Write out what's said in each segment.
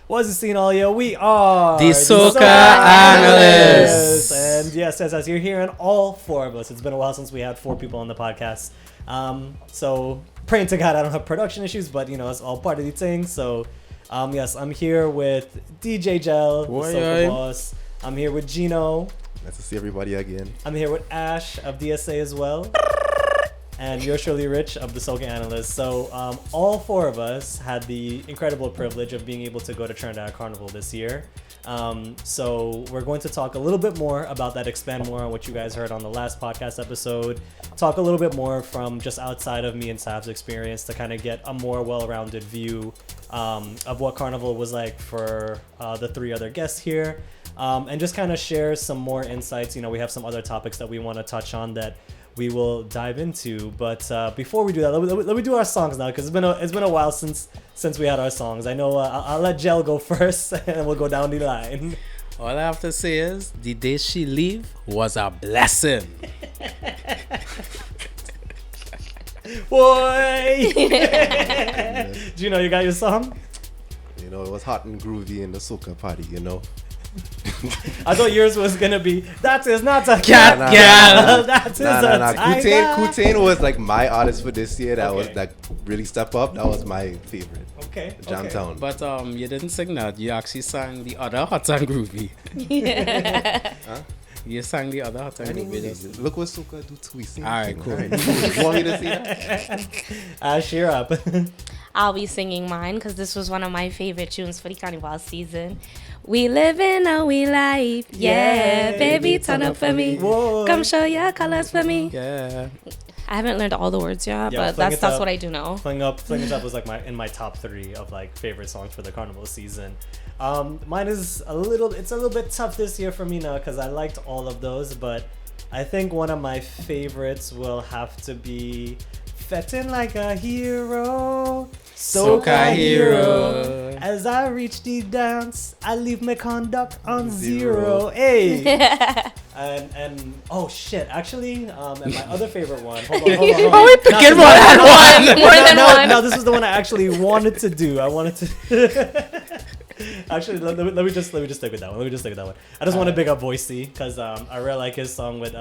What's the scene, all you? We are the Soca Analysts. And yes, as you're hearing, all four of us. It's been a while since we had four people on the podcast. So praying to God I don't have production issues, but it's all part of the thing. So yes, I'm here with DJ Gel, the Soca boss. I'm here with Gino. Nice to see everybody again. I'm here with Ash of DSA as well. And you're surely Rich of the Soca Analyst. So all four of us had the incredible privilege of being able to go to Trinidad Carnival this year. So we're going to talk a little bit more about that, expand more on what you guys heard on the last podcast episode, talk a little bit more from just outside of me and Sav's experience to kind of get a more well-rounded view of what Carnival was like for the three other guests here, and just kind of share some more insights. We have some other topics that we want to touch on that we will dive into, but before we do that, let me do our songs now, because it's been a while since we had our songs. I know I'll let Gel go first, and we'll go down the line. All I have to say is the day she leave was a blessing. Boy, do you know you got your song? It was hot and groovy in the Soca party. I thought yours was gonna be that is not a cat girl. That is a Kutain was like my artist for this year. That was like really step up. That was my favorite. Okay. Jamtown. But you didn't sing that. You actually sang the other hot and groovy. Huh? You sang the other hot and groovy. Look what Soca do to we sing. All right, cool. You want me to see that? Cheer up. I'll be singing mine because this was one of my favorite tunes for the Carnival season. We live in a we life, yeah, baby, turn up for me. Whoa. Come show your colors for me. Yeah. I haven't learned all the words yet, Yeah, but that's what I do know. Fling Up was like in my top 3 of like favorite songs for the Carnival season. Mine is a little bit tough this year for me now because I liked all of those, but I think one of my favorites will have to be Fetting Like a Hero, Soca Hero. As I reach the dance, I leave my conduct on zero. Hey. and oh shit, actually, and my other favorite one. Hold on. Oh, we picking more than one. No, this is the one I actually wanted to do. I wanted to. Actually, let me just stick with that one. I just want to big up Boise because I really like his song with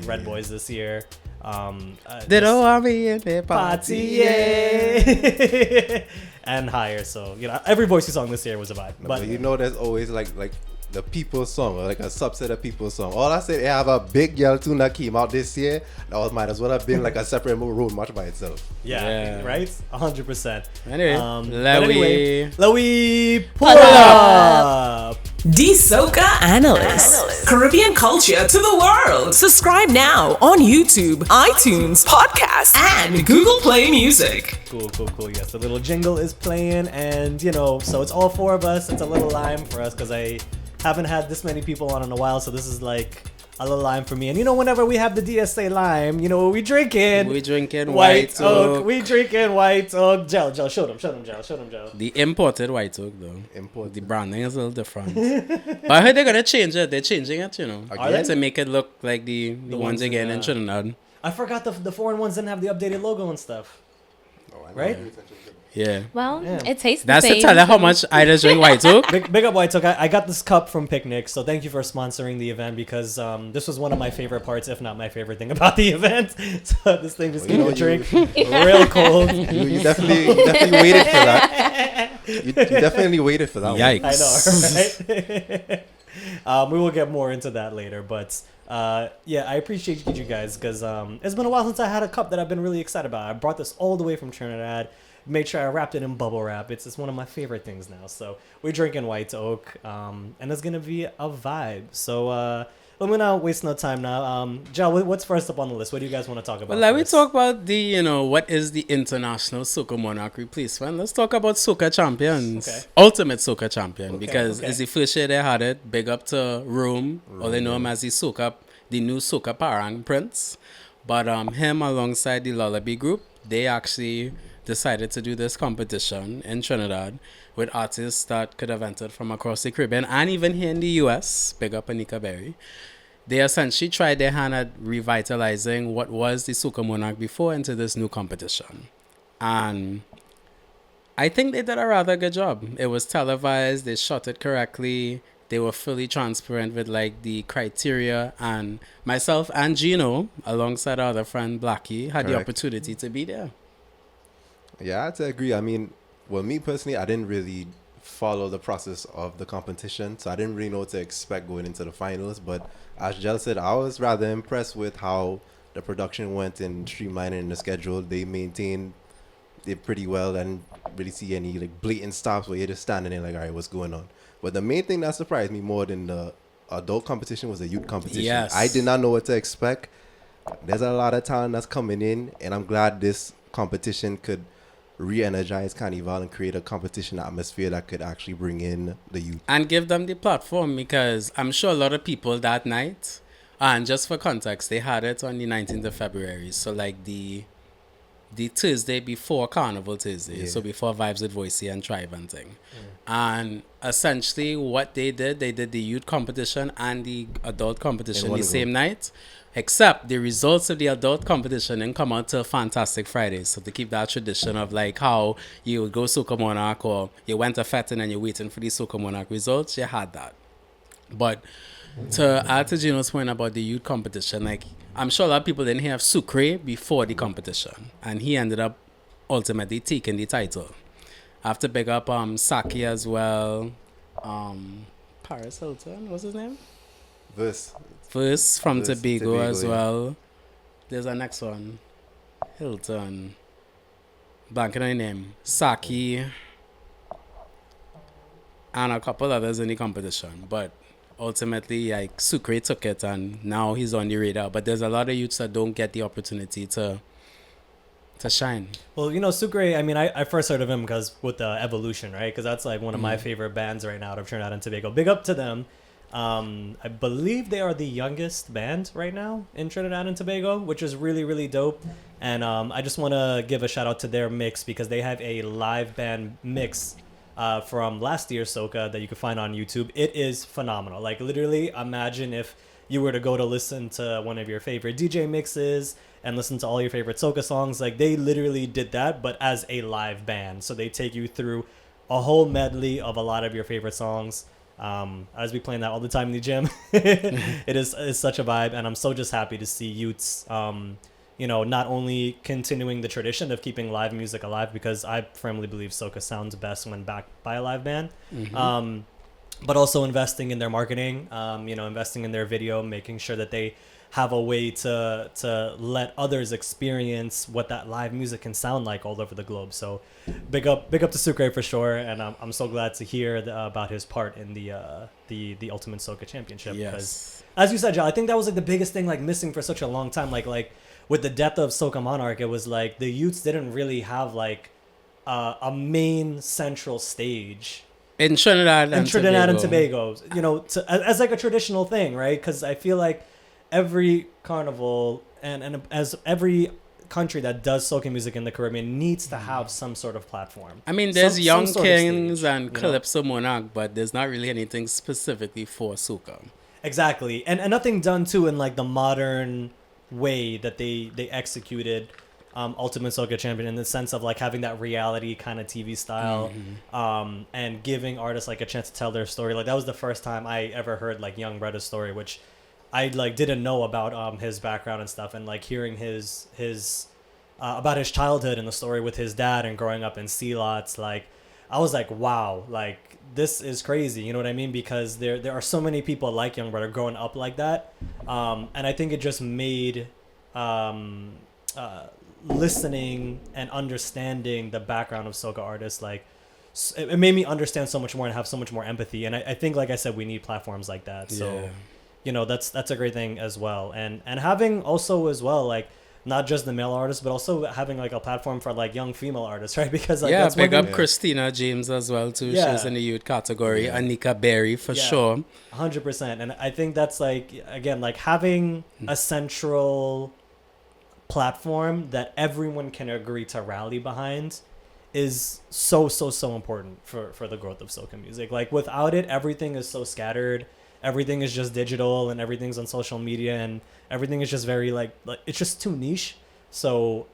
Red Boys this year. They don't want me in their Party, yeah. And Higher. So every Boise song this year was a vibe. But there's always like the people's song or like a subset of people's song. All I said, I have a big girl tune that came out this year. That might as well have been like a separate road march by itself. Yeah. Right? 100%. Anyway, let we pull up. The Soca Analyst. Caribbean culture to the world. Subscribe now on YouTube, iTunes, Podcast, and Google Play Music. Cool. Yes, the little jingle is playing, and so it's all four of us. It's a little lime for us because I haven't had this many people on in a while, so this is like a little lime for me. And whenever we have the DSA lime, we drinking white oak. We drinking white oak. Gel. Show them, Gel. The imported white oak though. The branding is a little different. But I heard they're gonna change it. They're changing it, Are to make it look like the ones again in Trinidad. I forgot the foreign ones didn't have the updated logo and stuff. Right? Yeah. Well, it tastes That's the same. to tell you how much I just drink white oak. Big up White Oak. I got this cup from Picnic, so thank you for sponsoring the event because this was one of my favorite parts, if not my favorite thing about the event. So this thing just gave me a drink real cold. You definitely waited for that. You definitely waited for that. Yikes. I know, right? We will get more into that later, but I appreciate you guys because it's been a while since I had a cup that I've been really excited about. I brought this all the way from Trinidad. Made sure I wrapped it in bubble wrap. It's one of my favorite things now. So we're drinking white oak, and it's gonna be a vibe. So let me not waste no time now. Jal, what's first up on the list? What do you guys want to talk about? Well, let me talk about the what is the International Soca Monarch Replacement. Let's talk about Soca Champions, Ultimate Soca Champion, because it's the first year they had it. Big up to Rome, or they know him as the new Soca Parang Prince. But him alongside the Lullaby group, they actually decided to do this competition in Trinidad with artists that could have entered from across the Caribbean and even here in the US. Big up Anika Berry. They essentially tried their hand at revitalizing what was the Soca Monarch before into this new competition. And I think they did a rather good job. It was televised. They shot it correctly. They were fully transparent with like the criteria, and myself and Gino, alongside our other friend Blackie, had the opportunity to be there. Yeah, I have to agree. I mean, well, me personally, I didn't really follow the process of the competition, so I didn't really know what to expect going into the finals. But as Jel said, I was rather impressed with how the production went in streamlining the schedule. They maintained it pretty well, and really see any like blatant stops where you're just standing there like, all right, what's going on? But the main thing that surprised me more than the adult competition was the youth competition. Yes. I did not know what to expect. There's a lot of talent that's coming in, and I'm glad this competition could re-energize Carnival and create a competition atmosphere that could actually bring in the youth. And give them the platform, because I'm sure a lot of people that night, and just for context, they had it on the 19th of February. So like the Tuesday before Carnival Tuesday, so before Vibes with Voicey and Tribe and thing. And essentially what they did the youth competition and the adult competition the same night, except the results of the adult competition didn't come out till Fantastic Friday. So to keep that tradition of like how you would go Soca Monarch, or you went to Fetin and you're waiting for the Soca Monarch results, you had that. But to add to Gino's point about the youth competition, like I'm sure a lot of people didn't have Sucre before the competition, and he ended up ultimately taking the title. I have to big up Saki as well. Paris Hilton, what's his name? Verse from Tobago as well. There's a next one. Hilton. Blanking on the name. Saki. And a couple others in the competition. But ultimately, like, Sucre took it, and now he's on the radar. But there's a lot of youths that don't get the opportunity to shine. Well, you know, Sucre, I mean, I first heard of him because with the Evolution, right? Because that's like one of my favorite bands right now out of Trinidad and Tobago. Big up to them. I believe they are the youngest band right now in Trinidad and Tobago, which is really, really dope. And I just want to give a shout out to their mix, because they have a live band mix from last year's Soca that you can find on YouTube. It is phenomenal. Like, literally, imagine if you were to go to listen to one of your favorite DJ mixes and listen to all your favorite Soca songs. Like, they literally did that, but as a live band. So they take you through a whole medley of a lot of your favorite songs. As we playing that all the time in the gym. It's such a vibe, and I'm so just happy to see youths not only continuing the tradition of keeping live music alive, because I firmly believe Soca sounds best when backed by a live band, but also investing in their marketing, investing in their video, making sure that they have a way to let others experience what that live music can sound like all over the globe. So big up to Sucre for sure, and I'm so glad to hear about his part in the Ultimate Soca Championship. Yes. Because as you said, John, I think that was like the biggest thing like missing for such a long time. Like with the death of Soca Monarch, it was like the youths didn't really have like a main central stage in Trinidad and Tobago, as like a traditional thing, right? Because I feel like every carnival and as every country that does soca music in the Caribbean needs to have some sort of platform. I mean, there's Young Kings and Calypso Monarch, but there's not really anything specifically for soca. Exactly, and nothing done too in like the modern way that they executed Ultimate Soca Champion, in the sense of like having that reality kind of TV style, and giving artists like a chance to tell their story. Like that was the first time I ever heard like Young Brother's story, which I like didn't know about his background and stuff, and like hearing his about his childhood and the story with his dad and growing up in C-Lots, like I was like, wow, like this is crazy, you know what I mean? Because there are so many people like Young Brother growing up like that, and I think it just made listening and understanding the background of soca artists, like it made me understand so much more and have so much more empathy. And I think, like I said, we need platforms like that. So that's a great thing as well, and having also as well, like not just the male artists, but also having like a platform for like young female artists, right? Because like that's big up Christina James as well too. She's in the youth category. Anika Berry for sure. 100%. And I think that's like, again, like having a central platform that everyone can agree to rally behind is so important for the growth of soca music. Like without it, everything is so scattered. Everything is just digital, and everything's on social media, and everything is just very like it's just too niche. So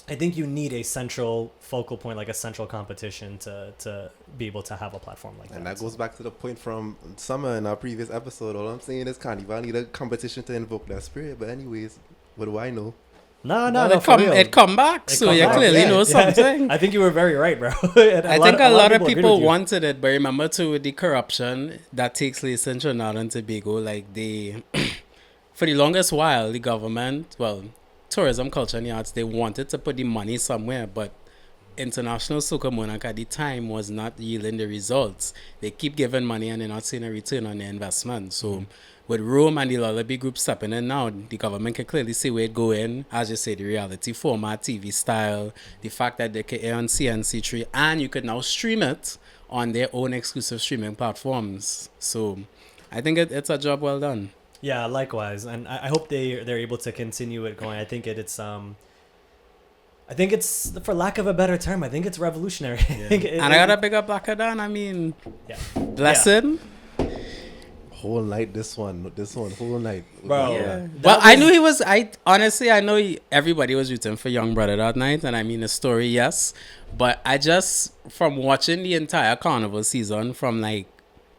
I think you need a central focal point, like a central competition to be able to have a platform like that. And that goes back to the point from Summer in our previous episode. All I'm saying is Carnival need a competition to invoke that spirit. But anyways, what do I know? No, it come back, so you clearly know something. I think you were very right, bro. I think a lot of people wanted it, but remember too, with the corruption that takes place in Trinidad and Tobago, like they, for the longest while, the government, tourism, culture and the arts, they wanted to put the money somewhere, but International Soca Monarch at the time was not yielding the results. They keep giving money and they're not seeing a return on their investment. So with Rome and the Lullaby Group stepping in now, the government can clearly see where it going. As you say, the reality format, TV style, the fact that they can air on CNC3, and you could now stream it on their own exclusive streaming platforms. So I think it's a job well done. Yeah, likewise. And I hope they're able to continue it going. I think it's, for lack of a better term, I think it's revolutionary. Yeah. And I gotta pick up Blackadan. I mean, blessing. Whole night, this one, whole night. Bro. Yeah. Well, I knew I know everybody was rooting for Young Brother that night. And I mean, the story, yes. But I just, from watching the entire Carnival season, from like,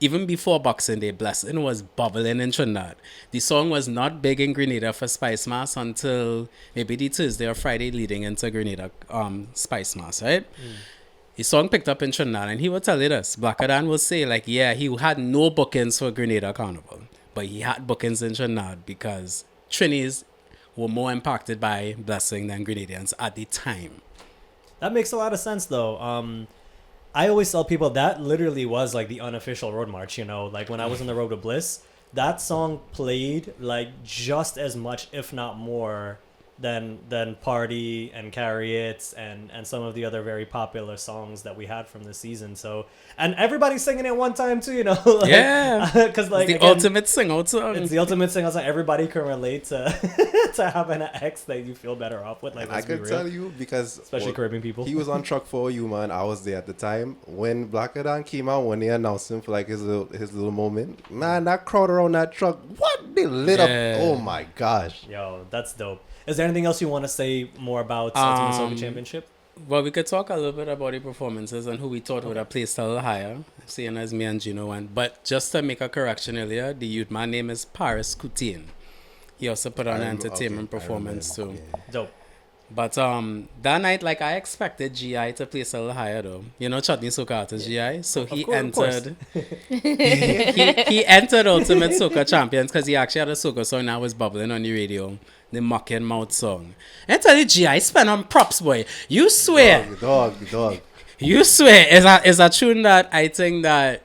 even before Boxing Day, Blessing was bubbling in Trinidad. The song was not big in Grenada for Spice Mass until maybe the Tuesday or Friday leading into Grenada Spice Mass, right? The song picked up in Trinidad, and he would tell it us. Blackadan will say, like, yeah, he had no bookings for Grenada Carnival, but he had bookings in Trinidad because Trinis were more impacted by Blessing than Grenadians at the time. That makes a lot of sense, though. I always tell people that literally was like the unofficial road march, you know, like when I was on the road to Bliss, that song played like just as much, if not more, than Party and Carry It and some of the other very popular songs that we had from the season. So, and everybody's singing it one time too, you know. Like, yeah, because like the ultimate sing-out song. It's the ultimate sing-out song. Everybody can relate to to having an ex that you feel better off with. Like, I can tell you because especially Caribbean people. He was on Truck for You, man. I was there at the time when Blackadan came out, when they announced him for like his little moment. Man, that crowd around that truck, what they lit up! Oh my gosh! Yo, that's dope. Is there anything else you want to say more about Ultimate Soca Championship? Well, we could talk a little bit about the performances and who we thought would have placed a little higher, seeing as me and Gino went. But just to make a correction earlier, the youth man name is Paris Coutin. He also put on an entertainment performance too. Dope. But that night, like, I expected GI to place a little higher though. You know, Chutney Soca artist GI. So he entered. he entered Ultimate Soca Champions because he actually had a Soca song that was bubbling on the radio. The Mocking Mouth song. And tell you, GI spent on props, boy. You swear. Dog. You swear. Is a tune that I think that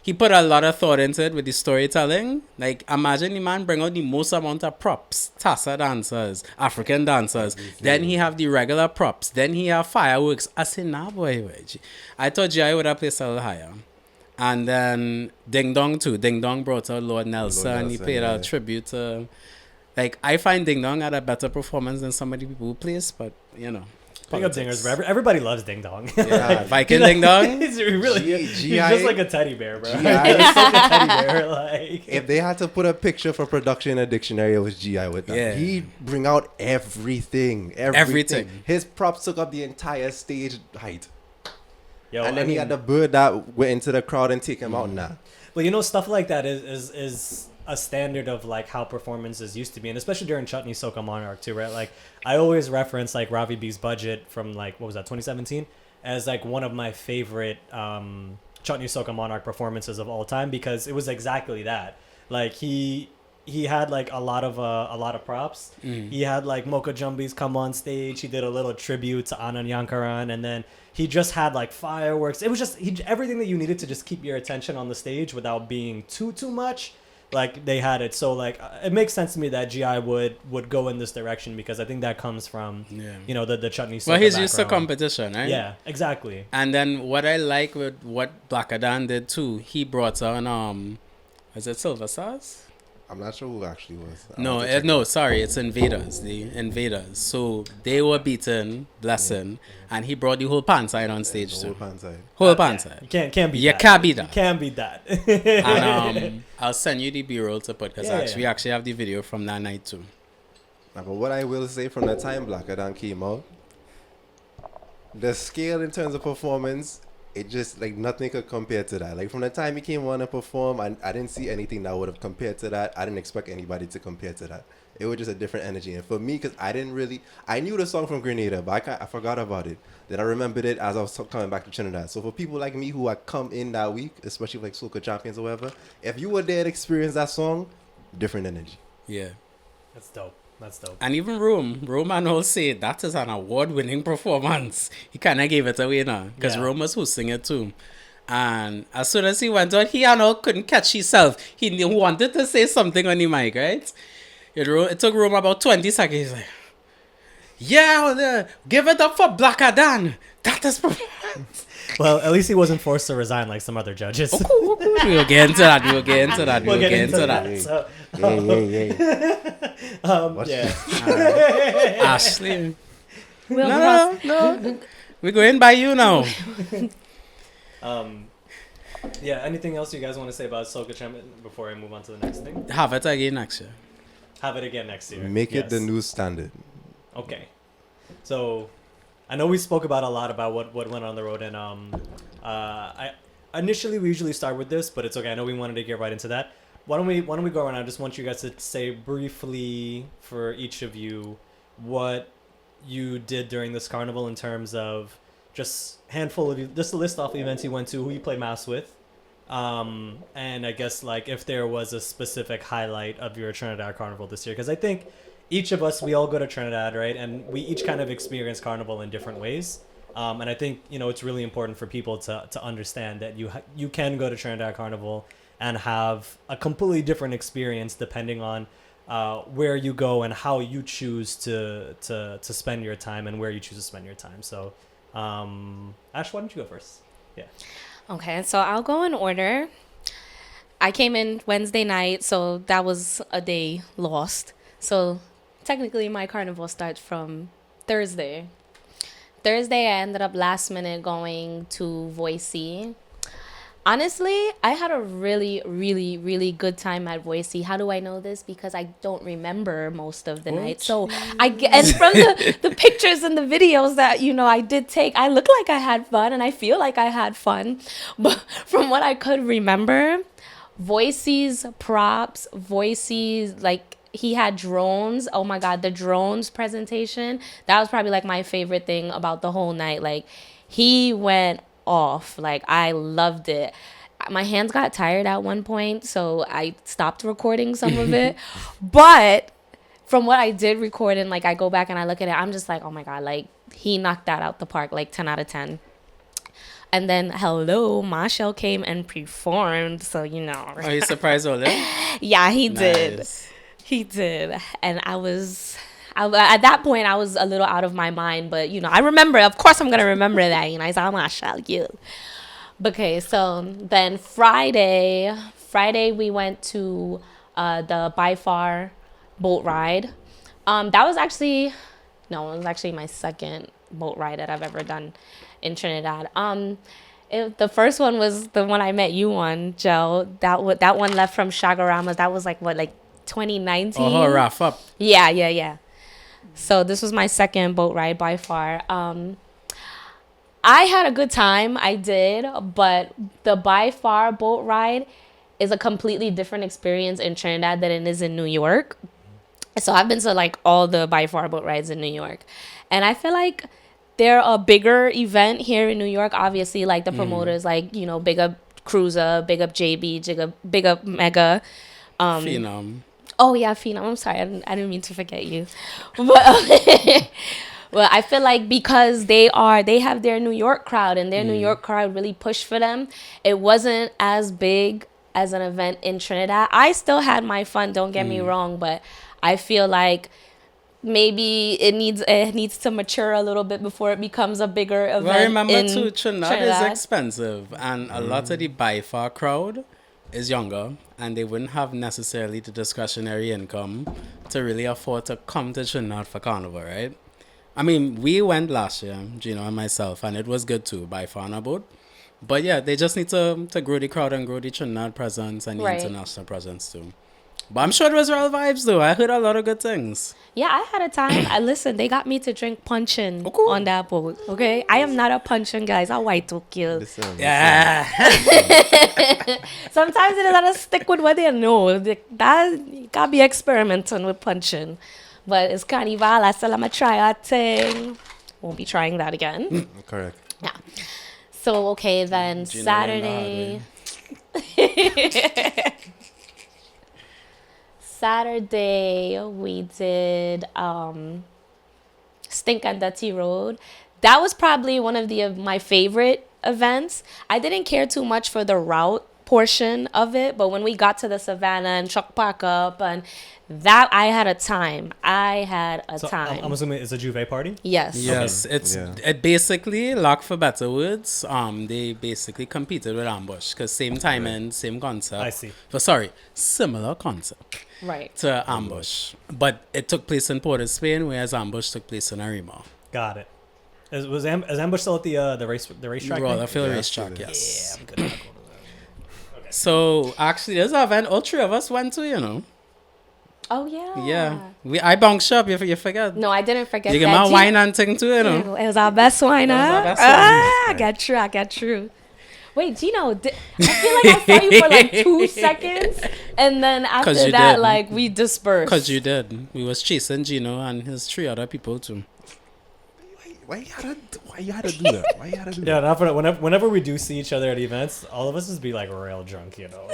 he put a lot of thought into it with the storytelling. Like, imagine the man bring out the most amount of props. Tassa dancers, African dancers. Then he have the regular props. Then he have fireworks. I say, nah, boy. I thought GI would have placed a little higher. And then Ding Dong too. Ding Dong brought out Lord Nelson. He paid a tribute to... Like, I find Ding Dong had a better performance than some of the people who plays, but, you know. Pick up dingers, bro. Everybody loves Ding Dong. Yeah, Viking Ding Dong. He's really, he's just like a teddy bear, bro. GI. He's like a teddy bear. Like, if they had to put a picture for production in a dictionary, it was GI with that. Yeah. He bring out everything. His props took up the entire stage height. Yo, and then he had the bird that went into the crowd and take him out now. Well, you know, stuff like that is a standard of like how performances used to be, and especially during Chutney Soca Monarch too, right? Like, I always reference like Ravi B's Budget from like, what was that, 2017, as like one of my favorite Chutney Soca Monarch performances of all time, because it was exactly that. Like, he had like a lot of props. He had like Mocha Jumbies come on stage. He did a little tribute to Anand Yankaran, and then he just had like fireworks. It was just everything that you needed to just keep your attention on the stage without being too much. Like, they had it. So like, it makes sense to me that GI would go in this direction, because I think that comes from you know, the Chutney Soca. Well, he's background. used to competition, right? Yeah, exactly. And then what I like with what Blackadan did too, he brought on is it Silver Stars? I'm not sure who actually was. Sorry, it's Invaders. The Invaders. So they were beating Blessing, and he brought the whole pan side on stage too. Whole pan side. You can't beat that. You can't beat that. You can't beat that. And I'll send you the B-roll to put, because we actually have the video from that night too. Now, but what I will say, from the time Blackadan came out, the scale in terms of performance, it just like nothing could compare to that. Like from the time he came on and perform, I didn't see anything that would have compared to that. I didn't expect anybody to compare to that. It was just a different energy. And for me, because I knew the song from Grenada, but I forgot about it. Then I remembered it as I was coming back to Trinidad. So for people like me who had come in that week, especially like Soca Champions or whatever, if you were there to experience that song, different energy. Yeah. That's dope. That's dope. And even Rome and all say that is an award-winning performance. He kind of gave it away now because Rome was hosting it too. And as soon as he went on, he and all couldn't catch himself. He wanted to say something on the mic, right? It took Rome about 20 seconds. He's like, yeah, give it up for Black Adan. That is performance. Well, at least he wasn't forced to resign like some other judges. We'll get into that. We'll get into that. So, Ashley. No. We're going by you now. Yeah, anything else you guys want to say about Soca Champion before I move on to the next thing? Have it again next year. Have it again next year. Make it the new standard. Okay. So, I know we spoke about a lot about what went on the road, and initially we usually start with this, but it's okay. I know we wanted to get right into that. Why don't we go around? I just want you guys to say briefly for each of you what you did during this carnival in terms of just just a list off the events you went to, who you played mass with, and I guess like if there was a specific highlight of your Trinidad Carnival this year, because I think each of us, we all go to Trinidad, right? And we each kind of experience Carnival in different ways. And I think, it's really important for people to understand that you can go to Trinidad Carnival and have a completely different experience depending on where you go and how you choose to spend your time and where you choose to spend your time. So, Ash, why don't you go first? Yeah. Okay, so I'll go in order. I came in Wednesday night, so that was a day lost. So technically my carnival starts from Thursday. I ended up last minute going to Voicey. Honestly, I had a really, really, really good time at Voicey. How do I know this? Because I don't remember most of the night. So and from the pictures and the videos that, I did take, I look like I had fun and I feel like I had fun. But from what I could remember, Voicey's props, Voicey's, like, he had drones. Oh my God, the drones presentation. That was probably like my favorite thing about the whole night. Like, he went off. Like, I loved it. My hands got tired at one point, so I stopped recording some of it. But from what I did record and like I go back and I look at it, I'm just like, oh my God, like he knocked that out the park, like 10 out of 10. And then Marshall came and performed, so Are you surprised all that? Yeah, he Nice. did. He did. And I at that point, I was a little out of my mind. But, I remember. Of course, I'm going to remember that. I saw Marshall, you. Okay, so then Friday we went to the By Far boat ride. It was actually my second boat ride that I've ever done in Trinidad. The first one was the one I met you on, Joe. That one left from Shagarama. That was like 2019. Oh, wrap up. Yeah. So this was my second boat ride by far. I had a good time. I did, but the By Far boat ride is a completely different experience in Trinidad than it is in New York. So I've been to like all the By Far boat rides in New York, and I feel like they're a bigger event here in New York. Obviously, like the promoters, like big up Cruiser, big up JB, big up Mega. Phenom. Oh yeah, Phenom. I'm sorry, I didn't mean to forget you. But well, I feel like because they have their New York crowd, and their New York crowd really pushed for them. It wasn't as big as an event in Trinidad. I still had my fun. Don't get me wrong, but I feel like maybe it needs to mature a little bit before it becomes a bigger event. Well, remember too, Trinidad is expensive, and a lot of the By Far crowd is younger, and they wouldn't have necessarily the discretionary income to really afford to come to Trinidad for Carnival, right? I mean, we went last year, Gino and myself, and it was good too, By Far on a boat. But yeah, they just need to grow the crowd and grow the Trinidad presence and the international presence too. But I'm sure it was real vibes though. I heard a lot of good things. Yeah, I had a time. Listen, they got me to drink punchin cool. on that boat. Okay, I am not a punchin, guys. I'm white to kill. Yeah. Sometimes they gotta stick with what they know. That you gotta be experimenting with punchin. But it's Carnival. I still am gonna try a thing. Won't be trying that again. Correct. Yeah. So okay, then Gino Saturday. Saturday we did Stink and Dirty Road. That was probably one of my favorite events. I didn't care too much for the route portion of it, but when we got to the Savannah and truck park up and that, I had a time. So I'm assuming it's a Juve party? Yes. Yes, it basically, lack for better words, they basically competed with Ambush because same time and same concept. I see. Similar concept Right. to Ambush, but it took place in Port of Spain, whereas Ambush took place in Arima. Got it. Is Ambush still at the racetrack? Royal racetrack, yes. Yeah, I'm good. I'll go to that. Okay. So actually, there's an event all three of us went to, you know. Oh yeah. Yeah. I bounced up, you forget. No, I didn't forget You that. get my wine and thing too, you know. It was our best wine, huh? I got true. Wait, Gino, I feel like I saw you for like 2 seconds, and then after that, did. like, we dispersed. Because you did. We was chasing Gino and his 3 other people too. Why you had to do that? Why you had to do Yeah, that? not for that. Whenever we do see each other at events, all of us just be like real drunk, you know.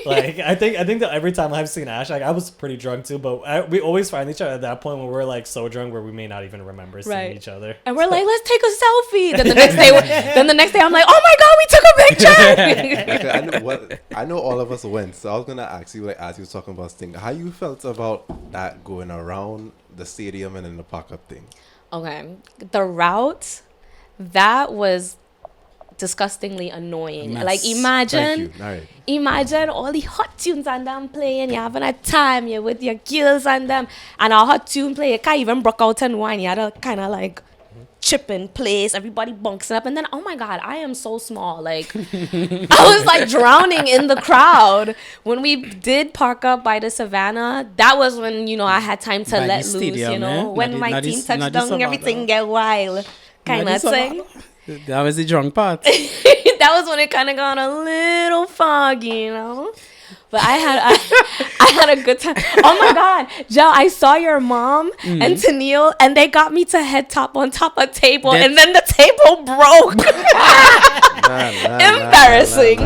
Like I think that every time I've seen Ash, like I was pretty drunk too, but we always find each other at that point when we're like so drunk where we may not even remember seeing each other. And we're like, let's take a selfie. Then the next day, I'm like, oh my god, we took a picture. Like, I know all of us went, so I was gonna ask you, like, as you were talking about Sting, how you felt about that going around the stadium and then the park up thing. Okay, the route, that was disgustingly annoying. Mess. Like imagine All all the hot tunes and them playing. You're having a time, you're with your girls and them, and our hot tune play, you can't even broke out and wine. You had to kind of like chip in place, everybody bunks up, and then oh my god, I am so small, like I was like drowning in the crowd. When we did park up by the Savannah, that was when, you know, I had time to By let the loose, stadium, you know, when my team touched down, Savannah. everything get wild kind of thing. That was the drunk part. That was when it kind of got a little foggy, you know. But I had a good time. Oh my god, Joe, I saw your mom and Tennille, and they got me to head top on top of table, and then the table broke. Embarrassing.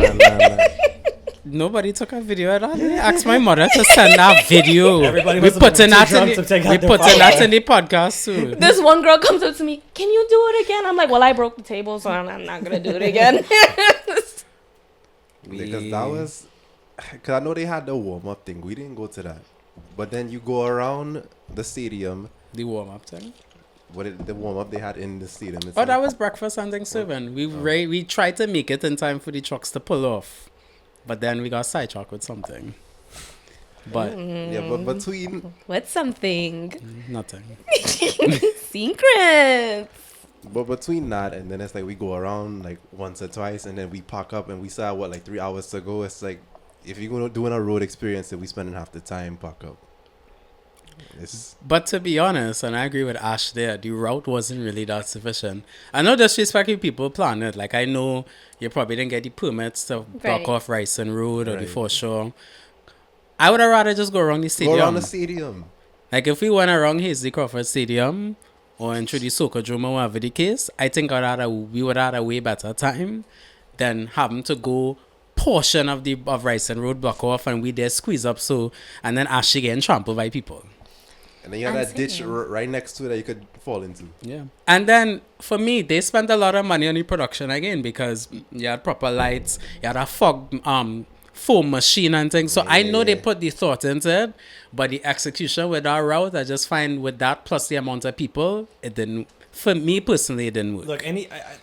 Nobody took a video of that. I asked my mother to send that video. Everybody we must have put been in too drunk to take out their that in the podcast too. This one girl comes up to me, can you do it again? I'm like, well, I broke the table, so I'm not gonna do it again. Because that was, because I know they had the warm up thing. We didn't go to that, but then you go around the stadium. The warm up thing. The warm up they had in the stadium. Oh, that was breakfast and Thanksgiving. We tried to make it in time for the trucks to pull off, but then we got sidetracked with something. But yeah, but between What's something? nothing. Secrets. But between that and then it's like we go around like once or twice and then we park up and we still have, what, like 3 hours to go. It's like if you're going to do a road experience, then we spending half the time park up. But to be honest, and I agree with Ash there, the route wasn't really that sufficient. I know disrespecting people plan it. Like I know you probably didn't get the permits to block off Ryson Road or the foreshore. I would have rather just go around the stadium. Go around the stadium. Like if we went around Hazley Crawford Stadium or into the Soca Drum or whatever the case, I think we would have had a way better time than having to go portion of Ryson Road block off and we there squeeze up and then actually getting trampled by people. And then you have that ditch right next to it that you could fall into. Yeah. And then for me, they spent a lot of money on the production again because you had proper lights, you had a fog foam machine and things. So I know they put the thought into it, but the execution with our route, I just find with that plus the amount of people, it didn't. For me personally, it didn't work. Look,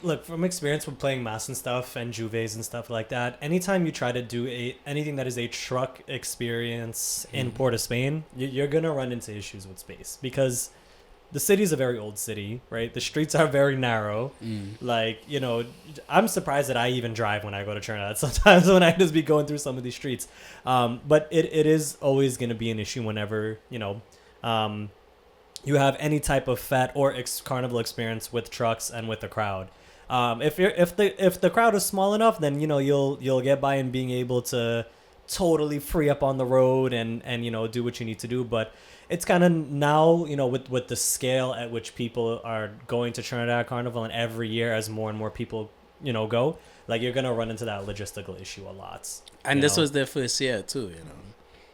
look from experience with playing mass and stuff and juves and stuff like that. Anytime you try to do anything that is a truck experience in Port of Spain, you're gonna run into issues with space because the city is a very old city, right? The streets are very narrow. Like, you know, I'm surprised that I even drive when I go to Trinidad sometimes when I just be going through some of these streets. But it is always going to be an issue whenever, you know, you have any type of fet or carnival experience with trucks and with the crowd. If the crowd is small enough, then, you know, you'll get by in being able to totally free up on the road and you know, do what you need to do. But it's kind of now, you know, with the scale at which people are going to Trinidad Carnival, and every year as more and more people, you know, go, like, you're gonna run into that logistical issue a lot. And this was their first year too, you know.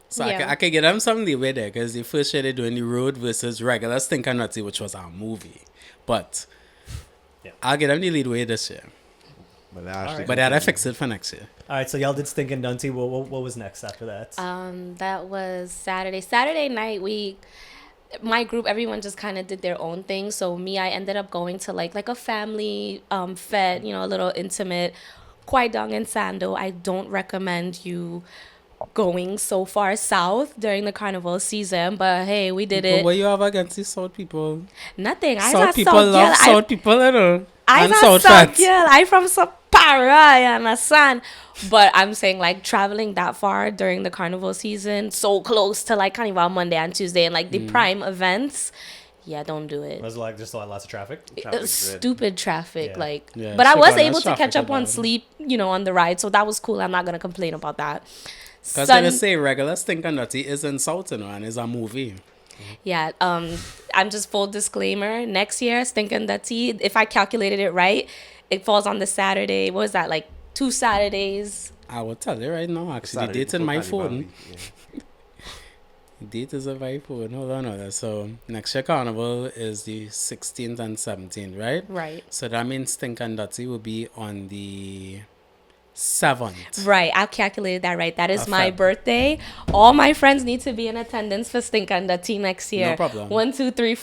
So I can get them some leeway there, because the first year they're doing the road versus regular Stinker Nutty, which was our movie. But I'll get them the leeway this year. But they had to fix it for next year. All right, so y'all did Stinkin' Dunty. What was next after that? That was Saturday. Saturday night, my group, everyone just kind of did their own thing. So I ended up going to like a family fete, you know, a little intimate, Kwaidong and Sando. I don't recommend you going so far south during the carnival season, but hey, we did it. What you have against the South people? Nothing. South people love South people, you know. I'm South girl. I'm from Sapara, you understand? But I'm saying, like, traveling that far during the carnival season, so close to like Carnival Monday and Tuesday and like the prime events, don't do it. It was like just lots of traffic. Stupid traffic, but I was able to catch up on sleep, you know, on the ride, so that was cool. I'm not gonna complain about that. Because they say regular Stinker Nutty is in South, you know, and is a movie. Yeah, I'm just full disclaimer. Next year, Stinkin' Nutty, if I calculated it right, it falls on the Saturday. What was that, like 2 Saturdays? I will tell you right now, actually. The date's in my phone. The date is on my phone. Hold on. So, next year Carnival is the 16th and 17th, right? Right. So, that means Stinkin' Nutty will be on the 7th. Right, I've calculated that right. That is my birthday. All my friends need to be in attendance for Stinkin' Nutty next year. No problem. 1, 2, 3.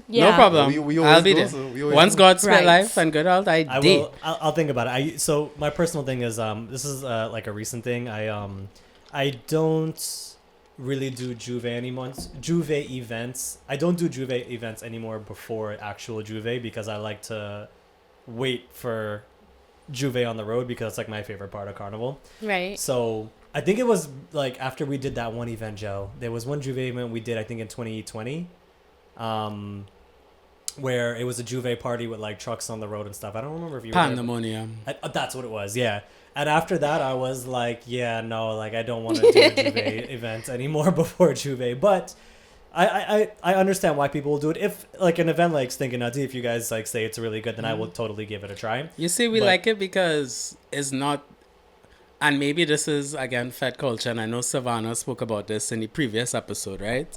No problem. We I'll be there. Once God spare life and good health, I'll think about it. So my personal thing is this is like a recent thing. I don't really do Juve anymore. Juve events. I don't do Juve events anymore before actual Juve, because I like to wait for Juve on the road, because it's like my favorite part of Carnival. Right. So I think it was like after we did that one event, Joe, there was one Juve event we did, I think in 2020, where it was a Juve party with like trucks on the road and stuff. I don't remember if you Pandemonium. That's what it was, yeah. And after that, I was like, I don't want to do a Juve event anymore before Juve. But I understand why people will do it. If like an event like Stinkin' Nutty, if you guys like say it's really good, then I will totally give it a try. You see, we like it because it's not, and maybe this is again fat culture, and I know Savannah spoke about this in the previous episode, right?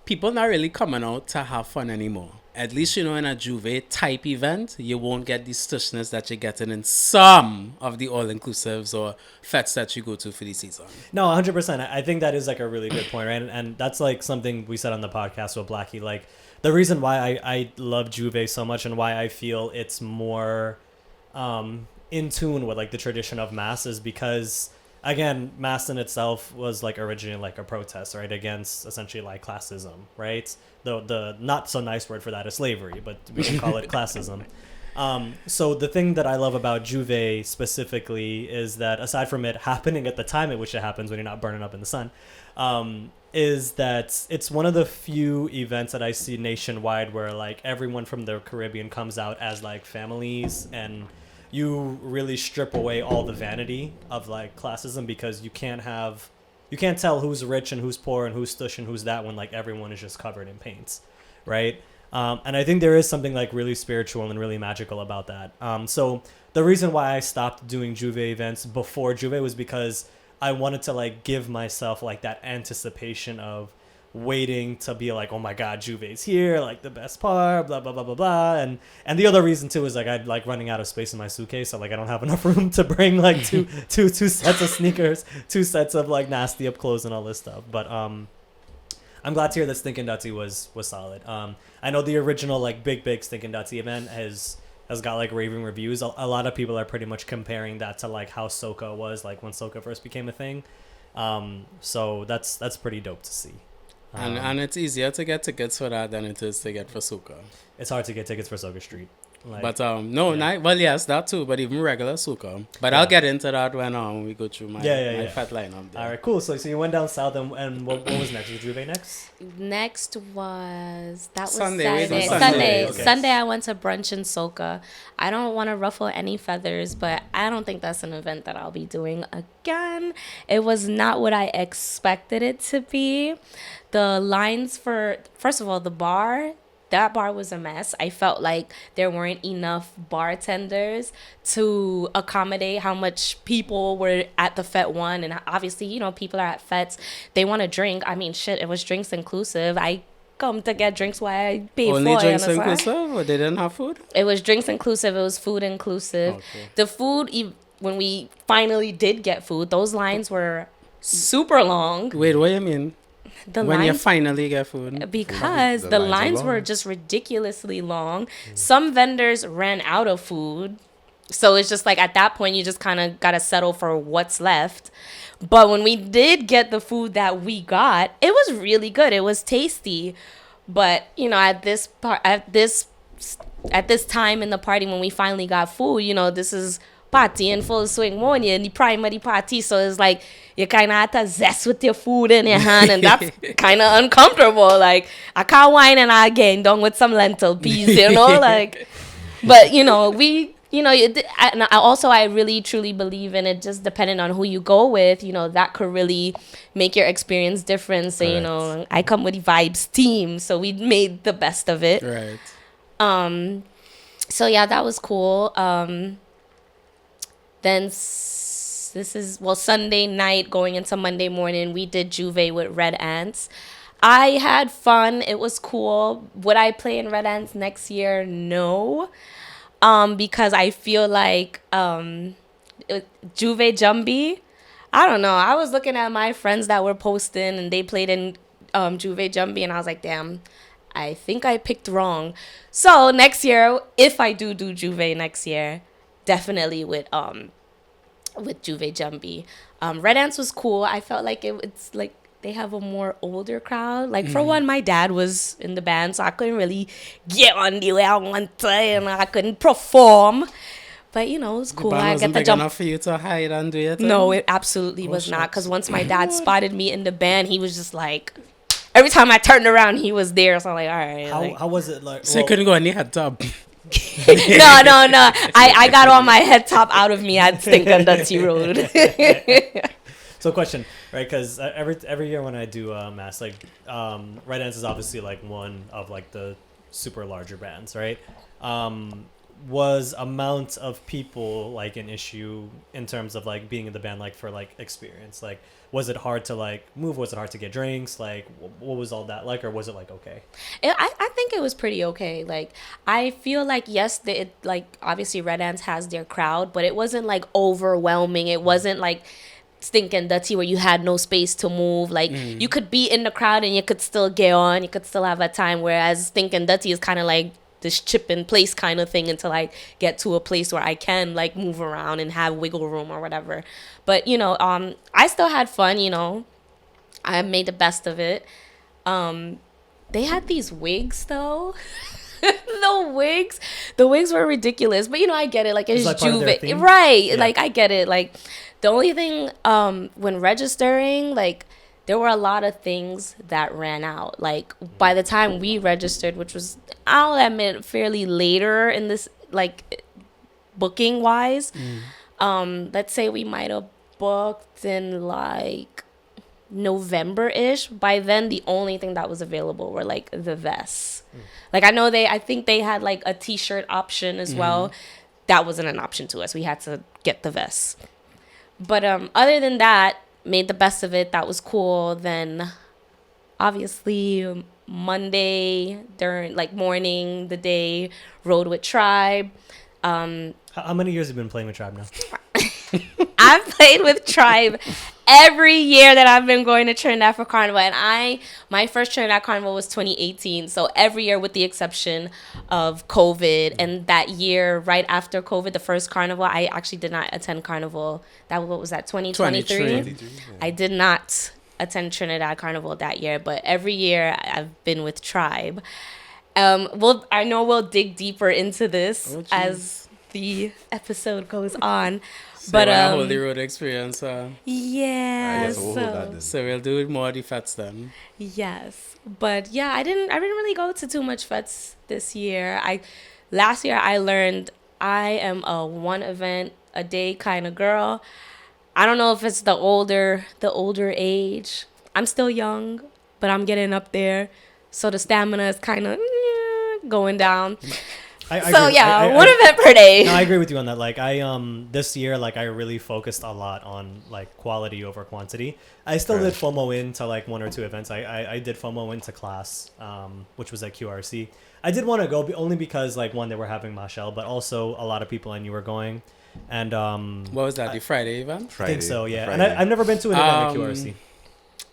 People not really coming out to have fun anymore. At least, you know, in a Juve type event, you won't get the stushness that you're getting in some of the all-inclusives or fets that you go to for the season. No, 100%. I think that is like a really good point, right? And that's like something we said on the podcast with Blackie. Like, the reason why I love Juve so much and why I feel it's more in tune with like the tradition of mass is because, again, mass in itself was like originally like a protest, right, against essentially like classism, right? The not so nice word for that is slavery, but we can call it classism. So the thing that I love about Juve specifically is that aside from it happening at the time at which it happens when you're not burning up in the sun, is that it's one of the few events that I see nationwide where like everyone from the Caribbean comes out as like families, and you really strip away all the vanity of like classism, because you can't tell who's rich and who's poor and who's stush and who's that when like everyone is just covered in paint, right? And I think there is something like really spiritual and really magical about that. So the reason why I stopped doing Juve events before Juve was because I wanted to like give myself like that anticipation of waiting to be like, oh my God, Juve's here, like the best part, blah, blah, blah, blah, blah. And the other reason too is like I'd like running out of space in my suitcase. So like I don't have enough room to bring like two sets of sneakers, 2 sets of like nasty up clothes and all this stuff. But I'm glad to hear that Stinkin' Nutty was solid. I know the original like big Stinkin' Nutty event has got like raving reviews. A lot of people are pretty much comparing that to like how Soca was like when Soca first became a thing. So that's pretty dope to see. And it's easier to get tickets for that than it is to get for Soca. It's hard to get tickets for Soca Street. Like, But well, yes, that too. But even regular Soca. But I'll get into that when we go through my fat lineup there. All right, cool. So you went down south, and what was next? Was Juve next? Next was Sunday. Saturday. Sunday. Okay. Sunday I went to brunch in Soca. I don't want to ruffle any feathers, but I don't think that's an event that I'll be doing again. It was not what I expected it to be. The lines first of all, that bar was a mess. I felt like there weren't enough bartenders to accommodate how much people were at the Fet one. And obviously, people are at Fets. They want to drink. I mean, shit, it was drinks inclusive. I come to get drinks while I pay for it. Only drinks inclusive? Or they didn't have food? It was drinks inclusive. It was food inclusive. Okay. The food, when we finally did get food, those lines were super long. Wait, what do you mean? When you Lines finally get food? because The the lines lines are were long. just ridiculously long. Some vendors ran out of food. So it's just like at that point, you just kind of got to settle for what's left. But when we did get the food that we got, it was really good. It was tasty. But, at this time in the party when we finally got food, this is party in full swing morning in the primary party. So it's like you kind of have to zest with your food in your hand, and that's kind of uncomfortable. Like, I can't whine and I again done with some lentil peas, like. But I really truly believe in it. Just depending on who you go with, that could really make your experience different. So I come with the vibes team, so we made the best of it. Right. So yeah, that was cool. Then Sunday night going into Monday morning, we did Juve with Red Ants. I had fun. It was cool. Would I play in Red Ants next year? No. Because I feel like Juve Jumbie, I don't know. I was looking at my friends that were posting and they played in Juve Jumbie, and I was like, damn, I think I picked wrong. So next year, if I do Juve next year, definitely with Juve Jumbie. Red Ants was cool. I felt like it's like they have a more older crowd. Like, for one, my dad was in the band, so I couldn't really get on the way I wanted to, and I couldn't perform. But, it was cool. The band I wasn't get to big jump. enough for you to hide and do it? No, it absolutely was not. Because once my dad spotted me in the band, he was just like, every time I turned around, he was there. So I'm like, all right. How was it like? So you couldn't go on the head top? No. I got all my head top out of me at Stink and Dirty Road. So question, right? Because every year when I do mass, like Red Ants is obviously like one of like the super larger bands, right? Was amount of people like an issue in terms of like being in the band, like for like experience? Like, was it hard to like move? Was it hard to get drinks? Like, what was all that like, or was it like okay? I think it was pretty okay. Like, I feel like, yes, like obviously Red Ants has their crowd, but it wasn't like overwhelming. It wasn't like Stinking Dirty where you had no space to move. Like, you could be in the crowd and you could still get on. You could still have a time. Whereas Stinking Dirty is kind of like this chip in place kind of thing until I get to a place where I can like move around and have wiggle room or whatever. But I still had fun. I made the best of it. They had these wigs though. The wigs were ridiculous. But I get it. Like, it's like part of their Juve, theme? right? Yeah. Like, I get it. Like, the only thing when registering, like, there were a lot of things that ran out. Like, by the time we registered, which was, I'll admit, fairly later in this, like, booking wise, let's say we might have booked in like November-ish. By then, the only thing that was available were like the vests. Like, I think they had like a t-shirt option as well. That wasn't an option to us. We had to get the vests. But other than that, made the best of it. That was cool. Then obviously Monday during like morning, the day, rode with Tribe. How many years have you been playing with Tribe now? I've played with Tribe every year that I've been going to Trinidad for Carnival. And my first Trinidad Carnival was 2018. So every year with the exception of COVID. And that year right after COVID, the first Carnival, I actually did not attend Carnival. What was that, 2023? 23. I did not attend Trinidad Carnival that year, but every year I've been with Tribe. I know we'll dig deeper into this as the episode goes on. So but a Holy Road experience. Yeah. So we'll do more of the fets then. Yes, but yeah, I didn't really go to too much fets this year. Last year I learned I am a one event a day kind of girl. I don't know if it's the older age. I'm still young, but I'm getting up there, so the stamina is kind of going down. One event per day. No, I agree with you on that. Like this year, like I really focused a lot on like quality over quantity. I still did FOMO into like one or two events. I did FOMO into class, which was at QRC. I did want to go only because like one, they were having Mashel, but also a lot of people I knew were going. And what was that? The Friday event? I think so, yeah. And I've never been to an event at QRC.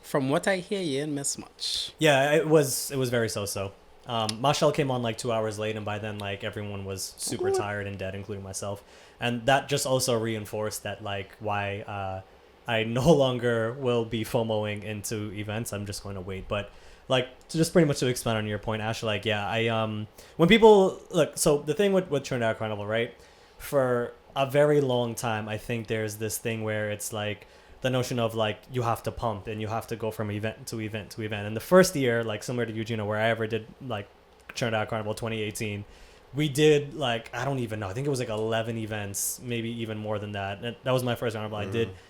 From what I hear, you didn't miss much. Yeah, it was very so-so. Mashal came on like 2 hours late, and by then like everyone was super tired and dead, including myself. And that just also reinforced that like why I no longer will be FOMOing into events. I'm just going to wait. But like to just pretty much to expand on your point, Ash, like yeah, I when people look, so the thing with Trinidad Carnival, right? For a very long time, I think there's this thing where it's like the notion of like you have to pump and you have to go from event to event to event. And the first year, like similar to Gino, where I ever did like Trinidad Carnival 2018, we did like, I don't even know, I think it was like 11 events, maybe even more than that. And that was my first carnival.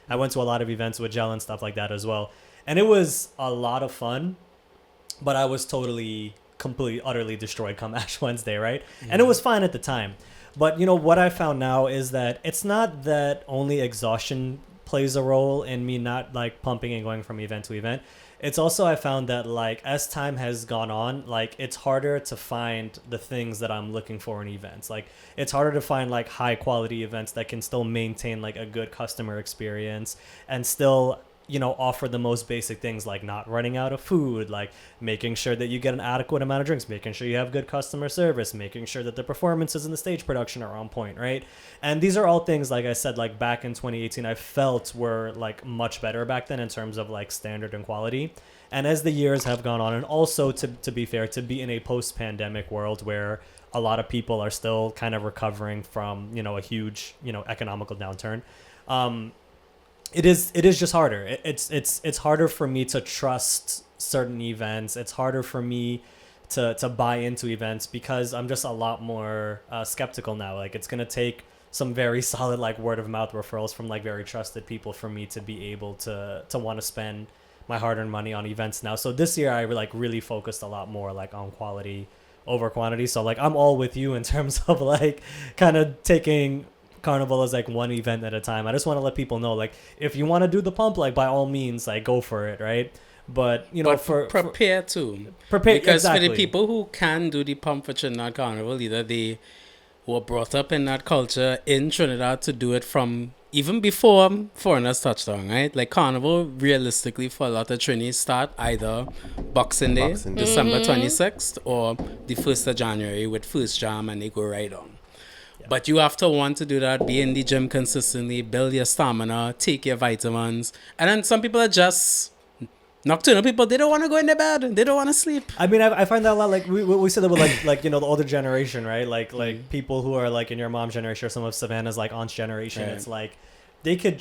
I went to a lot of events with Gel and stuff like that as well, and it was a lot of fun, but I was totally completely utterly destroyed come Ash Wednesday, right? And it was fine at the time. But you know what I found now is that it's not that only exhaustion plays a role in me not like pumping and going from event to event. It's also, I found that like as time has gone on, like it's harder to find the things that I'm looking for in events. Like it's harder to find like high quality events that can still maintain like a good customer experience and still, you know, offer the most basic things like not running out of food, like making sure that you get an adequate amount of drinks, making sure you have good customer service, making sure that the performances in the stage production are on point, right? And these are all things, like I said, like back in 2018, I felt were like much better back then in terms of like standard and quality. And as the years have gone on, and also to be fair, to be in a post-pandemic world where a lot of people are still kind of recovering from, you know, a huge, you know, economical downturn, it is just harder. It's harder for me to trust certain events. It's harder for me to buy into events because I'm just a lot more skeptical now. Like it's gonna take some very solid like word of mouth referrals from like very trusted people for me to be able to want to spend my hard-earned money on events now. So this year I like really focused a lot more like on quality over quantity. So like I'm all with you in terms of like kind of taking Carnival is like one event at a time. I just want to let people know, like, if you want to do the pump, like, by all means, like, go for it, right? But, you know, prepare because exactly. For the people who can do the pump for Trinidad Carnival, either they were brought up in that culture in Trinidad to do it from even before foreigners touched on, right? Like Carnival, realistically, for a lot of Trinis start either Boxing Day, December 26th, or the 1st of January with First Jam, and they go right on. But you have to want to do that, be in the gym consistently, build your stamina, take your vitamins. And then some people are just nocturnal people. They don't want to go in their bed. They don't want to sleep. I mean, I find that a lot. Like we said that with like you know, the older generation, right? Like people who are like in your mom's generation or some of Savannah's like aunt's generation. Right. It's like they could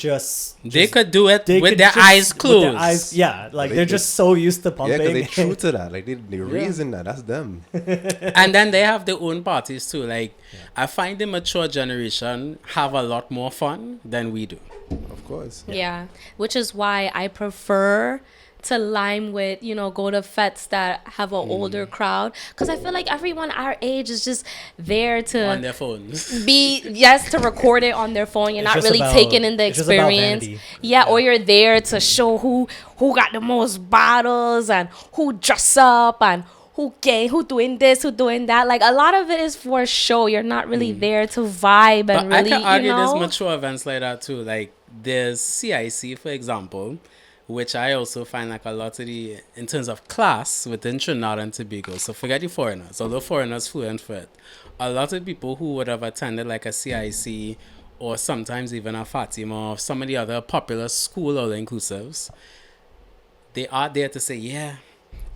they could do it with their eyes closed. They're just so used to pumping. Yeah, because they're true to that. Like they raising that. That's them. And then they have their own parties too. Like I find the mature generation have a lot more fun than we do. Of course. Yeah, which is why I prefer to lime with, you know, go to fetes that have an older crowd, because I feel like everyone our age is just there to on their phones to record it on their phone. You're not really taking in the experience. Yeah, or you're there to show who got the most bottles and who dress up and who doing this, who doing that. Like a lot of it is for show. You're not really there to vibe and but really, I can argue there's mature events like that too. Like there's CIC, for example, which I also find like a lot of the, in terms of class within Trinidad and Tobago. So forget the foreigners, although foreigners fluent for it. A lot of people who would have attended like a CIC or sometimes even a Fatima or some of the other popular school all inclusives, they are there to say, yeah,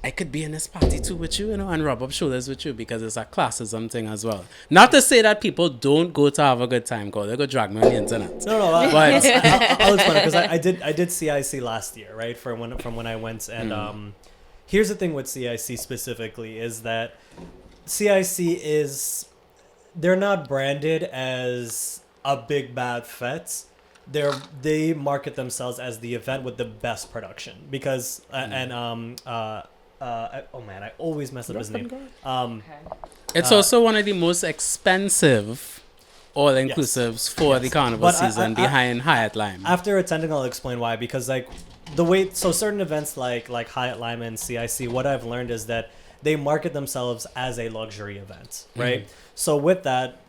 I could be in this party too with you, and rub up shoulders with you because it's a classism thing as well. Not to say that people don't go to have a good time, because they go drag me on the internet. No, I'll explain it, because I did CIC last year, right? From when I went, and here's the thing with CIC specifically is that CIC they're not branded as a big bad fete. They market themselves as the event with the best production because oh man, I always mess up his name. It's also one of the most expensive all-inclusives for the carnival season behind Hyatt Lime. After attending, I'll explain why. Because like the way, so certain events like Hyatt Lime and CIC, what I've learned is that they market themselves as a luxury event, right? So with that,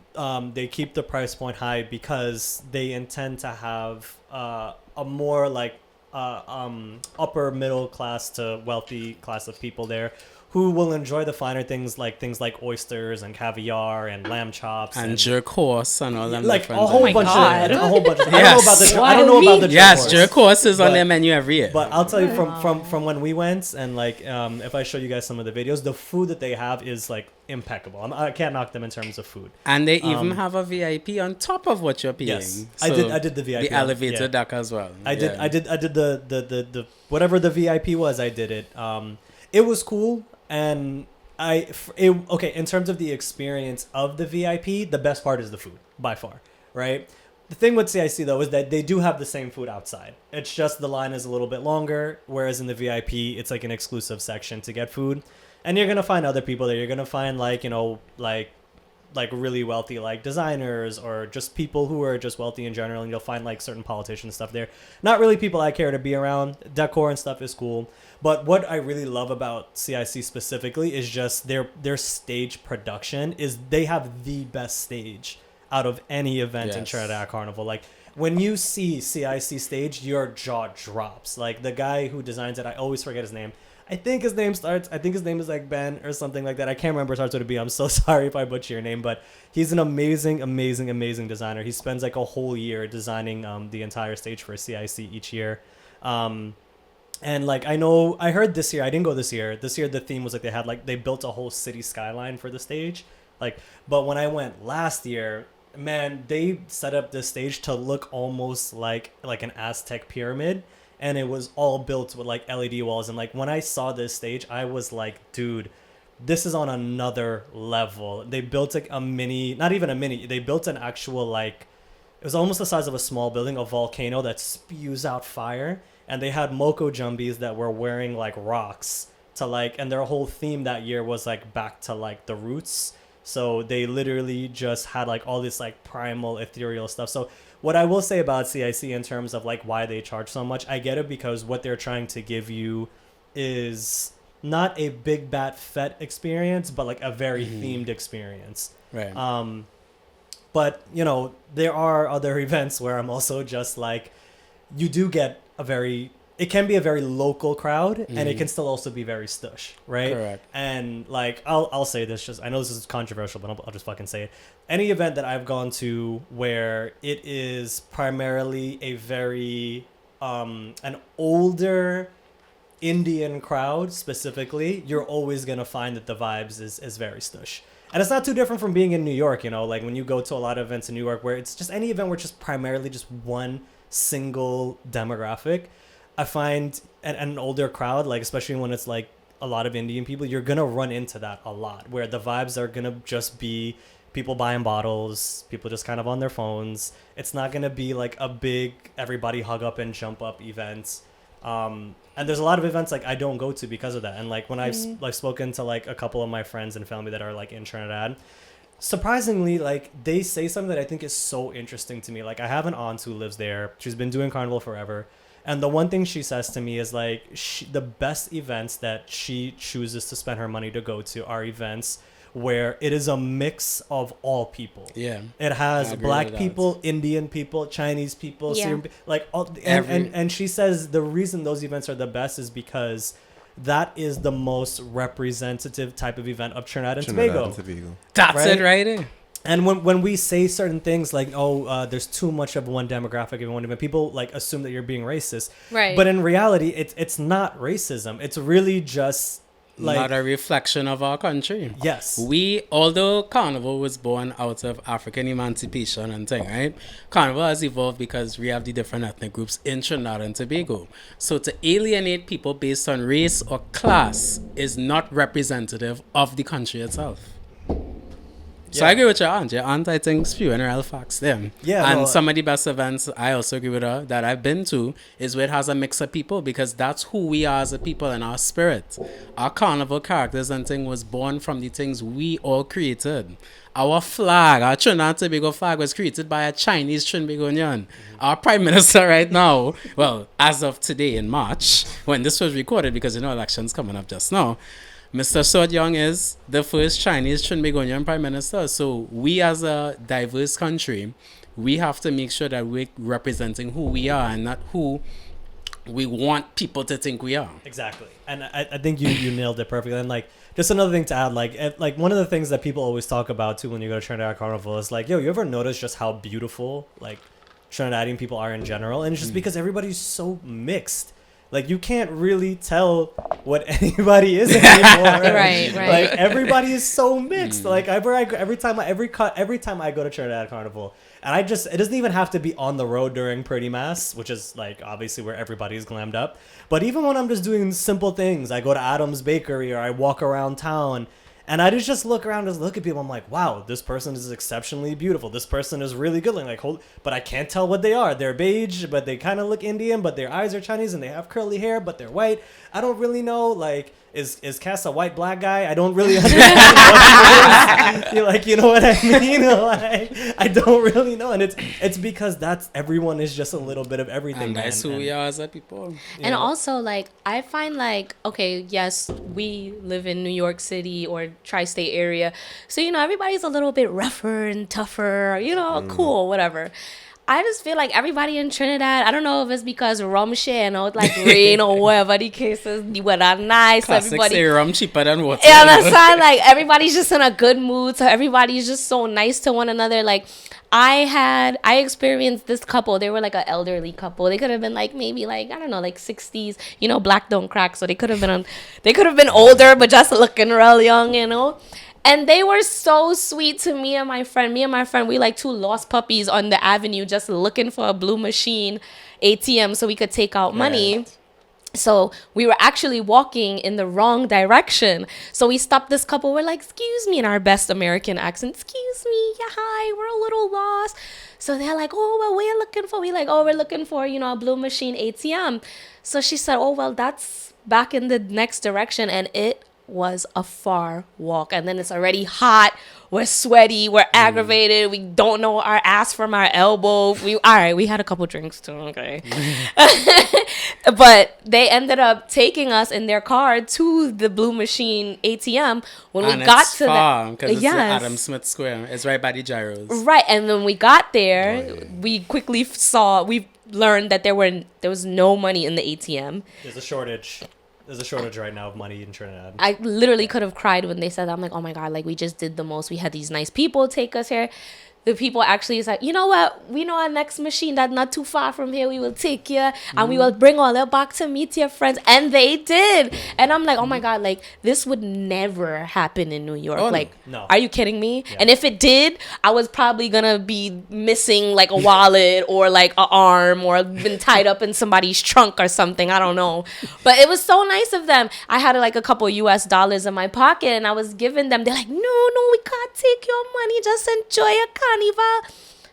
they keep the price point high because they intend to have a more like upper middle class to wealthy class of people there who will enjoy the finer things like oysters and caviar and lamb chops and jerk horse and all them like a whole bunch of I don't know about the jerk yes horse. Jerk horse is on their menu every year. But I'll tell you from when we went, and like if I show you guys some of the videos, the food that they have is like impeccable. I can't knock them in terms of food. And they even have a VIP on top of what you're paying. Yes, so I did the VIP. The elevator deck as well. I did the whatever the VIP was. I did it. It was cool, and okay. In terms of the experience of the VIP, the best part is the food by far, right? The thing with CIC though is that they do have the same food outside. It's just the line is a little bit longer, whereas in the VIP, it's like an exclusive section to get food. And you're gonna find other people there. You're gonna find like really wealthy like designers or just people who are just wealthy in general. And you'll find like certain politician stuff there. Not really people I care to be around. Decor and stuff is cool. But what I really love about CIC specifically is just their stage production is they have the best stage out of any event in Trinidad Carnival. Like when you see CIC stage, your jaw drops. Like the guy who designs it, I always forget his name. I think his name is like Ben or something like that. I can't remember. It starts with a B. I'm so sorry if I butcher your name, but he's an amazing designer. He spends like a whole year designing the entire stage for CIC each year. And like I heard this year, I didn't go this year. This year the theme was like they built a whole city skyline for the stage. But when I went last year, man, they set up this stage to look almost like an Aztec pyramid. And it was all built with like LED walls. And like when I saw this stage, I was like, dude, this is on another level. They built like not even a mini. They built an actual like, it was almost the size of a small building, a volcano that spews out fire. And they had Moco Jumbies that were wearing like rocks to like, and their whole theme that year was like back to like the roots. So they literally just had like all this like primal ethereal stuff. So what I will say about CIC in terms of like why they charge so much, I get it because what they're trying to give you is not a big bat fete experience, but like a very themed experience. Right. But you know, there are other events where I'm also just like, you do get it can be a very local crowd, and it can still also be very stush, right? Correct. And like I'll say this, just I know this is controversial, but I'll just fucking say it. Any event that I've gone to where it is primarily a very an older Indian crowd specifically, you're always gonna find that the vibes is very stush. And it's not too different from being in New York, you know, like when you go to a lot of events in New York where it's just any event where it's just primarily just one single demographic. I find an older crowd, like especially when it's like a lot of Indian people, you're gonna run into that a lot, where the vibes are gonna just be people buying bottles, people just kind of on their phones. It's not gonna be like a big everybody hug up and jump up event. And there's a lot of events like I don't go to because of that. And like when I've like spoken to like a couple of my friends and family that are like in Trinidad, surprisingly, like they say something that I think is so interesting to me. Like I have an aunt who lives there. She's been doing carnival forever. And the one thing she says to me is like the best events that she chooses to spend her money to go to are events where it is a mix of all people. Yeah. It has black people, Indian people, Chinese people, Syrian, like all, and she says the reason those events are the best is because that is the most representative type of event of Trinidad and Tobago. That's right? It right there. And when we say certain things like, there's too much of one demographic in one event, people like assume that you're being racist. Right. But in reality, it's not racism. It's really just like not a reflection of our country. Yes. Although Carnival was born out of African emancipation and thing, right? Carnival has evolved because we have the different ethnic groups in Trinidad and Tobago. So to alienate people based on race or class is not representative of the country itself. So I agree with your aunt. Your aunt, I think, spewing real facts there. Yeah. And some of the best events, I also agree with her, that I've been to, is where it has a mix of people, because that's who we are as a people and our spirit. Our carnival characters and thing was born from the things we all created. Our flag, our Trinidad and Tobago flag, was created by a Chinese Trinbagonian. Our prime minister right now, well, as of today in March, when this was recorded, because elections coming up just now, Mr. Sot Young is the first Chinese Trinbagonian Prime Minister. So we as a diverse country, we have to make sure that we're representing who we are and not who we want people to think we are. Exactly. And I think you nailed it perfectly. And like, just another thing to add, like one of the things that people always talk about too when you go to Trinidad Carnival is like, you ever notice just how beautiful like Trinidadian people are in general? And it's just because everybody's so mixed. Like, you can't really tell what anybody is anymore. Right. Like, everybody is so mixed. Like, every time I go to Trinidad Carnival, and it doesn't even have to be on the road during Pretty Mass, which is like obviously where everybody's glammed up. But even when I'm just doing simple things, I go to Adam's Bakery or I walk around town. And I just look around, just look at people. I'm like, wow, this person is exceptionally beautiful. This person is really good looking. But I can't tell what they are. They're beige, but they kind of look Indian, but their eyes are Chinese, and they have curly hair, but they're white. I don't really know. Like, is Cass a white black guy? I don't really understand what it is. You're like, you know what I mean? Like, I don't really know. And it's because everyone is just a little bit of everything. And that's who we are as a people. And also, like, I find like, okay, yes, we live in New York City or tri-state area, so everybody's a little bit rougher and tougher, cool, whatever. I just feel like everybody in Trinidad, I don't know if it's because rum share, like rain or whatever the case is, the weather nice. Classics everybody say rum cheaper than water. Yeah, understand? Like, everybody's just in a good mood, so everybody's just so nice to one another. Like, I experienced this couple. They were like an elderly couple. They could have been like maybe like, I don't know, like 60s. Black don't crack, so they could have been older, but just looking real young, And they were so sweet to me and my friend. We like two lost puppies on the avenue just looking for a blue machine ATM so we could take out money. So we were actually walking in the wrong direction. So we stopped this couple. We're like, excuse me, in our best American accent. Excuse me. Yeah, hi. We're a little lost. So they're like, oh, well, what are you looking for? We're looking for, a blue machine ATM. So she said, oh, well, that's back in the next direction. And it was a far walk, and then it's already hot, we're sweaty, we're aggravated, we don't know our ass from our elbow. We had a couple drinks too, okay. But they ended up taking us in their car to the blue machine ATM. When we got to that, because it's Adam Smith Square, it's right by the gyros, right. And when we got there, we quickly learned that there was no money in the ATM. There's a shortage. There's a shortage right now of money in Trinidad. I literally could have cried when they said that. I'm like, oh my God, like, we just did the most. We had these nice people take us here. The people actually is like, you know what? We know our next machine that's not too far from here. We will take you and we will bring all that back to meet your friends. And they did. And I'm like, oh my God, like, this would never happen in New York. No. Are you kidding me? Yeah. And if it did, I was probably going to be missing like a wallet or like an arm or been tied up in somebody's trunk or something. I don't know. But it was so nice of them. I had like a couple US dollars in my pocket and I was giving them. They're like, no, we can't take your money. Just enjoy your carnival.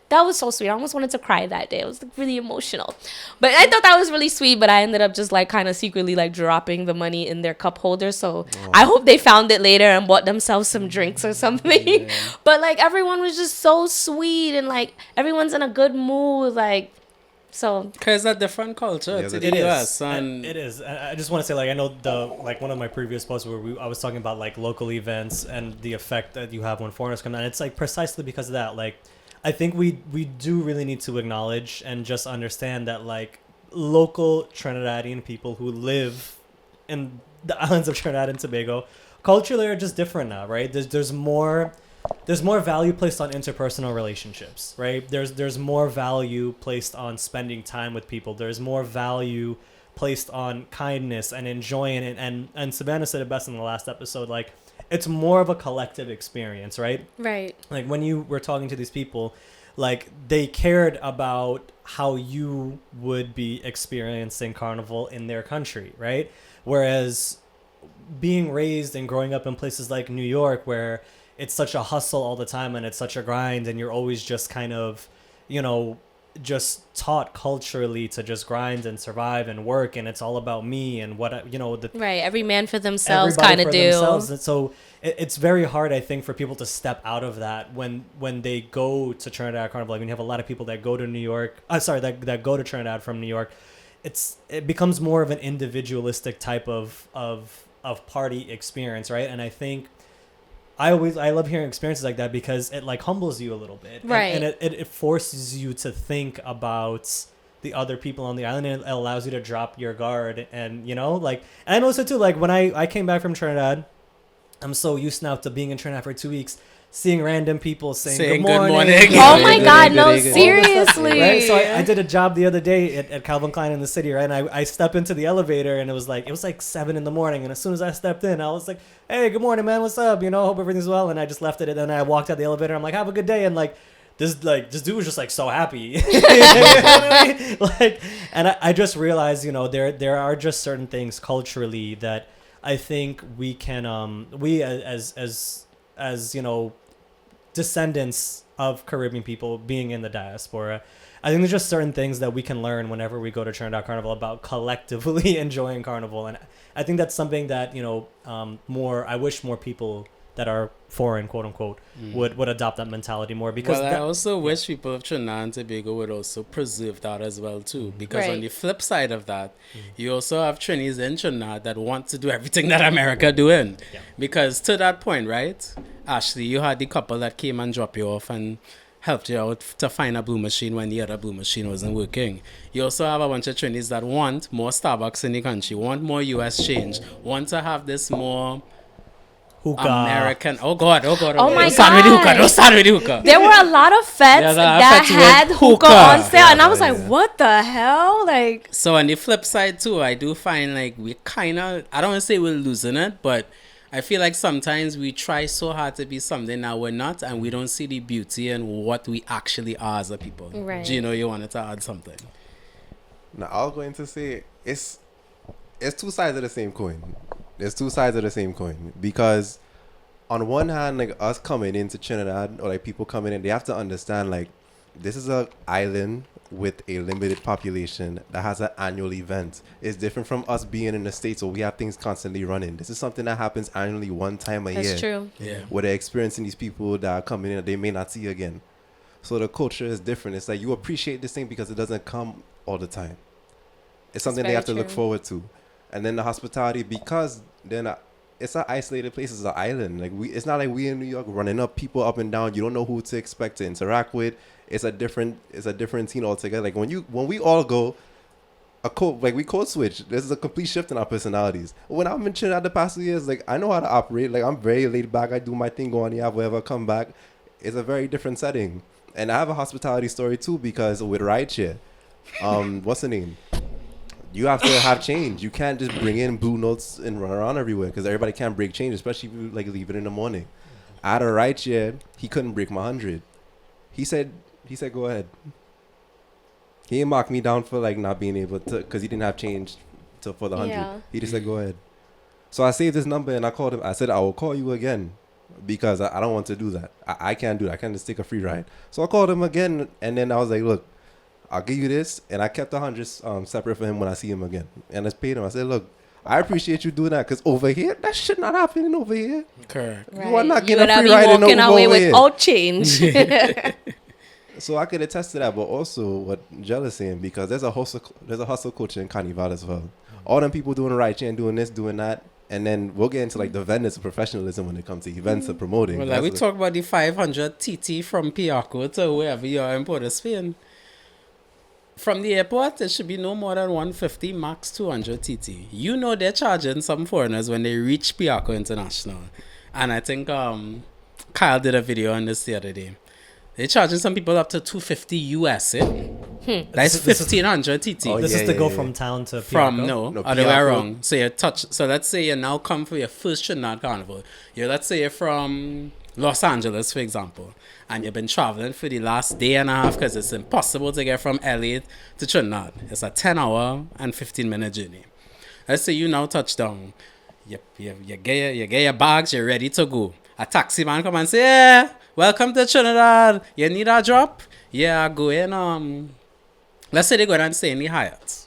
That was so sweet. I almost wanted to cry that day. It was like really emotional. But I thought that was really sweet, but I ended up just like kind of secretly like dropping the money in their cup holder. So I hope they found it later and bought themselves some drinks or something. Yeah. But like everyone was just so sweet and like everyone's in a good mood. Like, so because it's a different culture to the US, and it is. I just want to say, like, I know one of my previous posts where I was talking about like local events and the effect that you have when foreigners come down. It's like precisely because of that. Like, I think we do really need to acknowledge and just understand that like local Trinidadian people who live in the islands of Trinidad and Tobago culturally are just different now, right? There's more there's more value placed on interpersonal relationships, right? There's more value placed on spending time with people. There's more value placed on kindness and enjoying it. And Savannah said it best in the last episode, like, it's more of a collective experience, right? Right. Like when you were talking to these people, like they cared about how you would be experiencing Carnival in their country, right? Whereas being raised and growing up in places like New York, where it's such a hustle all the time and it's such a grind and you're always just kind of, you know, just taught culturally to just grind and survive and work, and it's all about me and what, you know, right, every man for themselves kind of do. And so it's very hard, I think, for people to step out of that when they go to Trinidad Carnival. Like when you have a lot of people that go to New York, that go to Trinidad from New York, it becomes more of an individualistic type of party experience, right? And I think I love hearing experiences like that because it like humbles you a little bit, right? And it forces you to think about the other people on the island, and it allows you to drop your guard. And you know, like, and also too, like when I came back from Trinidad, I'm so used now to being in Trinidad for 2 weeks, seeing random people saying good morning. Oh my God, no, seriously. Right? So I did a job the other day at Calvin Klein in the city, right? And I stepped into the elevator, and it was like 7 a.m. And as soon as I stepped in, I was like, "Hey, good morning, man. What's up? You know, hope everything's well." And I just left it, and then I walked out the elevator. I'm like, "Have a good day." And like this dude was just like so happy. You know what I mean? Like, and I just realized, you know, there are just certain things culturally that I think we can we as you know, descendants of Caribbean people being in the diaspora, I think there's just certain things that we can learn whenever we go to Trinidad Carnival about collectively enjoying Carnival. And I think that's something that, you know, I wish more people that are foreign, quote unquote, would adopt that mentality more. Because I also wish people of Trinidad and Tobago would also preserve that as well too. Because on the flip side of that, you also have Trinis in Trinidad that want to do everything that America doing. Yeah. Because to that point, right, Ashley, you had the couple that came and dropped you off and helped you out to find a blue machine when the other blue machine wasn't working. You also have a bunch of Trinis that want more Starbucks in the country, want more US change, want to have this more hookah. American. Oh my God. Don't start with hookah. There were a lot of fetes that had hookah on sale, and I was like, what the hell? Like. So on the flip side too, I do find like we kind of, I don't want to say we're losing it, but I feel like sometimes we try so hard to be something that we're not, and we don't see the beauty in what we actually are as a people. Right. Gino, you wanted to add something? Now, I was going to say it's two sides of the same coin. There's two sides of the same coin, because on one hand, like us coming into Trinidad, or like people coming in, they have to understand like this is an island with a limited population that has an annual event. It's different from us being in the States where we have things constantly running. This is something that happens annually one time a year. That's true. Yeah. Where they're experiencing these people that are coming in that they may not see again. So the culture is different. It's like you appreciate this thing because it doesn't come all the time. It's something they have to look forward to. And then the hospitality, because then it's an isolated place. It's an island. Like it's not like we in New York running up people up and down. You don't know who to expect to interact with. It's a different scene altogether. Like when we all go, we code switch. This is a complete shift in our personalities. When I'm in Trinidad the past 2 years, like I know how to operate. Like I'm very laid back. I do my thing, go on the app, wherever, come back. It's a very different setting. And I have a hospitality story too, because with rideshare, what's the name? You have to have change. You can't just bring in blue notes and run around everywhere, because everybody can't break change, especially if you like leave it in the morning. I had a rideshare. He couldn't break my 100. He said, go ahead. He didn't mark me down for like not being able to, because he didn't have change for the 100. Yeah. He just said, go ahead. So I saved his number and I called him. I said, I will call you again, because I don't want to do that. I can't do that. I can't just take a free ride. So I called him again, and then I was like, look, I'll give you this. And I kept the 100 separate for him when I see him again. And I paid him. I said, look, I appreciate you doing that, because over here, that shit not happening over here. Correct. Right. You are not getting a free ride and walking away over without change. So I could attest to that, but also what Jell is saying, because there's a hustle culture in Carnival as well. All them people doing right and doing this, doing that, and then we'll get into like the vendors of professionalism when it comes to events and promoting. Well, like we talk about the 500 TT from Piarco to wherever you are in Port of Spain. From the airport, it should be no more than 150, max 200 TT. You know they're charging some foreigners when they reach Piarco International. And I think Kyle did a video on this the other day. They're charging some people up to $250 US. That's 1,500 TT. This is to go from town to Piarco? No, Other way Piarco. around. So let's say you now come for your first Trinidad Carnival. Let's say you're from Los Angeles, for example, and you've been traveling for the last day and a half because it's impossible to get from LA to Trinidad. It's a 10-hour and 15-minute journey. Let's say you now touch down. You get your bags, you're ready to go. A taxi man come and say, yeah, welcome to Trinidad. You need a drop? Yeah, go in. Let's say they go and stay in the Hyatt.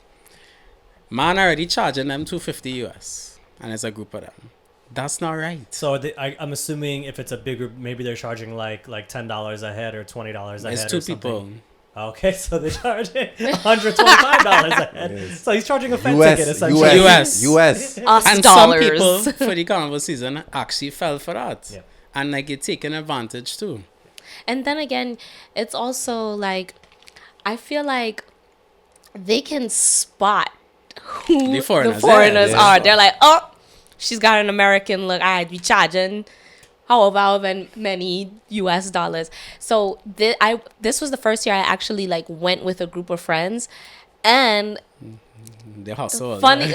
Man already charging them $250 US. And it's a group of them. That's not right. So I'm assuming if it's a big group, maybe they're charging like $10 a head or $20 a head. It's or two something. people. Okay, so they're charging $125 a head. Yes. So he's charging a Fed US, ticket essentially. US. Us And dollars. some people for the carnival season actually fell for that. Yeah. And like you're taking advantage too. And then again, it's also like, I feel like they can spot who The foreigners, foreigners yeah. are. They're like, oh, she's got an American look. I'd be charging however many US dollars. So this was the first year I actually like went with a group of friends, and They hustle. funny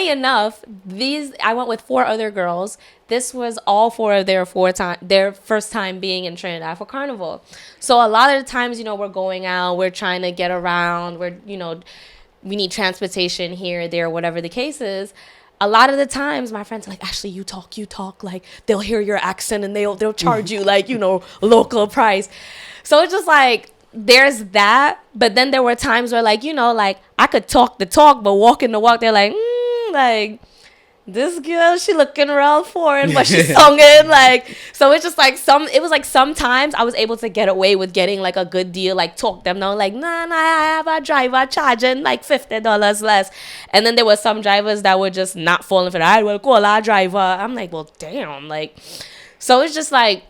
enough, I went with 4 other girls. This was all 4 of their first time being in Trinidad for Carnival. So a lot of the times, we're going out, we're trying to get around, we need transportation here, there, whatever the case is. A lot of the times, my friends are like, Ashley, you talk. Like, they'll hear your accent and they'll charge you like, local price. So it's just like, there's that. But then there were times where like, like I could talk the talk, but walking the walk, they're like, like, this girl, she looking real foreign, but she's singing. Like, so it's just like sometimes I was able to get away with getting like a good deal, like talk them down, like, nah, I have a driver charging like $50 less. And then there were some drivers that were just not falling for that. I will call our driver. I'm like, well, damn. Like, so it's just like,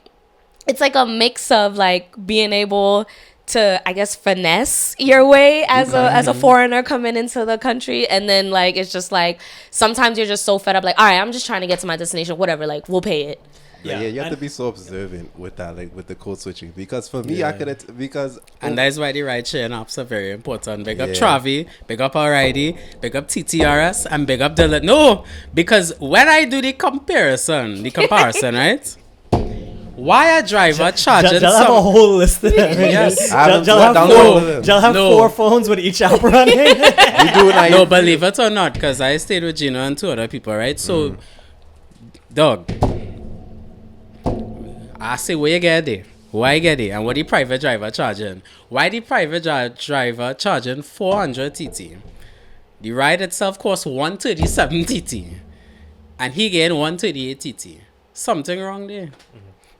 it's like a mix of like being able to, I guess, finesse your way as a foreigner coming into the country, and then like it's just like sometimes you're just so fed up, like, all right, I'm just trying to get to my destination, whatever, like we'll pay it. Yeah, you have to be so observant with that, like with the code switching, because for me, I could and that's why the ride sharing apps are very important. Big up Yeah. Travi, big up Alrighty, big up TTRS, and big up Dylan. No, because when I do the comparison, right? Why a driver charging They'll have a whole list of them. Yes. They'll have 4 phones with each app running. No, believe it or not, because I stayed with Gino and 2 other people, right? So, dog, I say, where you get it? Why you get it? And what the private driver charging? Why the private driver charging 400 TT? The ride itself costs 137 TT. And he getting 138 TT. Something wrong there.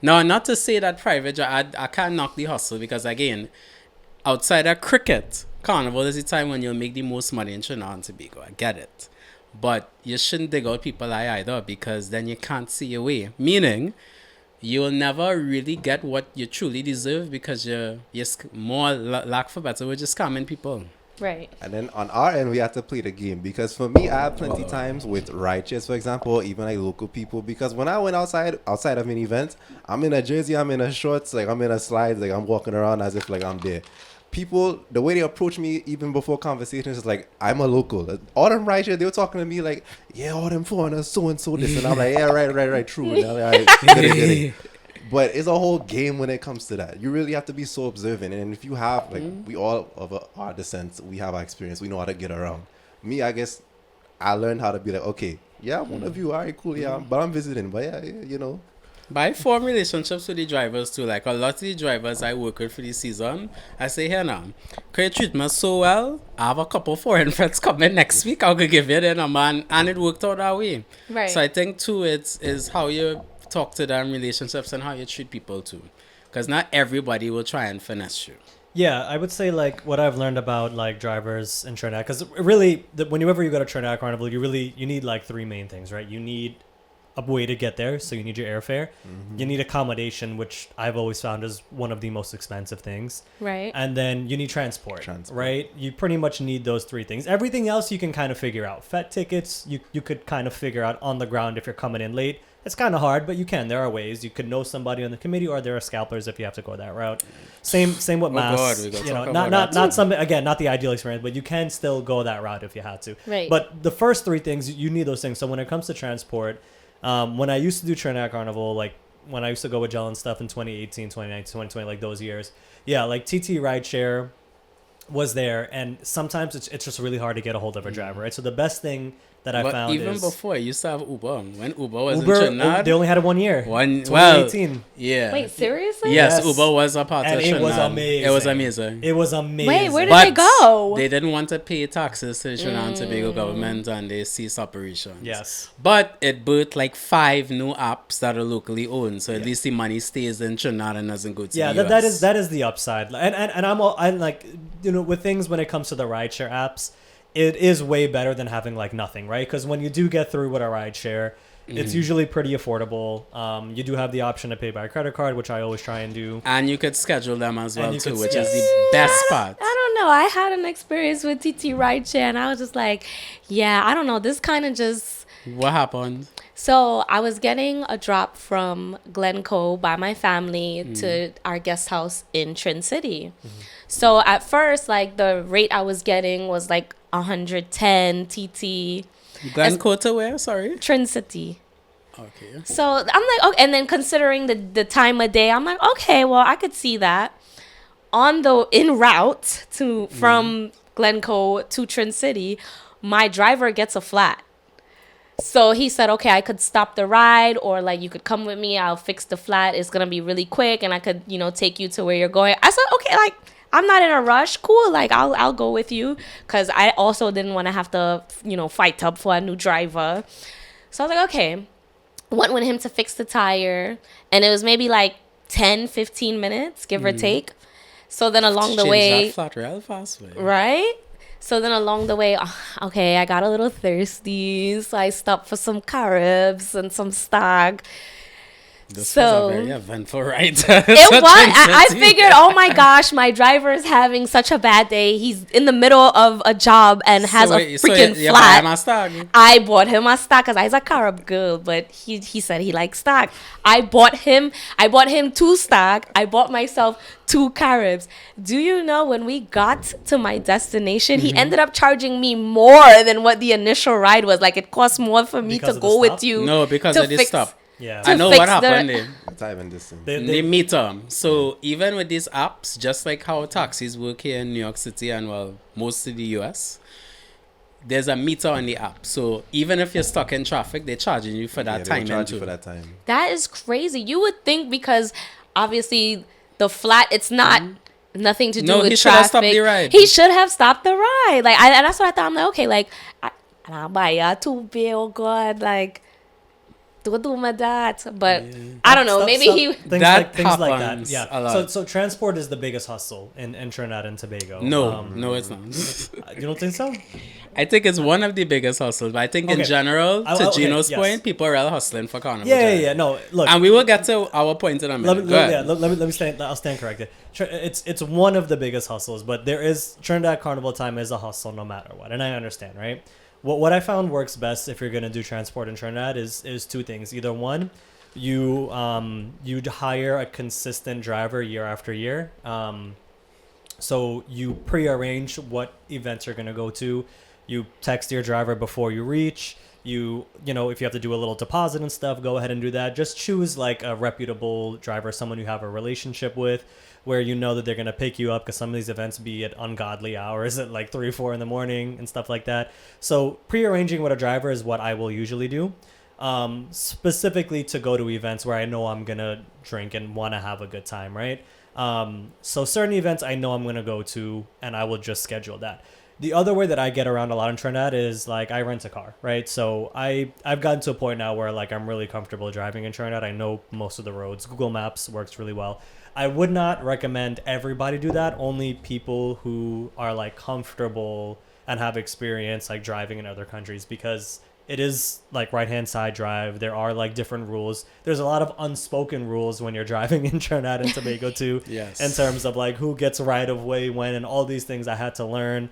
Now, not to say that private driver, I can't knock the hustle, because again, outside of cricket, Carnival is the time when you'll make the most money in Trinidad and Tobago. I get it. But you shouldn't dig out people either, because then you can't see your way. Meaning, you'll never really get what you truly deserve, because you're more lack for better, we're just scamming people. Right. And then on our end, we have to play the game, because for me, I have plenty times with rideshares, for example, or even like local people, because when I went outside of an event, I'm in a jersey, I'm in a shorts, like I'm in a slides, like I'm walking around as if like I'm there. People, the way they approach me even before conversations is like, I'm a local. All them rideshares, they were talking to me like, yeah, all them foreigners, so-and-so this. And I'm like, yeah, right, true. And I'm like, all right, get it. But it's a whole game when it comes to that. You really have to be so observant. And if you have, like, we all of our descent, we have our experience. We know how to get around. Me, I guess, I learned how to be like, okay, yeah, one of you, all right, cool, yeah, but I'm visiting. But yeah, But I form relationships with the drivers too. Like a lot of the drivers I work with for the season, I say, here now, can you treat me so well? I have a couple foreign friends coming next week. I'll give you the number, and it worked out that way. Right. So I think too, is how you talk to them, relationships, and how you treat people too. Because not everybody will try and finesse you. Yeah, I would say like what I've learned about like drivers in Trinidad, because really, whenever you go to Trinidad Carnival, you need like 3 main things, right? You need a way to get there, so you need your airfare. You need accommodation, which I've always found is one of the most expensive things. Right. And then you need transport. Right? You pretty much need those three things. Everything else you can kind of figure out. Fet tickets, you could kind of figure out on the ground if you're coming in late. It's kind of hard, but you can. There are ways. You could know somebody on the committee, or there are scalpers if you have to go that route. Same with mass. You know, not some, again, not the ideal experience, but you can still go that route if you had to. Right. But the first three things, you need those things. So when it comes to transport, when I used to do Trinidad Carnival, like when I used to go with Gel and stuff in 2018, 2019, 2020, like those years, yeah, like TT rideshare was there, and sometimes it's just really hard to get a hold of a driver, right? So the best thing that I found even is before you used to have Uber. When Uber was in Trinidad, they only had it 1 year. 2018. Yeah. Wait, seriously? Yes, Uber was a part of Trinidad. It was amazing. It was amazing. It was amazing. Wait, where did they go? They didn't want to pay taxes to the Trinidad and Tobago government, and they ceased operations. Yes. But it birthed like 5 new apps that are locally owned, so at least the money stays in Trinidad and doesn't go to the US. that is the upside. And I'm like, you know, with things when it comes to the rideshare apps, it is way better than having like nothing, right? Because when you do get through with a rideshare, it's usually pretty affordable. You do have the option to pay by credit card, which I always try and do. And you could schedule them as well too, which yes. is the best part. I don't know. I had an experience with TT rideshare, and I was just like, yeah, I don't know. This kind of just... What happened? So I was getting a drop from Glencoe by my family to our guest house in Trin City. So at first, like the rate I was getting was like 110 TT. Glencoe to where? Sorry? Trin City. Okay. So I'm like, okay, and then considering the time of day, I'm like, okay, well, I could see that. En route to from Glencoe to Trin City, my driver gets a flat. So he said, okay, I could stop the ride, or like you could come with me. I'll fix the flat. It's going to be really quick, and I could, you know, take you to where you're going. I said, okay, like I'm not in a rush. Cool. Like I'll go with you, because I also didn't want to have to, you know, fight up for a new driver. So I was like, okay. Went with him to fix the tire, and it was maybe like 10, 15 minutes, give or take. So then along the way, that flat real fast, way. Right? So then along the way, okay, I got a little thirsty, so I stopped for some Caribs and some stag. This was a very eventful ride. It was. I figured, oh my gosh, my driver is having such a bad day. He's in the middle of a job and has a freaking flat. I bought him a stag because I'm a Carib girl, but he said he likes stag. I bought him 2 stag. I bought myself 2 Caribs. Do you know when we got to my destination, he ended up charging me more than what the initial ride was. Like it cost more for me to go with you. No, because of this stop. Yeah. I know what happened there. Time and distance. They meet them. So even with these apps, just like how taxis work here in New York City and well, most of the US, there's a meter on the app. So even if you're stuck in traffic, they're charging you for that time. That is crazy. You would think because obviously the flat, it's not nothing to do with traffic. Should have stopped the ride. He should have stopped the ride. Like and that's what I thought. I'm like, okay, like I buy too big, oh God, like do my that, but I don't know. Maybe things like that. Yeah. So transport is the biggest hustle in Trinidad and Tobago. No, it's not. You don't think so? I think it's one of the biggest hustles, but I think in general, to Gino's point, people are hustling for carnival. Yeah. No, look, and we will get to our point in a minute. Let me stand. I'll stand corrected. It's one of the biggest hustles, but there is Trinidad Carnival time is a hustle no matter what, and I understand, right? What I found works best if you're gonna do transport in Trinidad is 2 things. Either one, you'd hire a consistent driver year after year. So you pre-arrange what events you're gonna go to. You text your driver before you reach. You know, if you have to do a little deposit and stuff, go ahead and do that. Just choose like a reputable driver, someone you have a relationship with, where you know that they're going to pick you up, because some of these events be at ungodly hours at like 3 or 4 in the morning and stuff like that. So pre-arranging with a driver is what I will usually do, specifically to go to events where I know I'm going to drink and want to have a good time, right? So certain events I know I'm going to go to, and I will just schedule that. The other way that I get around a lot in Trinidad is like I rent a car, right? So I've gotten to a point now where like I'm really comfortable driving in Trinidad. I know most of the roads. Google Maps works really well. I would not recommend everybody do that. Only people who are like comfortable and have experience like driving in other countries, because it is like right-hand side drive. There are like different rules. There's a lot of unspoken rules when you're driving in Trinidad and Tobago too. Yes. In terms of like who gets right of way when and all these things I had to learn.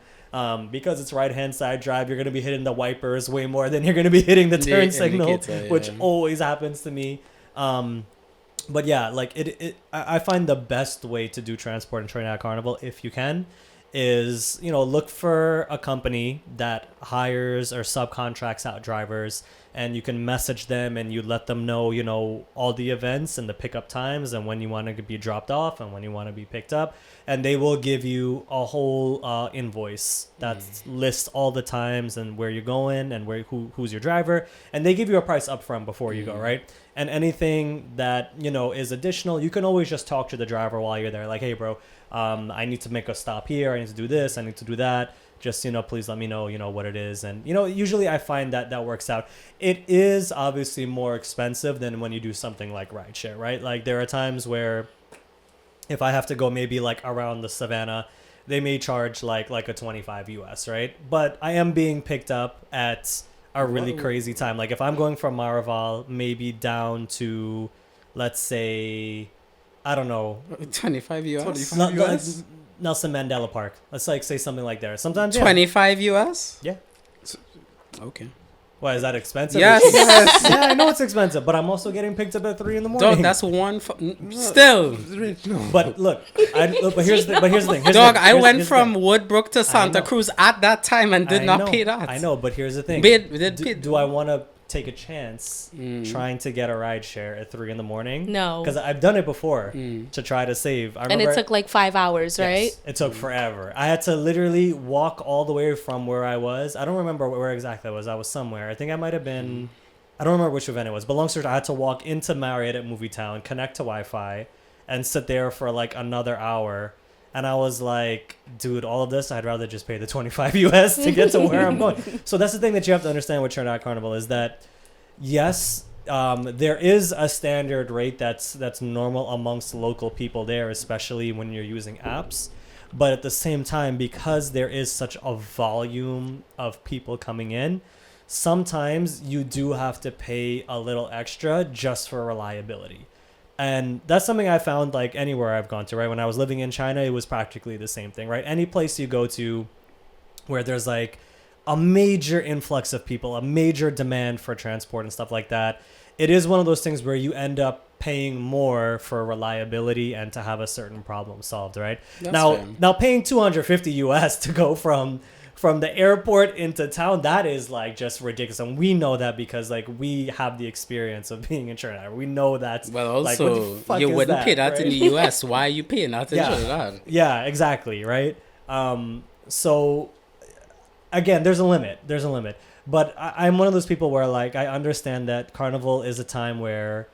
Because it's right-hand side drive, you're going to be hitting the wipers way more than you're going to be hitting the turn signal, which always happens to me. But yeah, like I find the best way to do transport in Trinidad Carnival, if you can, is, you know, look for a company that hires or subcontracts out drivers, and you can message them and you let them know, you know, all the events and the pickup times and when you want to be dropped off and when you want to be picked up, and they will give you a whole invoice that lists all the times and where you're going and who's your driver, and they give you a price up front before you go, right? And anything that, you know, is additional, you can always just talk to the driver while you're there, like, hey bro, I need to make a stop here, I need to do this, I need to do that, just, you know, please let me know, you know, what it is. And, you know, usually I find that works out. It is obviously more expensive than when you do something like rideshare, right? Like there are times where if I have to go maybe like around the Savannah, they may charge like a 25 US, right? But I am being picked up at a really crazy time. Like if I'm going from Maraval maybe down to, let's say, I don't know, 25 US. Nelson Mandela Park. Let's like say something like there. Sometimes 25 US. Yeah. Okay. Why, is that expensive? Yes. Yeah, I know it's expensive, but I'm also getting picked up at 3 a.m. Dog, that's still. But look, but here's the thing. Dog, I went from Woodbrook to Santa Cruz at that time and did not pay that. I know, but here's the thing. Do I want to take a chance trying to get a ride share at 3 a.m? No. Because I've done it before to try to save. And it took like 5 hours, right? Yes, it took forever. I had to literally walk all the way from where I was. I don't remember where exactly I was. I was somewhere. I think I might have been, I don't remember which event it was, but long story short, I had to walk into Marriott at Movie Town, connect to Wi-Fi, and sit there for like another hour. And I was like, dude, all of this, I'd rather just pay the 25 US to get to where I'm going. So that's the thing that you have to understand with Trinidad Carnival is that, yes, there is a standard rate that's normal amongst local people there, especially when you're using apps. But at the same time, because there is such a volume of people coming in, sometimes you do have to pay a little extra just for reliability. And that's something I found like anywhere I've gone to, right? When I was living in China, it was practically the same thing, right? Any place you go to where there's like a major influx of people, a major demand for transport and stuff like that, it is one of those things where you end up paying more for reliability and to have a certain problem solved, right? Now paying 250 US to go from the airport into town, that is like just ridiculous, and we know that because like we have the experience of being in Trinidad. We know that. Well, also like, what the fuck you is wouldn't that, pay that right? in the US. Why are you paying that in Trinidad? Yeah, exactly, right. So again, there's a limit. But I'm one of those people where like I understand that Carnival is a time where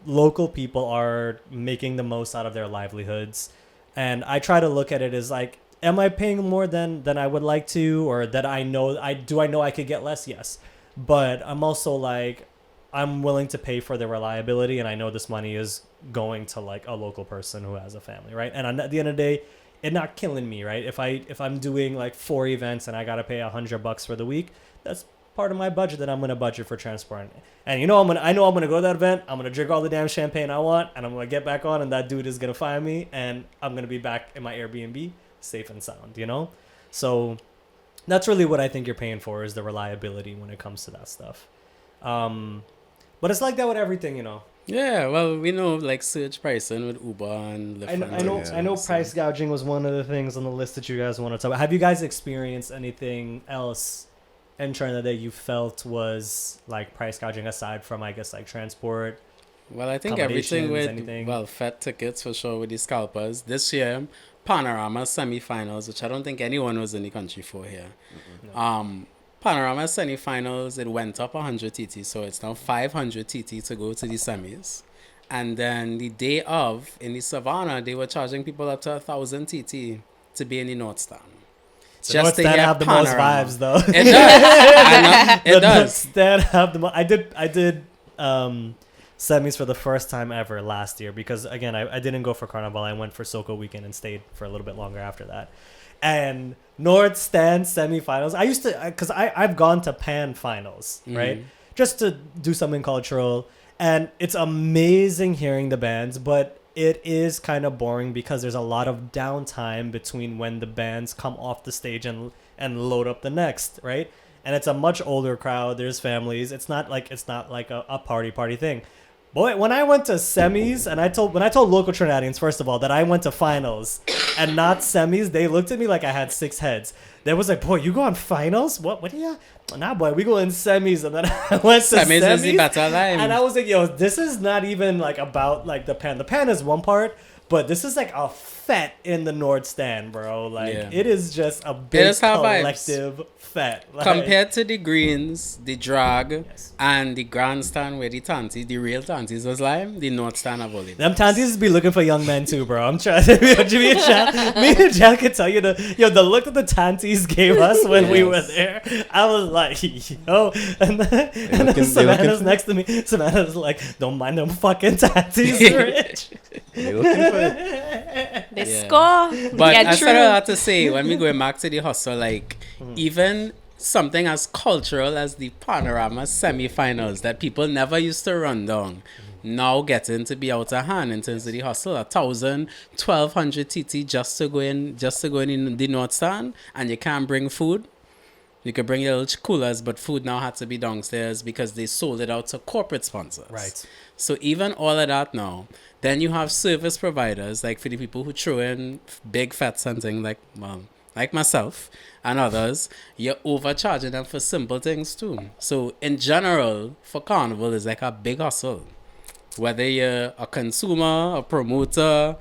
local people are making the most out of their livelihoods, and I try to look at it as like, am I paying more than I would like to, or that I know I could get less? Yes. But I'm also like, I'm willing to pay for the reliability, and I know this money is going to like a local person who has a family, right? And at the end of the day, it's not killing me, right? If I'm doing like 4 events and I gotta pay $100 for the week, that's part of my budget that I'm gonna budget for transport. And you know I know I'm gonna go to that event, I'm gonna drink all the damn champagne I want, and I'm gonna get back on, and that dude is gonna find me, and I'm gonna be back in my Airbnb safe and sound, you know? So that's really what I think you're paying for, is the reliability when it comes to that stuff. But it's like that with everything, you know. Yeah, well, we know like surge pricing with Uber and Lyft. I know price gouging was one of the things on the list that you guys want to talk about. Have you guys experienced anything else in Trinidad that you felt was like price gouging aside from, I guess, like transport? Well, I think everything with Fet tickets for sure with the scalpers. This year, Panorama semi-finals, which I don't think anyone was in the country for here. Mm-hmm. No. Panorama semi-finals, it went up 100 TT, so it's now 500 TT to go to the semis. And then the day of, in the Savannah, they were charging people up to 1,000 TT to be in the North Stand. The North Stand have the most vibes, though. It does. It does. North Stand have the most. I did semis for the first time ever last year because, again, I didn't go for Carnival. I went for Soca weekend and stayed for a little bit longer after that. And North Stand semifinals. I used to, because I've gone to Pan finals, right? Just to do something cultural. And it's amazing hearing the bands, but it is kind of boring because there's a lot of downtime between when the bands come off the stage and load up the next, right? And it's a much older crowd. There's families. It's not like a party thing. Boy, when I went to semis and I told local Trinidadians, first of all, that I went to finals and not semis, they looked at me like I had 6 heads. They was like, boy, you go on finals? What do you? Nah, boy, we go in semis. And then I went to semis. Is the better line. And I was like, yo, this is not even like about like the pan. The pan is one part, but this is like a fet in the North Stand, bro. Like it is just a big collective fet. Like, compared to the greens, the drag, and the grandstand where the tanties, the real tanties was like, the North Stand of only. Them tanties be looking for young men too, bro. I'm trying to me and Jack can tell you the look that the tanties gave us when we were there. I was like, yo, and then Savannah's next to me. Savannah's like, don't mind them fucking tanties, Rich. They looking for it. They score. But I still have to say, when we going back to the hustle, like even something as cultural as the Panorama semi-finals that people never used to run down, now getting to be out of hand in terms of the hustle. 1,000, 1,200 TT just to go in the North Stand, and you can't bring food. You could bring your little coolers, but food now had to be downstairs because they sold it out to corporate sponsors. Right. So even all of that now, then you have service providers, like for the people who throw in big fetes and things like myself and others, you're overcharging them for simple things too. So in general, for Carnival, it's like a big hustle. Whether you're a consumer, a promoter,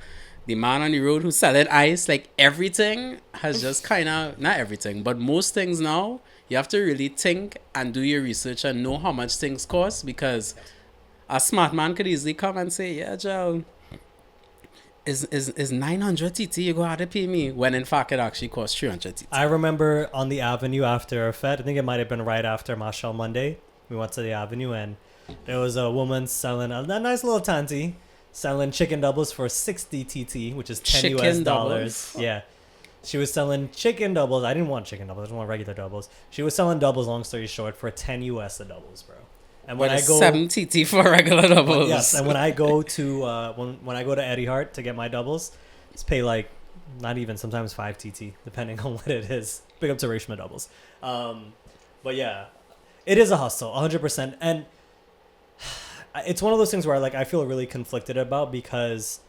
the man on the road who's selling ice, like everything has just kind of, not everything, but most things now, you have to really think and do your research and know how much things cost, because a smart man could easily come and say, yeah, Joe, is 900 TT, you go have to pay me, when in fact it actually costs 300 TT. I remember on the Avenue after a fete, I think it might have been right after Marshall Monday, we went to the Avenue and there was a woman selling a nice little tanty, selling chicken doubles for 60 TT, which is 10 US dollars. Yeah. She was selling chicken doubles. I didn't want chicken doubles. I just want regular doubles. She was selling doubles, long story short, for 10 US a doubles, bro. And when I go 7 TT for regular doubles. Yes, and when I go to when I go to Eddie Hart to get my doubles, it's pay like not even sometimes 5 TT depending on what it is. Big up to Reshma doubles. But yeah, it is a hustle, 100%. And it's one of those things where like I feel really conflicted about, because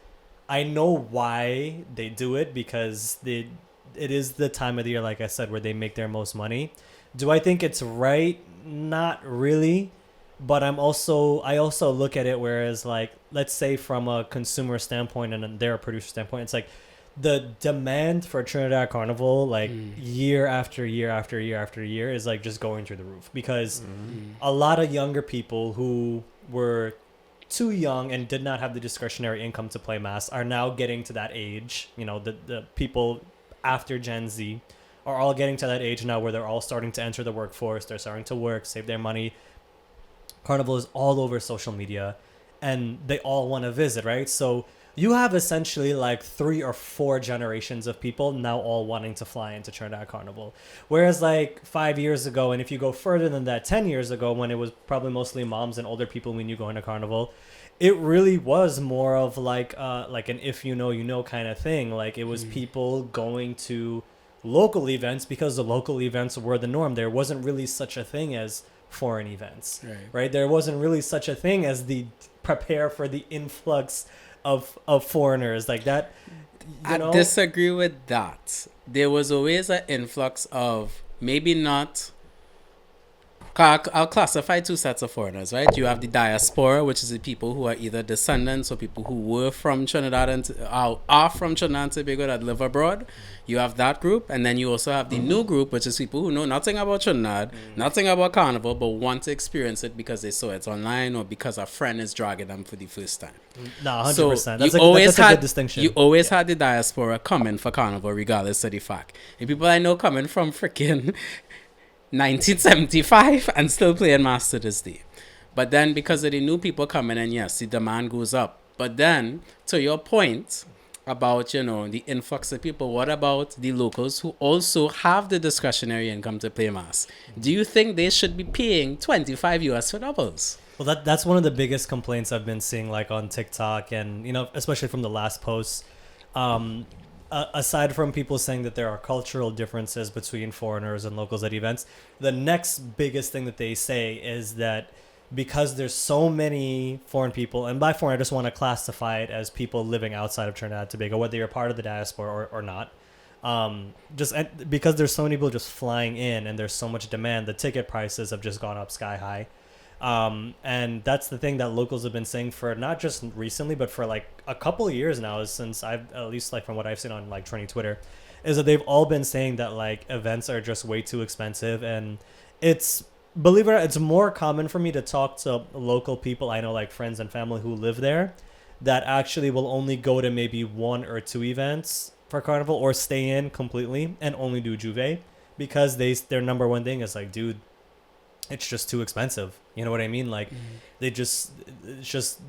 I know why they do it, because it is the time of the year, like I said, where they make their most money. Do I think it's right? Not really. But I also look at it whereas, like, let's say from a consumer standpoint and they're a producer standpoint, it's like the demand for Trinidad Carnival, like year after year after year after year, is like just going through the roof, because a lot of younger people who were too young and did not have the discretionary income to play mass are now getting to that age. You know, the people after Gen Z are all getting to that age now where they're all starting to enter the workforce. They're starting to work, save their money. Carnival is all over social media and they all want to visit, right? So you have essentially like 3 or 4 generations of people now all wanting to fly into Trinidad Carnival. Whereas like 5 years ago, and if you go further than that, 10 years ago, when it was probably mostly moms and older people when you go into Carnival, it really was more of like an if you know kind of thing. Like it was people going to local events because the local events were the norm. There wasn't really such a thing as foreign events, right? There wasn't really such a thing as the prepare for the influx of foreigners like that. I disagree with that. There was always an influx of maybe not. I'll classify 2 sets of foreigners, right? You have the diaspora, which is the people who are either descendants or people who were from Trinidad and are from Trinidad and Tobago that live abroad. You have that group, and then you also have the new group, which is people who know nothing about Trinidad, nothing about Carnival, but want to experience it because they saw it online or because a friend is dragging them for the first time. No, 100%. So that's a good distinction. You always had the diaspora coming for Carnival, regardless of the fact. The people I know coming from freaking 1975 and still playing mass to this day. But then because of the new people coming in, yes, the demand goes up. But then, to your point, about, the influx of people, what about the locals who also have the discretionary income to play mass? Do you think they should be paying $25 for doubles? Well, that's one of the biggest complaints I've been seeing, like on TikTok, and especially from the last post. Aside from people saying that there are cultural differences between foreigners and locals at events, the next biggest thing that they say is that because there's so many foreign people, and by foreign I just want to classify it as people living outside of Trinidad and Tobago, whether you're part of the diaspora or not. Because there's so many people just flying in and there's so much demand, the ticket prices have just gone up sky high. And that's the thing that locals have been saying for not just recently, but for like a couple of years now, since I've, at least like from what I've seen on like Trini Twitter, is that they've all been saying that like events are just way too expensive. And it's, believe it or not, it's more common for me to talk to local people I know, like friends and family who live there, that actually will only go to maybe 1 or 2 events for Carnival, or stay in completely and only do Juve, because their number one thing is like, dude, it's just too expensive. You know what I mean? Like it's just,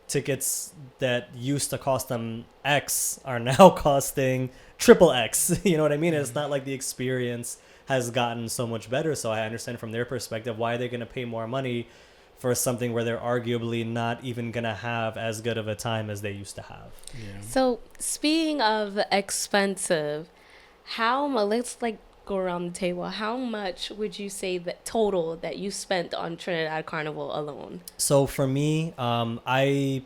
tickets that used to cost them X are now costing triple X. You know what I mean? It's not like the experience has gotten so much better. So I understand from their perspective why they're going to pay more money for something where they're arguably not even going to have as good of a time as they used to have. Yeah. So speaking of expensive, let's like go around the table. How much would you say that total that you spent on Trinidad Carnival alone? So for me, I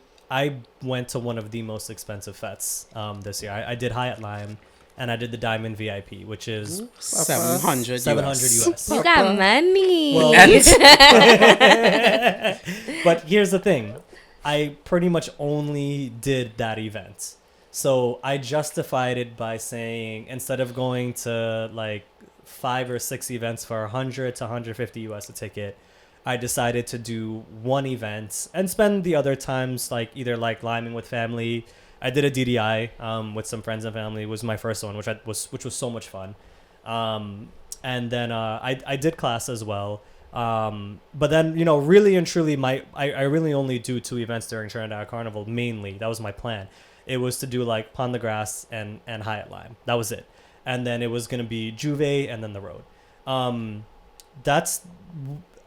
went to one of the most expensive fetes this year. I did Hyatt Lime, and I did the Diamond VIP, which is $700 US. You got money. Well, but here's the thing. I pretty much only did that event. So I justified it by saying, instead of going to like 5 or 6 events for $100 to $150 US a ticket, I decided to do one event and spend the other times like either like liming with family. I did a DDI with some friends and family. It was my first one, which was so much fun. And then I did class as well. But then, really and truly, I really only do 2 events during Trinidad Carnival. Mainly, that was my plan. It was to do like Pond the Grass and Hyatt Lime. That was it. And then it was gonna be Juve and then the road.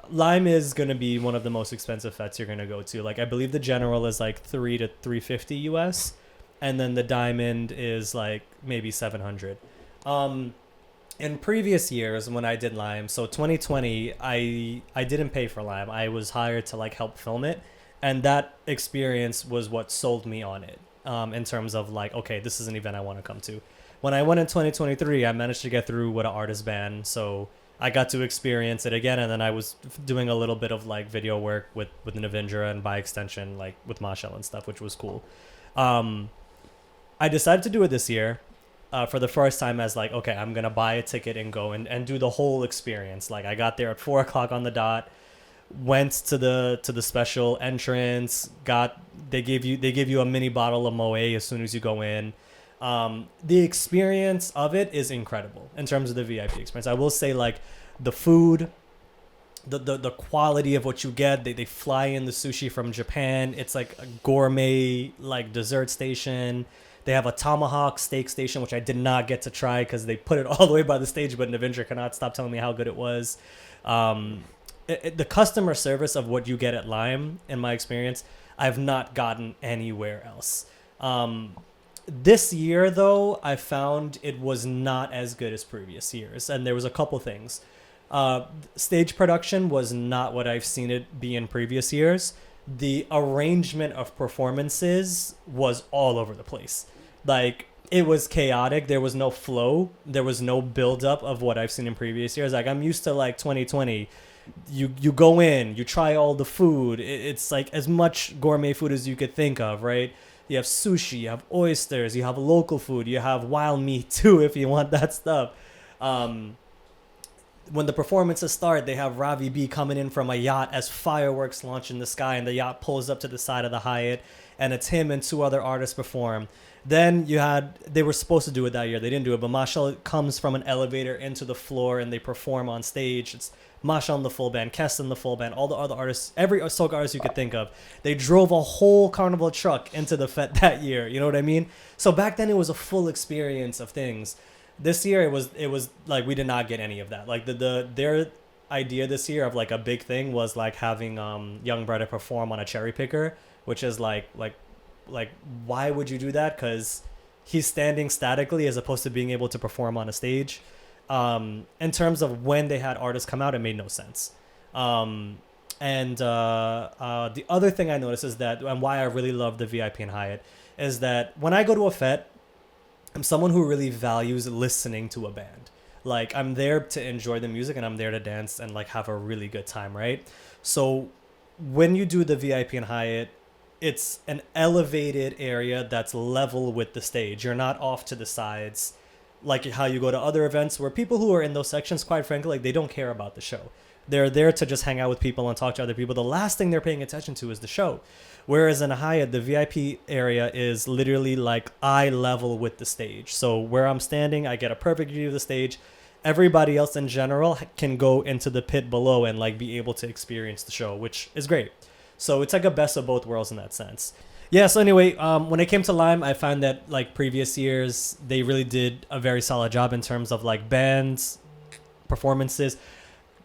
Lime is gonna be one of the most expensive fetes you're gonna go to. Like I believe the General is like $300 to $350 US, and then the Diamond is like maybe $700. In previous years when I did Lime, so 2020, I didn't pay for Lime. I was hired to like help film it, and that experience was what sold me on it. In terms of like, okay, this is an event I want to come to. When I went in 2023, I managed to get through with an artist band, so I got to experience it again, and then I was doing a little bit of like video work with Navindra, and by extension like with Marshall and stuff, which was cool. I decided to do it this year for the first time as like, okay, I'm gonna buy a ticket and go and do the whole experience. Like I got there at 4:00 on the dot, went to the special entrance, they give you a mini bottle of Moët as soon as you go in. The experience of it is incredible in terms of the VIP experience. I will say like the food, the quality of what you get. They fly in the sushi from Japan. It's like a gourmet like dessert station. They have a tomahawk steak station, which I did not get to try because they put it all the way by the stage, but Navindra cannot stop telling me how good it was. The customer service of what you get at Lime, in my experience, I've not gotten anywhere else. This year, though, I found it was not as good as previous years, and there was a couple things. Stage production was not what I've seen it be in previous years. The arrangement of performances was all over the place. Like, it was chaotic. There was no flow. There was no buildup of what I've seen in previous years. Like, I'm used to, like, 2020. You go in, you try all the food. It's, like, as much gourmet food as you could think of, right? You have sushi, you have oysters, you have local food, you have wild meat, too, if you want that stuff. when the performances start, they have Ravi B coming in from a yacht as fireworks launch in the sky, and the yacht pulls up to the side of the Hyatt, and it's him and 2 other artists perform. Then they were supposed to do it that year. They didn't do it, but Marshall comes from an elevator into the floor and they perform on stage. It's Marshall and the full band, Keston the full band, all the other artists, every soca artist you could think of. They drove a whole carnival truck into the fete that year. You know what I mean? So back then it was a full experience of things. This year it was like we did not get any of that. Like their idea this year of like a big thing was like having Young Brother perform on a cherry picker, which is like why would you do that? Because he's standing statically as opposed to being able to perform on a stage. In terms of when they had artists come out, it made no sense. The other thing I noticed is that, and why I really love the VIP and Hyatt, is that when I go to a fete, I'm someone who really values listening to a band. Like, I'm there to enjoy the music and I'm there to dance and like have a really good time, right? So when you do the VIP and Hyatt, it's an elevated area that's level with the stage. You're not off to the sides like how you go to other events where people who are in those sections, quite frankly, like they don't care about the show. They're there to just hang out with people and talk to other people. The last thing they're paying attention to is the show. Whereas in a Hyatt, the VIP area is literally like eye level with the stage. So where I'm standing, I get a perfect view of the stage. Everybody else in general can go into the pit below and like be able to experience the show, which is great. So it's like a best of both worlds in that sense. Yeah, so anyway, when it came to Lime, I found that like previous years, they really did a very solid job in terms of like bands, performances.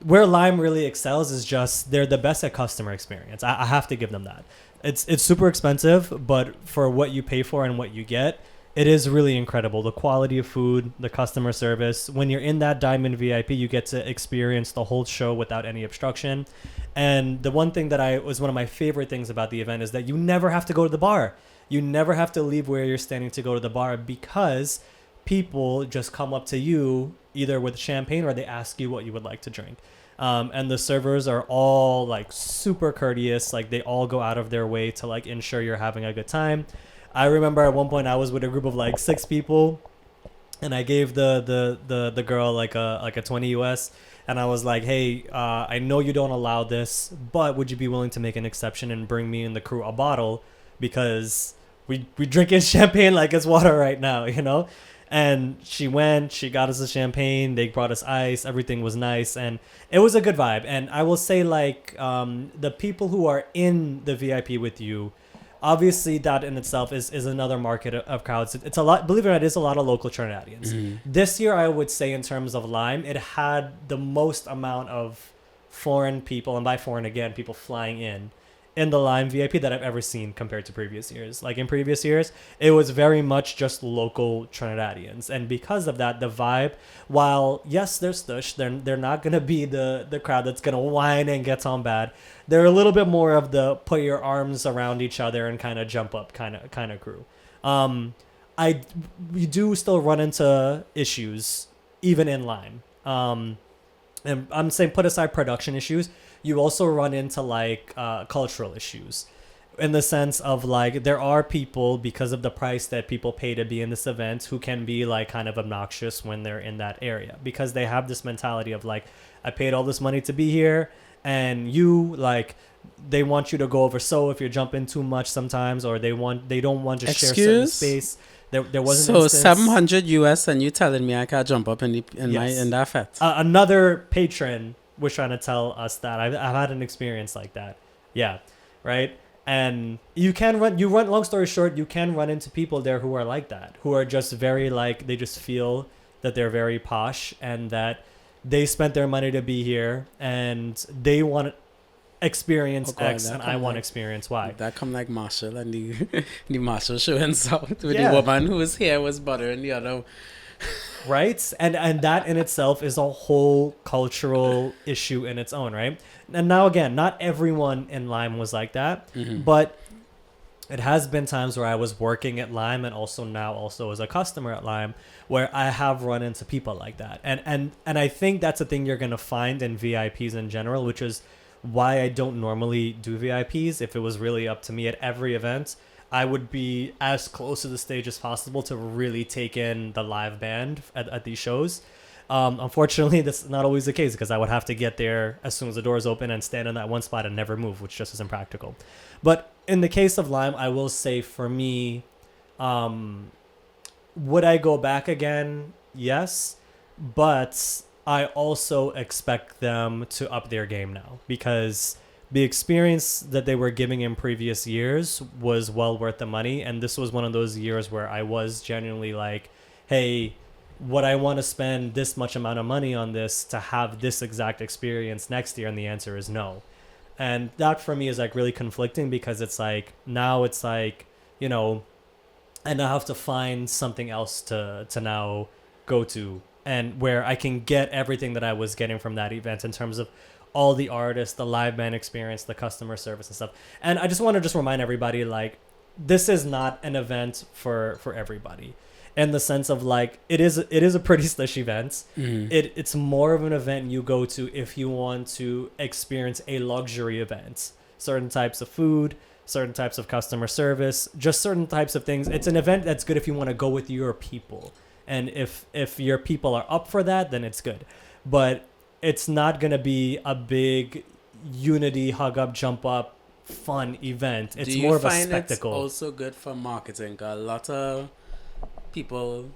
Where Lime really excels is just they're the best at customer experience. I have to give them that. It's super expensive, but for what you pay for and what you get, it is really incredible. The quality of food, the customer service. When you're in that Diamond VIP, you get to experience the whole show without any obstruction. And the one thing that was one of my favorite things about the event is that you never have to go to the bar. You never have to leave where you're standing to go to the bar because people just come up to you either with champagne or they ask you what you would like to drink. And the servers are all like super courteous. Like they all go out of their way to like ensure you're having a good time. I remember at one point I was with a group of like 6 people and I gave the girl like a 20 US and I was like, hey, I know you don't allow this, but would you be willing to make an exception and bring me and the crew a bottle because we drinking champagne like it's water right now, you know? And she got us the champagne, they brought us ice, everything was nice, and it was a good vibe. And I will say like the people who are in the VIP with you, obviously that in itself is another market of crowds. It's a lot, believe it or not, it is a lot of local Trinidadians. Mm-hmm. This year I would say in terms of Lime, it had the most amount of foreign people, and by foreign again, people flying in the Lime VIP that I've ever seen compared to previous years. Like in previous years, it was very much just local Trinidadians. And because of that, the vibe, while yes, they're stush, they're not going to be the crowd that's going to whine and gets on bad. They're a little bit more of the put your arms around each other and kind of jump up kind of crew. We do still run into issues even in Lime. And I'm saying put aside production issues, you also run into like cultural issues in the sense of like there are people, because of the price that people pay to be in this event, who can be like kind of obnoxious when they're in that area because they have this mentality of like, I paid all this money to be here and you like, they want you to go over. So if you're jumping too much sometimes, or they don't want to share certain space. There wasn't so 700 US and you telling me I can't jump up in that fete. Another patron was trying to tell us that I've had an experience like that. Yeah, right. And you run. Long story short, you can run into people there who are like that, who are just very like, they just feel that they're very posh and that they spent their money to be here and they want experience X and I want to experience Y. That come like Marshall and the Marshall show and South with the woman whose hair was butter and the other. Right? And that in itself is a whole cultural issue in its own, right? And now again, not everyone in Lime was like that, but it has been times where I was working at Lime and also as a customer at Lime where I have run into people like that. And I think that's a thing you're going to find in VIPs in general, which is why I don't normally do VIPs. If it was really up to me at every event, I would be as close to the stage as possible to really take in the live band at these shows. Unfortunately, that's not always the case because I would have to get there as soon as the doors open and stand in that one spot and never move, which just isn't practical. But in the case of Lime, I will say for me, would I go back again? Yes, but I also expect them to up their game now because the experience that they were giving in previous years was well worth the money. And this was one of those years where I was genuinely like, hey, would I want to spend this much amount of money on this to have this exact experience next year? And the answer is no. And that for me is like really conflicting because it's like, now it's like, you know, and I have to find something else to now go to and where I can get everything that I was getting from that event in terms of all the artists, the live band experience, the customer service and stuff. And I just want to remind everybody, like, this is not an event for everybody. In the sense of like it is a pretty slush event. It's more of an event you go to if you want to experience a luxury event. Certain types of food, certain types of customer service, just certain types of things. It's an event that's good if you want to go with your people. And if your people are up for that, then it's good. But it's not going to be a big unity, hug up, jump up, fun event. It's more of a spectacle. It's also good for marketing? A lot of people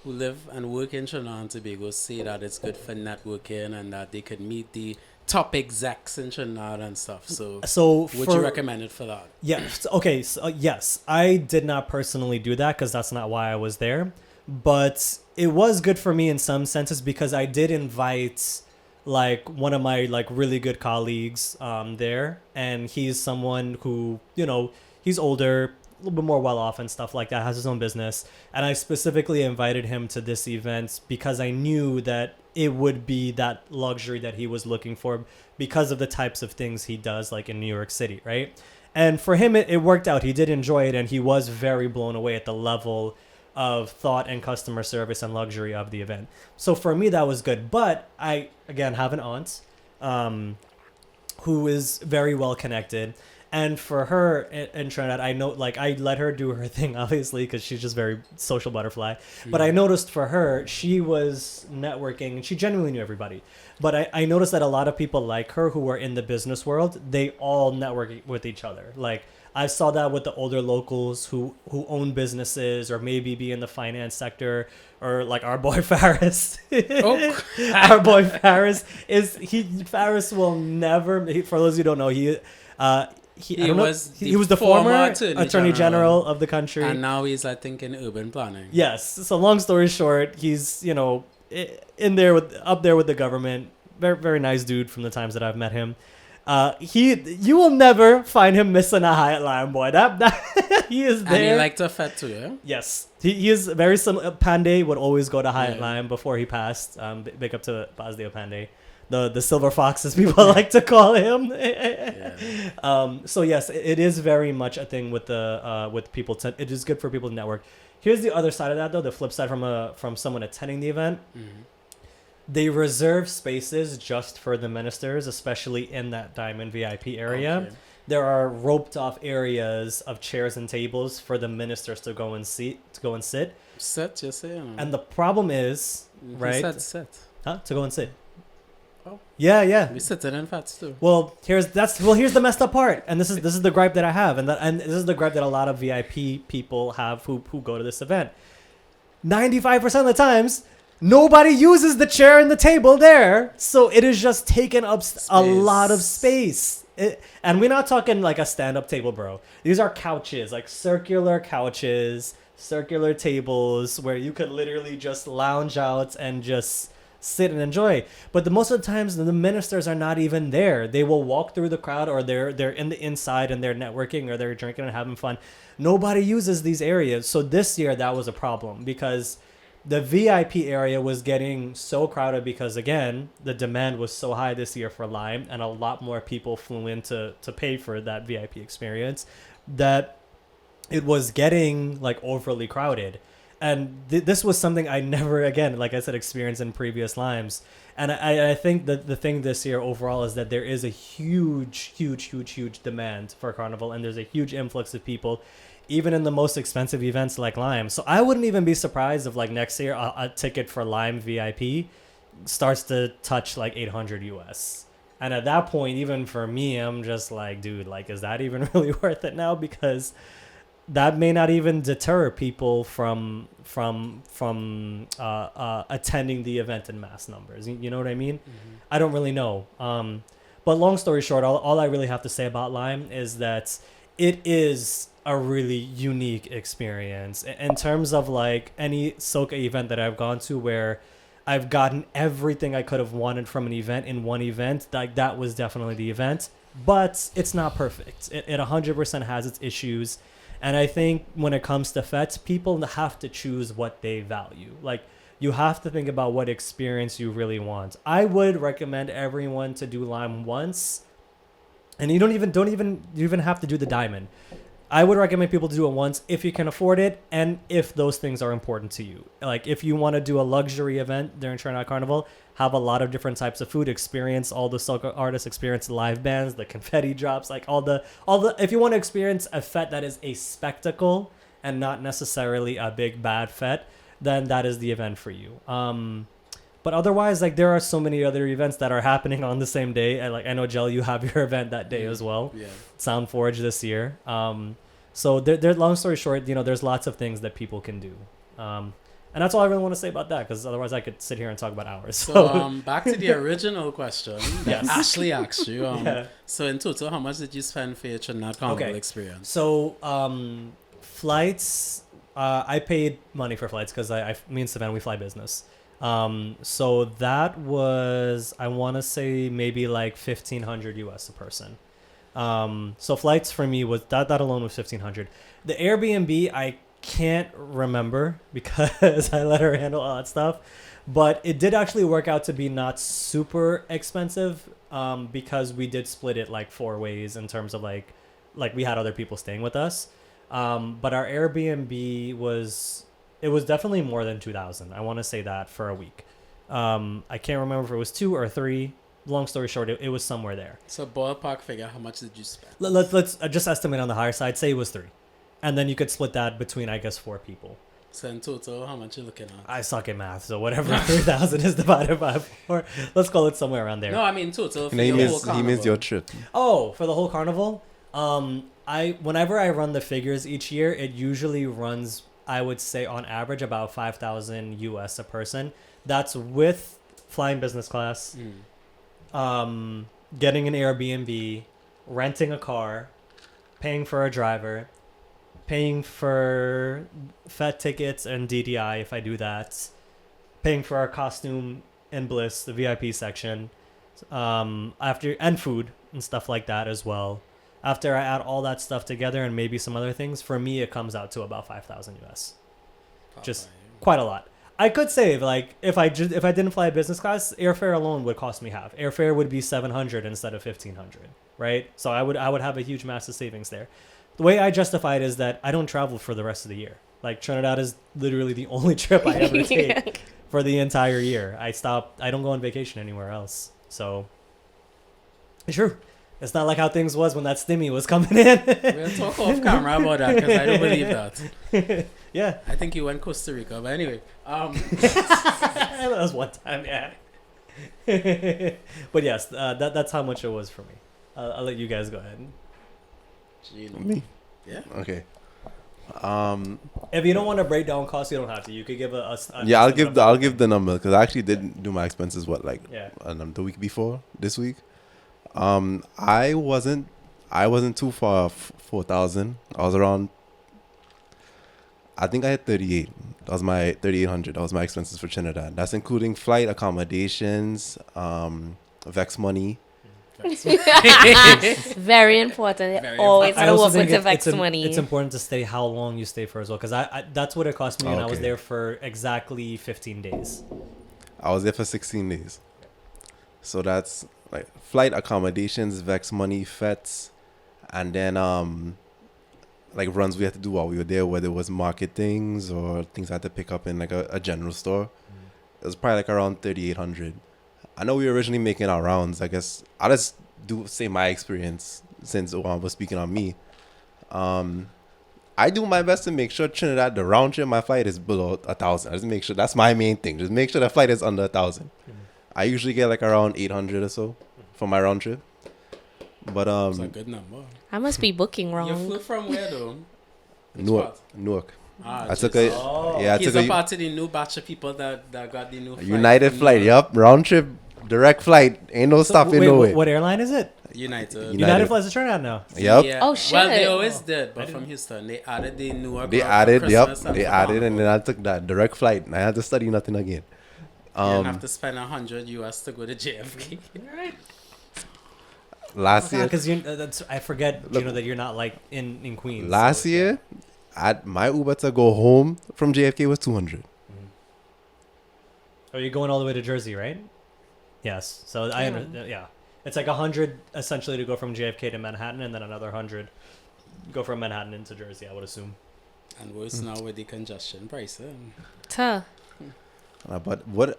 who live and work in Trinidad and Tobago say that it's good for networking and that they could meet the top execs in Trinidad and stuff. So would you recommend it for that? Yes. Okay. So, yes, I did not personally do that because that's not why I was there. But it was good for me in some senses because I did invite like one of my like really good colleagues there, and he's someone who, you know, he's older, a little bit more well off and stuff like that, has his own business, and I specifically invited him to this event because I knew that it would be that luxury that he was looking for because of the types of things he does like in New York City, right? And for him it worked out. He did enjoy it and he was very blown away at the level of thought and customer service and luxury of the event. So for me that was good. But I again have an aunt who is very well connected. And for her in Trinidad, I know, like, I let her do her thing, obviously, because she's just very social butterfly. But I noticed for her, she was networking, and she genuinely knew everybody. But I noticed that a lot of people like her who were in the business world, they all network with each other. Like, I saw that with the older locals who own businesses or maybe be in the finance sector, or like our boy Faris. Our boy Faris Faris will never, for those who don't know, he was the former attorney general of the country, and now he's, I think, in urban planning. Yes. So long story short, he's, you know, up there with the government. Very, very nice dude from the times that I've met him. You will never find him missing a Hyatt Lime, boy. That he is there. And he liked a fete too, yeah? Yes. He is very similar. Pandey would always go to Hyatt Lime before he passed. Big up to Basdeo Pandey. The silver fox, as people like to call him. So yes, it is very much a thing with with people. It is good for people to network. Here's the other side of that, though. The flip side from someone attending the event. They reserve spaces just for the ministers, especially in that Diamond VIP area. Okay. There are roped off areas of chairs and tables for the ministers to go and sit. Sit, you say. And the problem is, right? He said sit. Huh? To go and sit. Oh. Yeah. We sit in fats too. Well, here's the messed up part, and this is the gripe that I have, and this is the gripe that a lot of VIP people have who go to this event. 95% of the times, nobody uses the chair and the table there, so it is just taking up a lot of space. And we're not talking like a stand-up table, bro. These are couches, like circular couches, circular tables, where you could literally just lounge out and just sit and enjoy. But most of the times the ministers are not even there. They will walk through the crowd, or they're in the inside and they're networking, or they're drinking and having fun. Nobody uses these areas. So this year that was a problem because the VIP area was getting so crowded because, again, the demand was so high this year for Lime, and a lot more people flew in to pay for that VIP experience, that it was getting like overly crowded. And this was something I never, again, like I said, experienced in previous Limes. And I think that the thing this year overall is that there is a huge demand for Carnival, and there's a huge influx of people, even in the most expensive events like Lime. So I wouldn't even be surprised if, like, next year a ticket for Lime VIP starts to touch like 800 US. And at that point, even for me, I'm just like, dude, like, is that even really worth it now? Because that may not even deter people from attending the event in mass numbers. You know what I mean? Mm-hmm. I don't really know. But long story short, all I really have to say about Lime is that it is a really unique experience in terms of like any Soca event that I've gone to where I've gotten everything I could have wanted from an event in one event. Like that was definitely the event, but it's not perfect. It 100% has its issues. And I think when it comes to fetes, people have to choose what they value. Like you have to think about what experience you really want. I would recommend everyone to do Lime once, and you don't even have to do the diamond. I would recommend people to do it once if you can afford it and if those things are important to you. Like if you want to do a luxury event during Trinidad Carnival, have a lot of different types of food, experience all the soca artists, experience the live bands, the confetti drops, like all the if you want to experience a fete that is a spectacle and not necessarily a big bad fete, then that is the event for you. But otherwise, like there are so many other events that are happening on the same day. And like I know, Jel, you have your event that day as well. Yeah. Sound Forge this year. So there. Long story short, you know, there's lots of things that people can do. And that's all I really want to say about that, because otherwise I could sit here and talk about hours. So back to the original question that Yes. Ashley asked you. Yeah. So in total, how much did you spend for your Trinidad Carnival experience? So flights, I paid money for flights because me and Savannah, we fly business. So that was, I want to say maybe like 1,500 US a person. So flights for me was that alone was 1,500. The Airbnb, I can't remember because I let her handle all that stuff, but it did actually work out to be not super expensive, because we did split it like 4 ways in terms of like we had other people staying with us. But our Airbnb was definitely more than 2,000. I want to say that for a week. I can't remember if it was 2 or 3. Long story short, it was somewhere there. So ballpark figure, how much did you spend? Let's just estimate on the higher side. Say it was 3, and then you could split that between, I guess, 4 people. So in total, how much are you looking at? I suck at math, so whatever 3,000 is divided by 4, let's call it somewhere around there. No, I mean total. He means your trip. Oh, for the whole carnival? Whenever I run the figures each year, it usually runs, I would say on average about 5,000 US a person. That's with flying business class, getting an Airbnb, renting a car, paying for a driver, paying for fete tickets and DDI if I do that, paying for our costume in Bliss, the VIP section, and food and stuff like that as well. After I add all that stuff together and maybe some other things, for me it comes out to about 5,000 US. Just quite a lot. I could save, like if I didn't fly business class, airfare alone would cost me half. Airfare would be 700 instead of 1,500, right? So I would have a huge massive savings there. The way I justify it is that I don't travel for the rest of the year. Like Trinidad is literally the only trip I ever take for the entire year. I don't go on vacation anywhere else. So it's true. It's not like how things was when that stimmy was coming in. We'll talk off camera about that because I don't believe that. Yeah. I think you went Costa Rica, but anyway. That was one time, yeah. But yes, that's how much it was for me. I'll let you guys go ahead. Gino. Me? Yeah. Okay. If you don't want to break down costs, you don't have to. You could give Yeah, I'll give the number because I actually did do my expenses the week before this week. I wasn't too far off 4,000. I was around, I think I had 38. That was my 3,800. That was my expenses for Trinidad. That's including flight, accommodations, Vex money. Very important. Very Always I to also work think with the Vex it's money. It's important to stay how long you stay for as well, because I that's what it cost me, and I was Okay. there for exactly 15 days. I was there for 16 days. So that's like flight, accommodations, Vex money, fetes, and then like runs we had to do while we were there, whether it was market things or things I had to pick up in like a general store. It was probably like around 3,800. I know we were originally making our rounds. I guess I'll just say my experience since Owan was speaking on me. I do my best to make sure Trinidad, the round trip, my flight is below 1,000. I just make sure that's my main thing. Just make sure the flight is under 1,000. I usually get like around 800 or so for my round trip. But That's a good number. I must be booking You wrong. flew from where though? Newark. Ah, I took jeez. I He's took a part of the new batch of people that got the new flight United from flight. Newark. Yep, round trip, direct flight. Ain't no stopping Wait, no way. what airline is it? United. United flies to Trinidad now. Yep. Yeah. Oh, shit. Well, they always did, but from Houston, they added the Newark. They route for added, Christmas yep. and They for added, and Carnival. then I took that direct flight. And I had to study nothing again. You didn't have to spend $100 to go to JFK. Last year, Because I forget, Gino, that you're not like in Queens. last so, year, my Uber to go home from JFK was 200. Oh, you're going all the way to Jersey, right? Yes. So I understand. Yeah, it's like 100 essentially to go from JFK to Manhattan, and then another 100 go from Manhattan into Jersey. I would assume. And worse now with the congestion pricing. Tuh. But what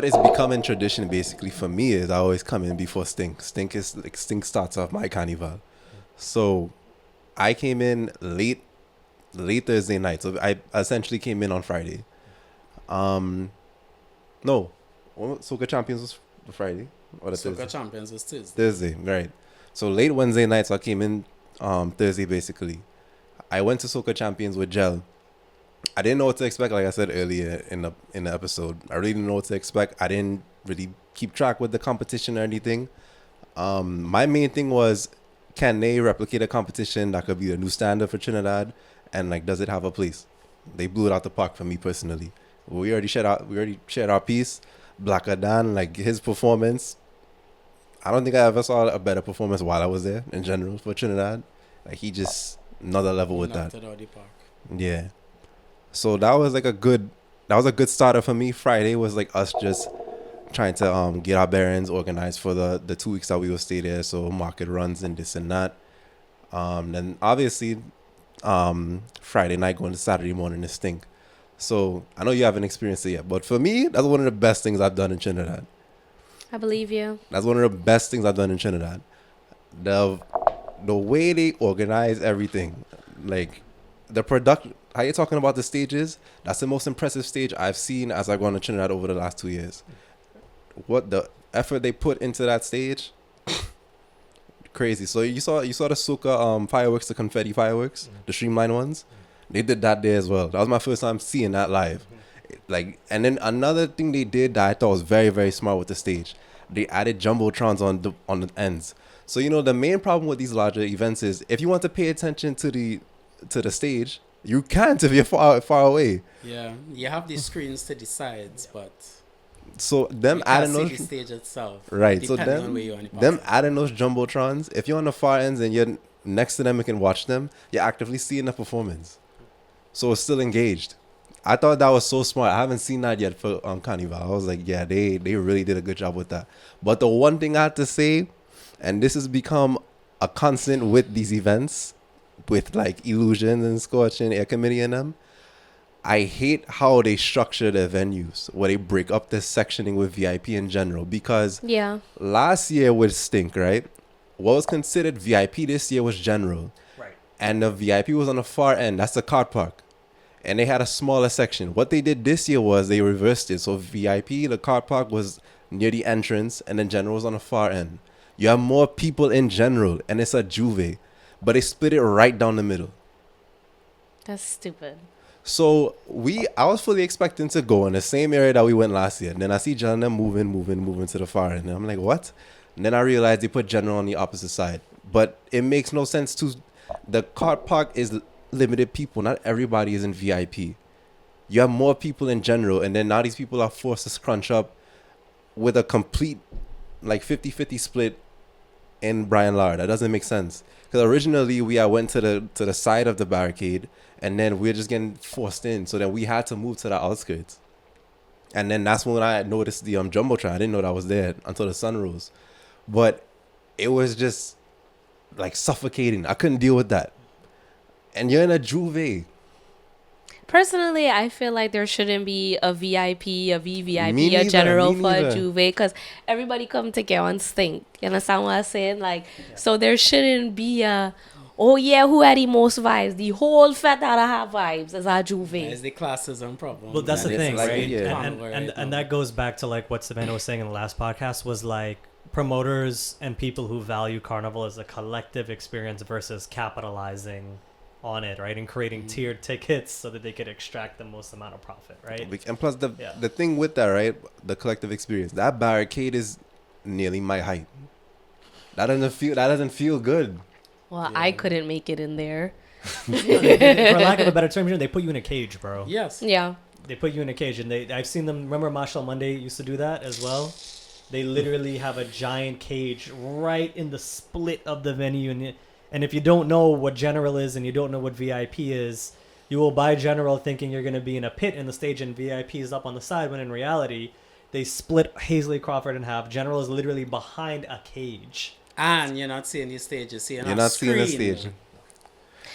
is becoming tradition basically for me is I always come in before Stink. Stink starts off my carnival. So I came in late Thursday night. So I essentially came in on Friday. No, Soca Champions was Friday or the Soca Thursday. Champions was Tuesday. Thursday, right. So late Wednesday night, so I came in Thursday basically. I went to Soca Champions with Gel. I didn't know what to expect, like I said earlier in the episode. I really didn't know what to expect. I didn't really keep track with the competition or anything. My main thing was, can they replicate a competition that could be a new standard for Trinidad, and like, does it have a place? They blew it out the park for me personally. We already shared our piece. Blacker Dan, like his performance, I don't think I ever saw a better performance while I was there in general for Trinidad. Like he just another level with that. Knocked it out the park. Yeah. So that was a good starter for me. Friday was like us just trying to get our bearings organized for the 2 weeks that we will stay there. So market runs and this and that. Then obviously Friday night going to Saturday morning is Stink. So I know you haven't experienced it yet, but for me, that's one of the best things I've done in Trinidad. I believe you. That's one of the best things I've done in Trinidad. The way they organize everything, like the production. How you talking about the stages? That's the most impressive stage I've seen as I've gone to Trinidad over the last 2 years. What the effort they put into that stage, crazy. So you saw the Soca fireworks, the confetti fireworks, the streamlined ones. They did that there as well. That was my first time seeing that live. Like, and then another thing they did that I thought was very, very smart with the stage, they added jumbotrons on the ends. So the main problem with these larger events is if you want to pay attention to the stage, you can't if you're far away. Yeah, you have these screens to the sides, but So them you adding can't those see the stage itself. right. So Depending on where you're on the them party. adding those jumbotrons. If you're on the far ends and you're next to them and can watch them, you're actively seeing the performance. So it's still engaged. I thought that was so smart. I haven't seen that yet for Carnival. I was like, yeah, they really did a good job with that. But the one thing I had to say, and this has become a constant with these events, with like Illusions and Scorch and Air Committee and them, I hate how they structure their venues, where they break up the sectioning with VIP in general. Because Yeah. last year with Stink, right? What was considered VIP this year was general. Right. And the VIP was on the far end. That's the car park. And they had a smaller section. What they did this year was they reversed it. So VIP, the car park was near the entrance, and then general was on the far end. You have more people in general, and it's a Juve. But they split it right down the middle. That's stupid. So I was fully expecting to go in the same area that we went last year. And then I see John and them moving to the far end. And I'm like, what? And then I realized they put general on the opposite side. But it makes no sense to... The car park is limited people. Not everybody is in VIP. You have more people in general. And then now these people are forced to scrunch up with a complete like 50-50 split in Brian Lar. That doesn't make sense. Because originally we went to the side of the barricade, and then we were just getting forced in. So then we had to move to the outskirts. And then that's when I noticed the Jumbotron. I didn't know that was there until the sun rose. But it was just like suffocating. I couldn't deal with that. And you're in a Juve. Personally, I feel like there shouldn't be a VIP, a VVIP, Me a neither, general me for a neither. Juve, because everybody come together and Stink. You understand what I'm saying? Like, so there shouldn't be a Oh yeah, who had the most vibes? The whole fete that I have vibes is our Juve. It's the classism problem. Well, that's the thing, like, right? yeah. And that goes back to like what Savannah was saying in the last podcast was like promoters and people who value Carnival as a collective experience versus capitalizing on it, right? And creating tiered tickets so that they could extract the most amount of profit, right? And plus the thing with that, right? The collective experience. That barricade is nearly my height. That doesn't feel good. Well, I couldn't make it in there. For lack of a better term, they put you in a cage, bro. Yes. Yeah. They put you in a cage, and I've seen them. Remember, Marshall Monday used to do that as well. They literally have a giant cage right in the split of the venue, and if you don't know what General is and you don't know what VIP is, you will buy General thinking you're going to be in a pit in the stage, and VIP is up on the side. When in reality, they split Hazley Crawford in half. General is literally behind a cage. And you're not seeing the stage, you're not seeing the stage.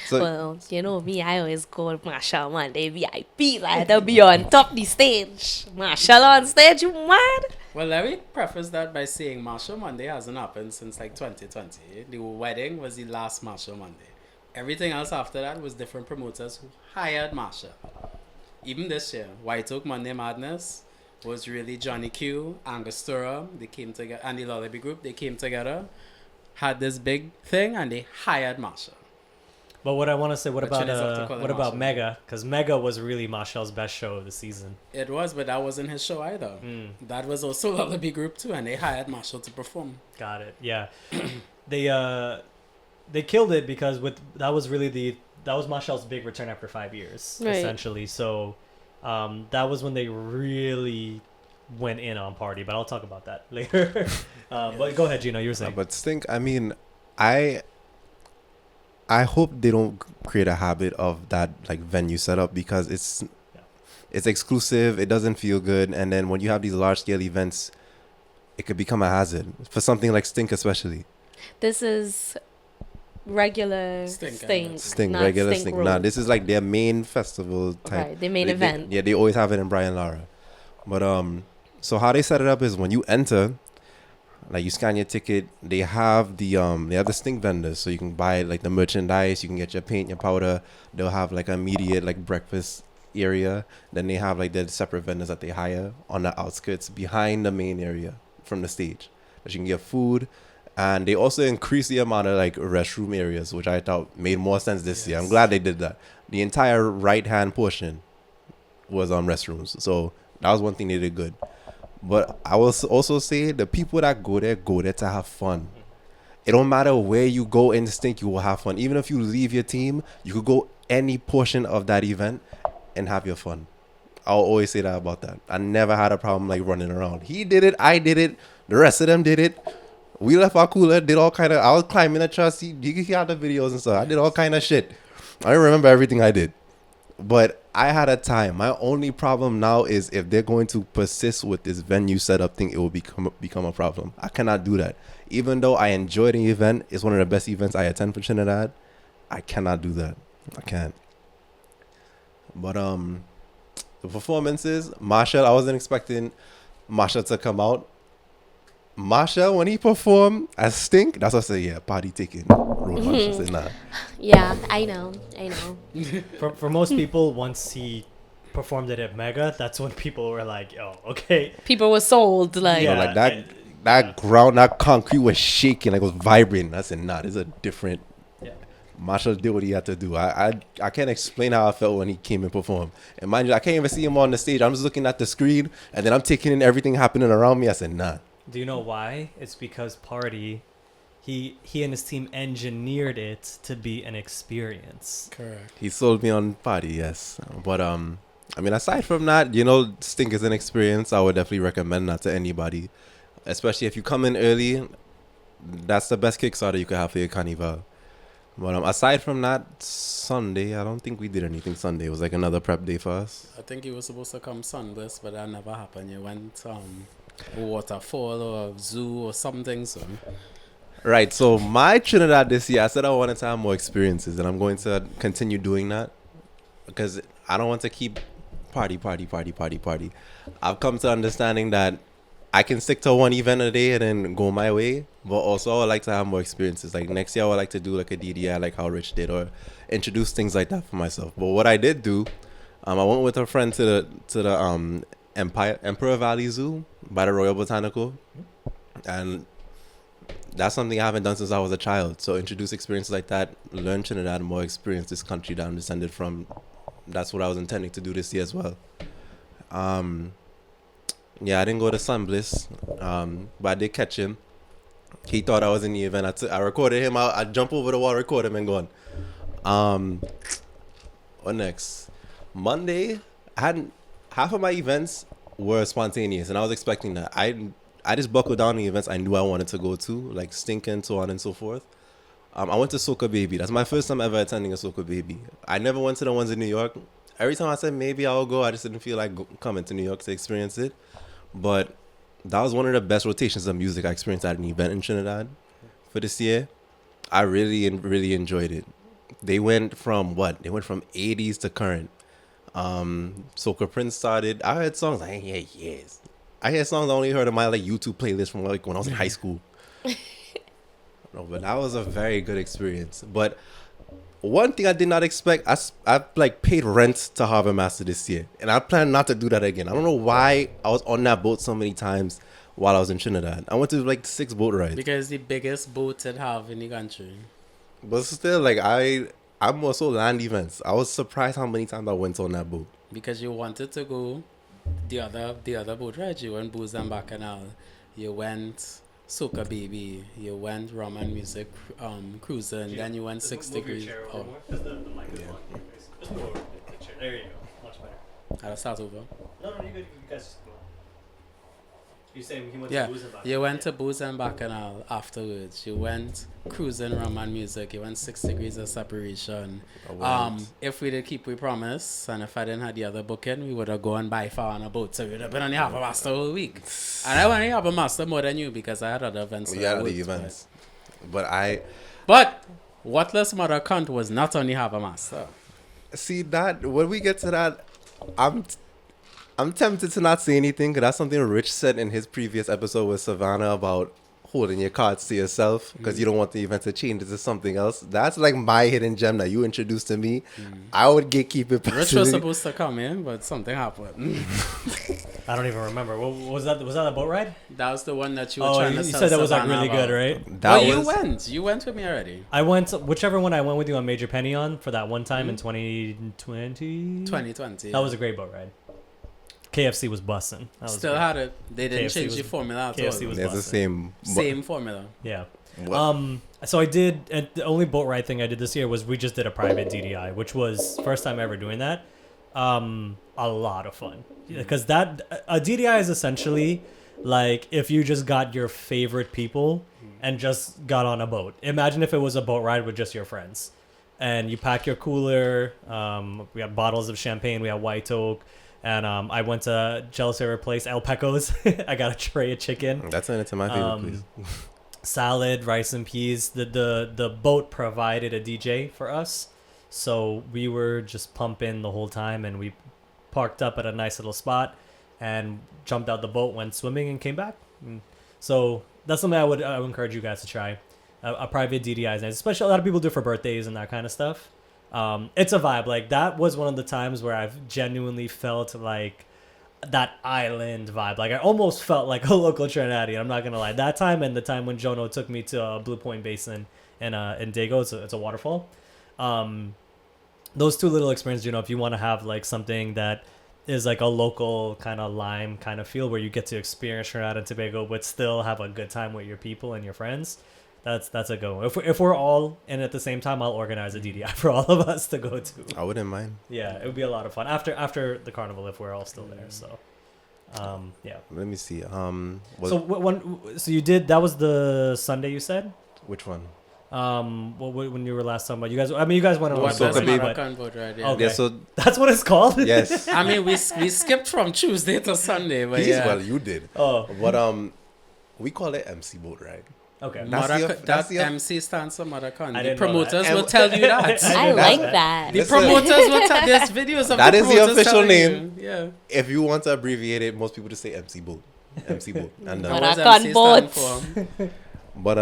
So, well, you know me, I always go Marshall Monday VIP. I had to be on top the stage. Marshall on stage, you mad? Well, let me preface that by saying Marshall Monday hasn't happened since like 2020. The wedding was the last Marshall Monday. Everything else after that was different promoters who hired Marshall. Even this year, White Oak Monday Madness was really Johnny Q, Angostura, they came together, and the Lullaby Group, they came together, had this big thing, and they hired Marshall. But what I want to say, what about Marshall. Mega? Because Mega was really Marshall's best show of the season. It was, but that wasn't his show either. That was also Lullaby Group too, and they hired Marshall to perform. Got it. Yeah, they killed it because that was Marshall's big return after 5 years, right. essentially. So that was when they really went in on Party. But I'll talk about that later. But go ahead, Gino. You were saying. but Stink, I mean, I hope they don't create a habit of that like venue setup because it's exclusive. It doesn't feel good, and then when you have these large scale events, it could become a hazard for something like Stink, especially. This is regular Stink. Regular Stink. Nah, this is like their main festival type. Right, their main event. They always have it in Brian Lara. But so how they set it up is when you enter, like you scan your ticket, they have the Stink vendors, so you can buy like the merchandise, you can get your paint, your powder. They'll have like an immediate like breakfast area. Then they have like the separate vendors that they hire on the outskirts behind the main area from the stage, that you can get food. And they also increased the amount of like restroom areas, which I thought made more sense this year. I'm glad they did that. The entire right hand portion was on restrooms, so that was one thing they did good. But I will also say the people that go there to have fun. It don't matter where you go in Stink, you will have fun. Even if you leave your team, you could go any portion of that event and have your fun. I'll always say that about that. I never had a problem like running around. He did it, I did it, the rest of them did it. We left our cooler, did all kind of, I was climbing a truss. You can see the videos and stuff. I did all kind of shit. I don't remember everything I did. But I had a time. My only problem now is if they're going to persist with this venue setup thing, it will become a problem. I cannot do that. Even though I enjoy the event, it's one of the best events I attend for Trinidad, I cannot do that. I can't. But the performances, Marshall, I wasn't expecting Marshall to come out. Marshall, when he performed as Stink, that's what I say, yeah, party taking. Road Marshall said, nah. Yeah, I know. For most people, once he performed it at Mega, that's when people were like, "Oh, okay." People were sold, like Yeah, like that ground, that concrete was shaking, like it was vibrating. I said, nah, this is a different. Yeah. Marshall did what he had to do. I can't explain how I felt when he came and performed. And mind you, I can't even see him on the stage. I'm just looking at the screen, and then I'm taking in everything happening around me. I said, nah. Do you know why? It's because Party, he and his team engineered it to be an experience. Correct. He sold me on Party, yes. But I mean, aside from that, Stink is an experience. I would definitely recommend that to anybody, especially if you come in early. That's the best Kickstarter you could have for your Carnival. But aside from that, Sunday, I don't think we did anything Sunday. It was like another prep day for us. I think you were supposed to come Sunless, but that never happened. You went waterfall or zoo or something. So. Right. So my Trinidad this year, I said I wanted to have more experiences, and I'm going to continue doing that because I don't want to keep party. I've come to understanding that I can stick to one event a day and then go my way. But also, I would like to have more experiences. Like next year, I would like to do like a DDI, like how Rich did, or introduce things like that for myself. But what I did do, I went with a friend to the Emperor Valley Zoo by the Royal Botanical, and that's something I haven't done since I was a child. So introduce experiences like that, learn Trinidad, more experience this country that I'm descended from. That's what I was intending to do this year as well. Yeah, I didn't go to Sun Bliss, but I did catch him. He thought I was in the event. I recorded him. I jump over the wall, record him, and gone. What next? Monday, half of my events were spontaneous, and I was expecting that. I just buckled down the events I knew I wanted to go to, like Stinking, so on and so forth. I went to Soca Baby. That's my first time ever attending a Soca Baby. I never went to the ones in New York. Every time I said maybe I'll go, I just didn't feel like coming to New York to experience it. But that was one of the best rotations of music I experienced at an event in Trinidad for this year. I really, really enjoyed it. They went from 80s to current. Soca Prince started. I heard songs I ain't heard years. I heard songs I only heard on my like YouTube playlist from like when I was in high school. No, but that was a very good experience. But one thing I did not expect, I like paid rent to Harbour Master this year, and I plan not to do that again. I don't know why I was on that boat so many times while I was in Trinidad. I went to like 6 boat rides. Because the biggest boat it have in the country. But still, like I'm also land events. I was surprised how many times I went on that boat. Because you wanted to go the other boat ride. You went Booze and Bacchanal. You went Soca Baby. You went Rum and Music cruising. Then you went 6 degrees. Oh. There you go. Much better. I'll start over. No, you guys just go. You saying he went Yeah, to Booze and Bacchanal? you went to Booze and Bacchanal afterwards. You went cruising Rum and Music. You went 6 degrees of separation. If we did keep we promise, and if I didn't have the other booking, we would have gone by far on a boat. So we would have been on the Harbour Master all week. And I went on the Harbour Master more than you because I had other events. Yeah, the events. But Whatless Mother Cunt was not on the Harbour Master. See that when we get to that, I'm tempted to not say anything because that's something Rich said in his previous episode with Savannah about holding your cards to yourself because you don't want the event to change into something else. That's like my hidden gem that you introduced to me. I would gatekeep it personally. Rich was supposed to come in, but something happened. I don't even remember. What was that? Was that a boat ride? That was the one that you were trying to you sell said that was like Savannah really good, about. right? You went. You went with me already. I went whichever one I went with you on Major Penny on for that one time in 2020. 2020. That was a great boat ride. KFC was busting. Still had it. They didn't change the formula at all. KFC was It's the busting. Same formula. Yeah. What? So I did, and the only boat ride thing I did this year was we just did a private DDI, which was first time ever doing that. A lot of fun because a DDI is essentially like if you just got your favorite people and just got on a boat. Imagine if it was a boat ride with just your friends, and you pack your cooler. We had bottles of champagne. We had white oak. And I went to Jealous Favorite Place, El Peco's. I got a tray of chicken. That's into my favorite place. Salad, rice and peas. The boat provided a DJ for us. So we were just pumping the whole time. And we parked up at a nice little spot and jumped out the boat, went swimming, and came back. So that's something I would encourage you guys to try. A private DDI is nice. Especially a lot of people do it for birthdays and that kind of stuff. It's a vibe. Like that was one of the times where I've genuinely felt like that island vibe. Like I almost felt like a local Trinidadian. I'm not gonna lie. That time and the time when Jono took me to Blue Point Basin in Dago, it's a waterfall. Those two little experiences, if you want to have like something that is like a local kind of lime kind of feel where you get to experience Trinidad and Tobago, but still have a good time with your people and your friends. That's a go. If we're all in at the same time, I'll organize a DDI for all of us to go to. I wouldn't mind. Yeah, it would be a lot of fun after the carnival if we're all still there. So, yeah. Let me see. So you did that was the Sunday you said? Which one? When you were last talking about you guys. I mean, you guys went on Soca Sunday, Baby. Okay. Yeah, so that's what it's called. Yes. I mean, we skipped from Tuesday to Sunday, but yeah. Well, you did. Oh, but we call it MC boat ride. Okay. That's MC stands for Mother Con. The didn't know promoters that. will tell you that. I like that. The promoters will tell. There's videos of That the is the promoters official telling name. you. Yeah. If you want to abbreviate it, most people just say MC boat. MC boat. And What What I does can MC boat. stand for? but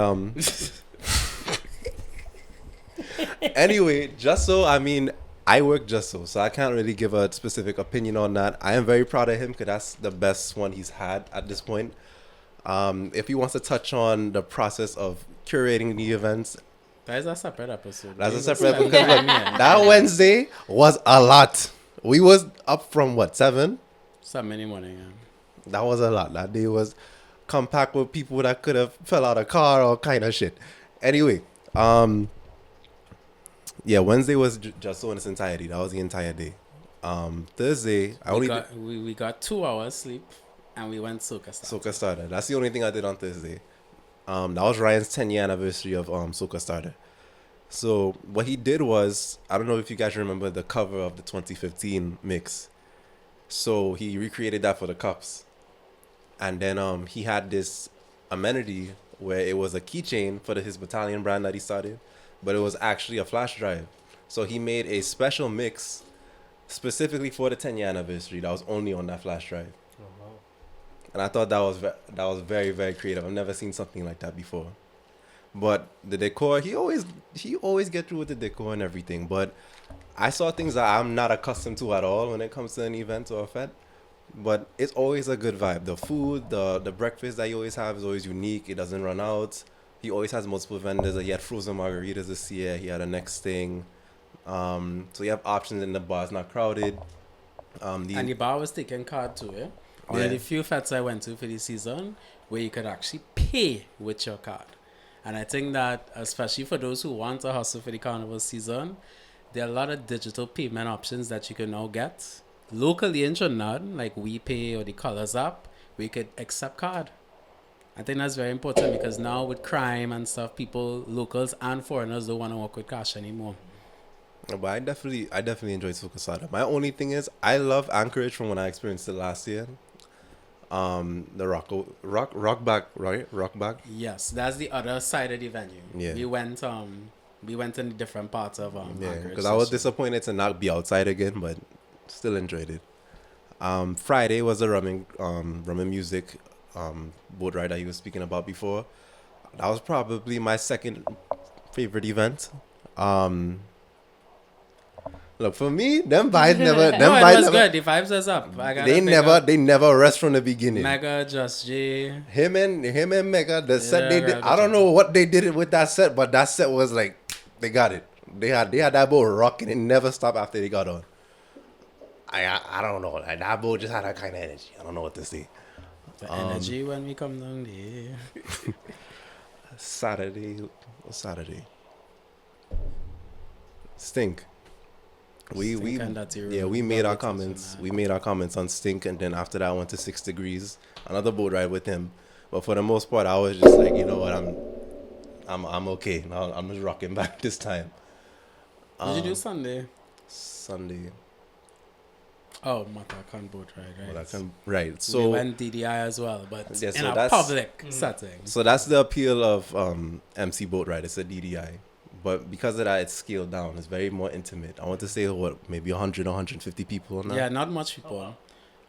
anyway, just so I work just so I can't really give a specific opinion on that. I am very proud of him because that's the best one he's had at this point. If he wants to touch on the process of curating the events, That is a separate episode. that's a We separate will because spend look, time here. that Wednesday was a lot. We was up from what, 7? Some in the morning. Yeah. That was a lot. That day was compact with people that could have fell out of car or kind of shit. Anyway, yeah, Wednesday was just so in its entirety. That was the entire day. Thursday, We got 2 hours sleep and we went Soca style. Soca Starter. That's the only thing I did on Thursday. That was Ryan's 10-year anniversary of Soca Starter. So what he did was, I don't know if you guys remember the cover of the 2015 mix. So he recreated that for the cups. And then he had this amenity where it was a keychain for his battalion brand that he started, but it was actually a flash drive. So he made a special mix specifically for the 10-year anniversary that was only on that flash drive. And I thought that was very, very creative. I've never seen something like that before. But the decor, he always get through with the decor and everything. But I saw things that I'm not accustomed to at all when it comes to an event or a fete. But it's always a good vibe. The food, the breakfast that you always have is always unique. It doesn't run out. He always has multiple vendors. He had frozen margaritas this year. He had a next thing. So you have options in the bar. It's not crowded. And the bar was taking card too, yeah? One of the few fetes I went to for this season where you could actually pay with your card. And I think that, especially for those who want to hustle for the carnival season, there are a lot of digital payment options that you can now get. Locally in Trinidad, like WePay or the Colors app, we could accept card. I think that's very important because now with crime and stuff, people, locals and foreigners don't want to work with cash anymore. But I definitely enjoyed Soca Starter. My only thing is, I love Anchorage from when I experienced it last year. The rock back. Yes, that's the other side of the venue. Yeah. We went in different parts of Yeah, Anchorage because I was this year. disappointed to not be outside again, but still enjoyed it. Friday was the rum and music boat ride that he was speaking about before. That was probably my second favorite event. Look, for me, them vibes never. No, it was good. The vibes was up. They never rest from the beginning. Mega, Just J. Him and Mega, the set they did. right, I don't know what they did with that set, but that set was like, they got it. They had that boat rocking and never stopped after they got on. I don't know. Like, that boat just had that kind of energy. I don't know what to say. The energy when we come down there. Saturday. Stink. We made our comments. We made our comments on Stink, and then after that I went to 6 Degrees, another boat ride with him. But for the most part, I was just like, you know what, I'm okay. Now I'm just rocking back this time. Did you do Sunday? Sunday. Oh, Matakan boat ride, right? Right. So So we went DDI as well, but Yeah, in so a that's- public setting. So that's the appeal of MC Boat Ride. It's a DDI. But because of that, it's scaled down. It's very more intimate. I want to say, maybe 100, 150 people now? Yeah, not much people.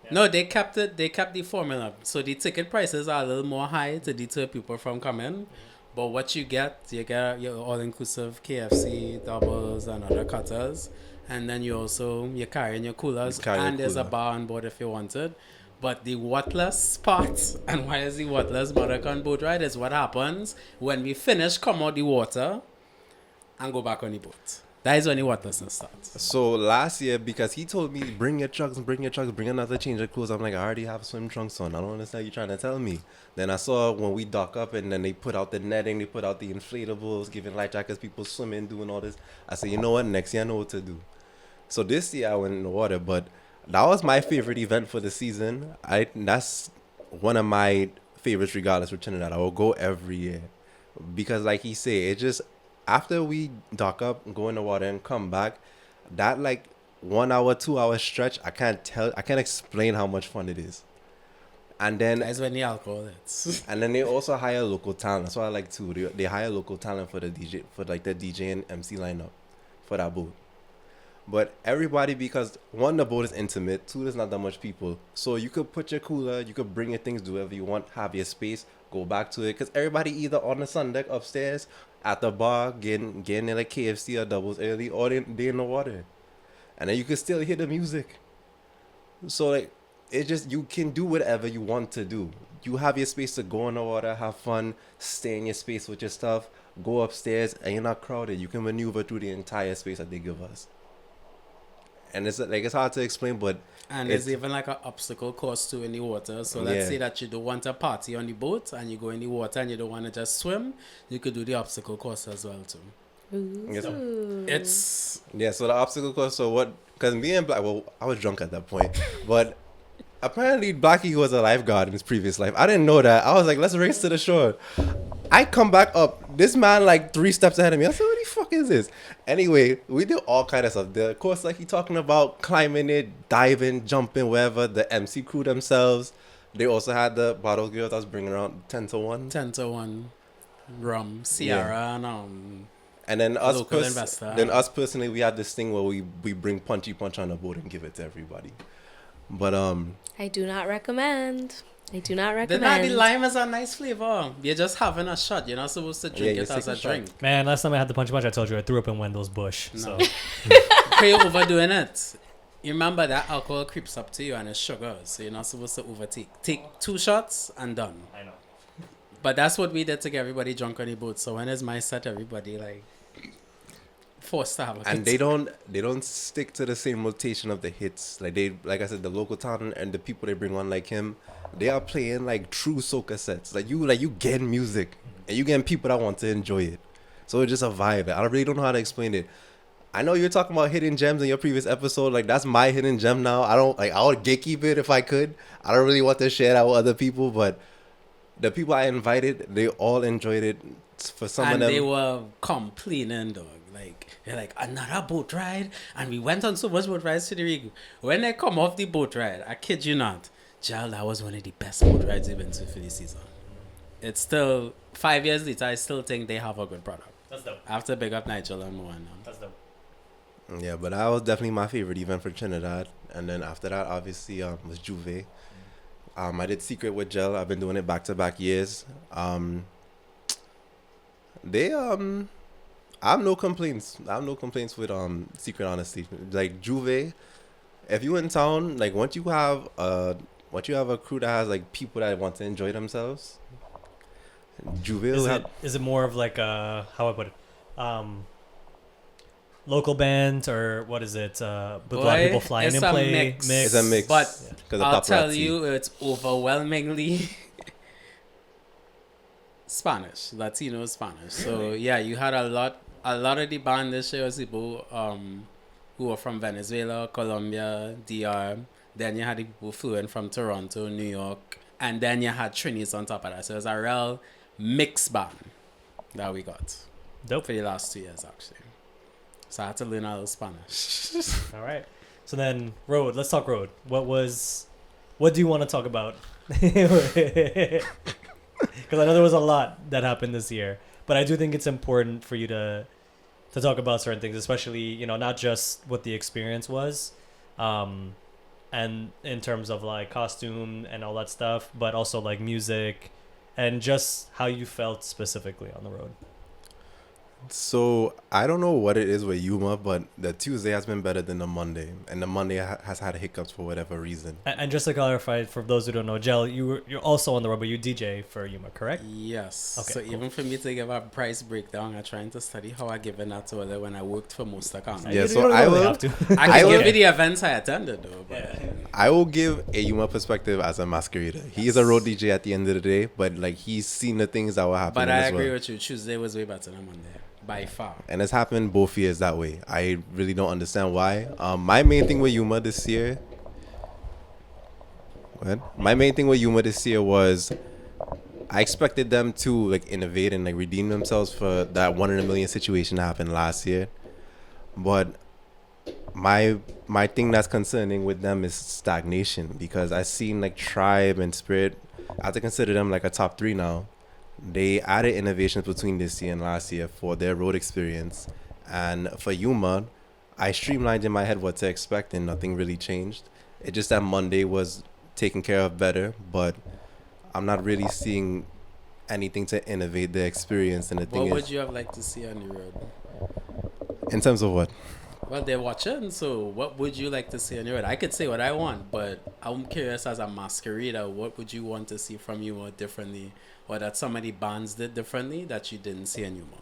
No, they kept it. They kept the formula. So the ticket prices are a little more high to deter people from coming. But what you get your all-inclusive KFC, doubles, and other cutters. And then you're carrying your coolers. And there's a bar on board if you wanted. But the whatless part, and why is the whatless Maracan boat ride, is what happens when we finish, come out the water, and go back on the boat. That is when the whatlessness starts. So last year, because he told me, bring your trucks, bring another change of clothes. I'm like, I already have swim trunks on. I don't understand what you're trying to tell me. Then I saw when we dock up and then they put out the netting, they put out the inflatables, giving life jackets, people swimming, doing all this. I said, you know what? Next year I know what to do. So this year I went in the water, but that was my favorite event for the season. That's one of my favorites regardless for Trinidad. I will go every year. Because like he said, it just... After we dock up, go in the water and come back, that like 1 hour, 2 hour stretch, I can't explain how much fun it is. And then That's when the alcohol hits. and then they also hire local talent. That's what I like too. They hire local talent for the DJ, for like the DJ and MC lineup for that boat. But everybody, because one, the boat is intimate, two, there's not that much people. So you could put your cooler, you could bring your things, do whatever you want, have your space, go back to it. Because everybody either on the sun deck upstairs, at the bar, getting in like KFC or doubles early, or they in the water. And then you can still hear the music. So like, it just, you can do whatever you want to do. You have your space to go in the water, have fun, stay in your space with your stuff, go upstairs, and you're not crowded. You can maneuver through the entire space that they give us. And it's like, it's hard to explain, but and there's even like an obstacle course too in the water. So let's say that you don't want to party on the boat and you go in the water and you don't want to just swim, you could do the obstacle course as well too. Yes. It's So the obstacle course. So what? Because me and Black, well, I was drunk at that point, but apparently Blackie was a lifeguard in his previous life. I didn't know that. I was like, let's race to the shore. I come back up. This man like 3 steps ahead of me. I said, what the fuck is this? Anyway, we did all kind of stuff. The course, like he talking about climbing it, diving, jumping, wherever. The MC crew themselves. They also had the bottle girls I was bringing around 10 to 1. 10 to 1 rum, Sierra, and then us, local investor. Then us personally, we had this thing where we bring punchy punch on the boat and give it to everybody. But I do not recommend. The lime is a nice flavor. You're just having a shot. You're not supposed to drink it as a drink. Man, last time I had the punch, I told you I threw up in Wendell's bush. No. So You're overdoing it. You remember that alcohol creeps up to you and it's sugar, so you're not supposed to overtake. Take 2 shots and done. I know. But that's what we did to get everybody drunk on the boat. So when it's my set, everybody like forced to have a and they don't stick to the same rotation of the hits. Like I said, the local talent and the people they bring on like him, they are playing like true soca sets. Like you getting music and you getting people that want to enjoy it. So it's just a vibe. I really don't know how to explain it. I know you're talking about hidden gems in your previous episode. Like that's my hidden gem now. I would gatekeep it if I could. I don't really want to share that with other people, but the people I invited, they all enjoyed it. For some of them, they were complaining, dog. They're like, another boat ride, and we went on so much boat rides to the rig. When they come off the boat ride, I kid you not, Jal, that was one of the best boat rides we've been to for this season. It's still 5 years later. I still think they have a good product. That's dope. I have to big up Nigel and Moana. That's dope. Yeah, but that was definitely my favorite event for Trinidad. And then after that, obviously, was Juve. I did Secret with Gel. I've been doing it back-to-back years. I have no complaints. With Secret, honestly. Like Juve, if you in town, like once you have a crew that has like people that want to enjoy themselves, Juve is it more of like a, how I put it, local bands, or what is it? With a lot of people flying in play. Mix. It's a mix. But yeah. I'll tell you, it's overwhelmingly Spanish, Latino Spanish. So yeah, you had a lot of the band this year was people who were from Venezuela, Colombia, DR. Then you had the people flew from Toronto, New York, and then you had Trinis on top of that. So it was a real mixed band that we got. Dope. For the last 2 years, actually. So I had to learn a little Spanish. All right. So then, Road. Let's talk Road. What do you want to talk about? Because I know there was a lot that happened this year, but I do think it's important for you to talk about certain things, especially, not just what the experience was, and in terms of like costume and all that stuff, but also like music and just how you felt specifically on the road. So I don't know what it is with Yuma, but the Tuesday has been better than the Monday, and the Monday has had hiccups for whatever reason. And just to clarify, for those who don't know, Jel, you're also on the road, but you DJ for Yuma, correct? Yes. Okay, So cool. even for me to give a price breakdown, I'm trying to study how I give it that to other when I worked for most of Carnival. Yeah, You so don't I really will. have to. I can give you the events I attended though. But I will give a Yuma perspective as a masquerader. He is a road DJ at the end of the day, but like he's seen the things that were happening. But I as agree well. with you. Tuesday was way better than Monday. By far. And it's happened both years that way. I really don't understand why. My main thing with Yuma this year. My main thing with Yuma this year was I expected them to like innovate and like redeem themselves for that 1 in a million situation that happened last year. But my thing that's concerning with them is stagnation, because I've seen like Tribe and Spirit. I have to consider them like a top 3 now. They added innovations between this year and last year for their road experience. And for Yuma, I streamlined in my head what to expect, and nothing really changed. It's just that Monday was taken care of better, but I'm not really seeing anything to innovate the experience. And the thing What is, would you have liked to see on the road? in terms of what? Well, they're watching, so what would you like to see on the road? I could say what I want, but I'm curious as a masquerader, what would you want to see from you more differently, or that somebody bands did differently that you didn't see in you more?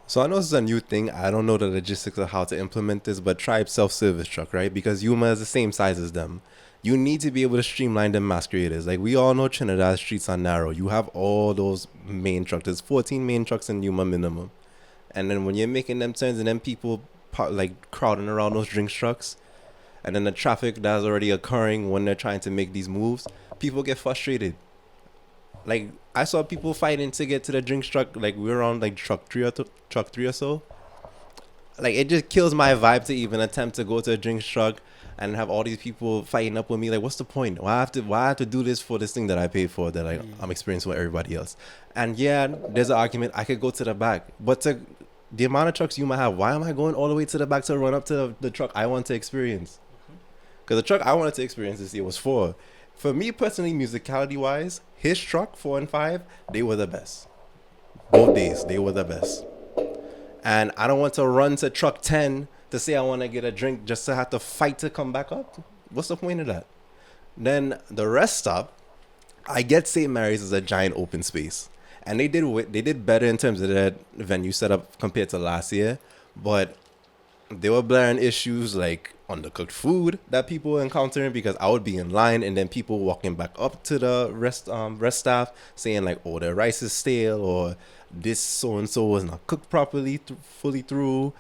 So I know this is a new thing. I don't know the logistics of how to implement this, but Tribe self-service truck, right? Because Yuma is the same size as them. You need to be able to streamline the masqueraders. Like, we all know Trinidad streets are narrow. You have all those main trucks. There's 14 main trucks in Yuma minimum. And then when you're making them turns and then people like crowding around those drinks trucks, and then the traffic that's already occurring when they're trying to make these moves, people get frustrated. Like, I saw people fighting to get to the drinks truck. Like, we were on like truck three or so. Like, it just kills my vibe to even attempt to go to a drinks truck and have all these people fighting up with me. Like, what's the point? Why I have to do this for this thing that I paid for, that like I'm experiencing with everybody else? And yeah, there's an argument. I could go to the back, but the amount of trucks you might have, why am I going all the way to the back to run up to the truck I want to experience? Because the truck I wanted to experience this year was 4. For me personally, musicality wise, his truck 4 and 5, they were the best. Both days, they were the best. And I don't want to run to truck 10 to say I want to get a drink just to have to fight to come back up. What's the point of that? Then the rest stop, I get St. Mary's is a giant open space. And they did better in terms of their venue setup compared to last year. But they were blaring issues like undercooked food that people were encountering, because I would be in line and then people walking back up to the rest staff saying like, oh, the rice is stale, or this so-and-so was not cooked properly fully through.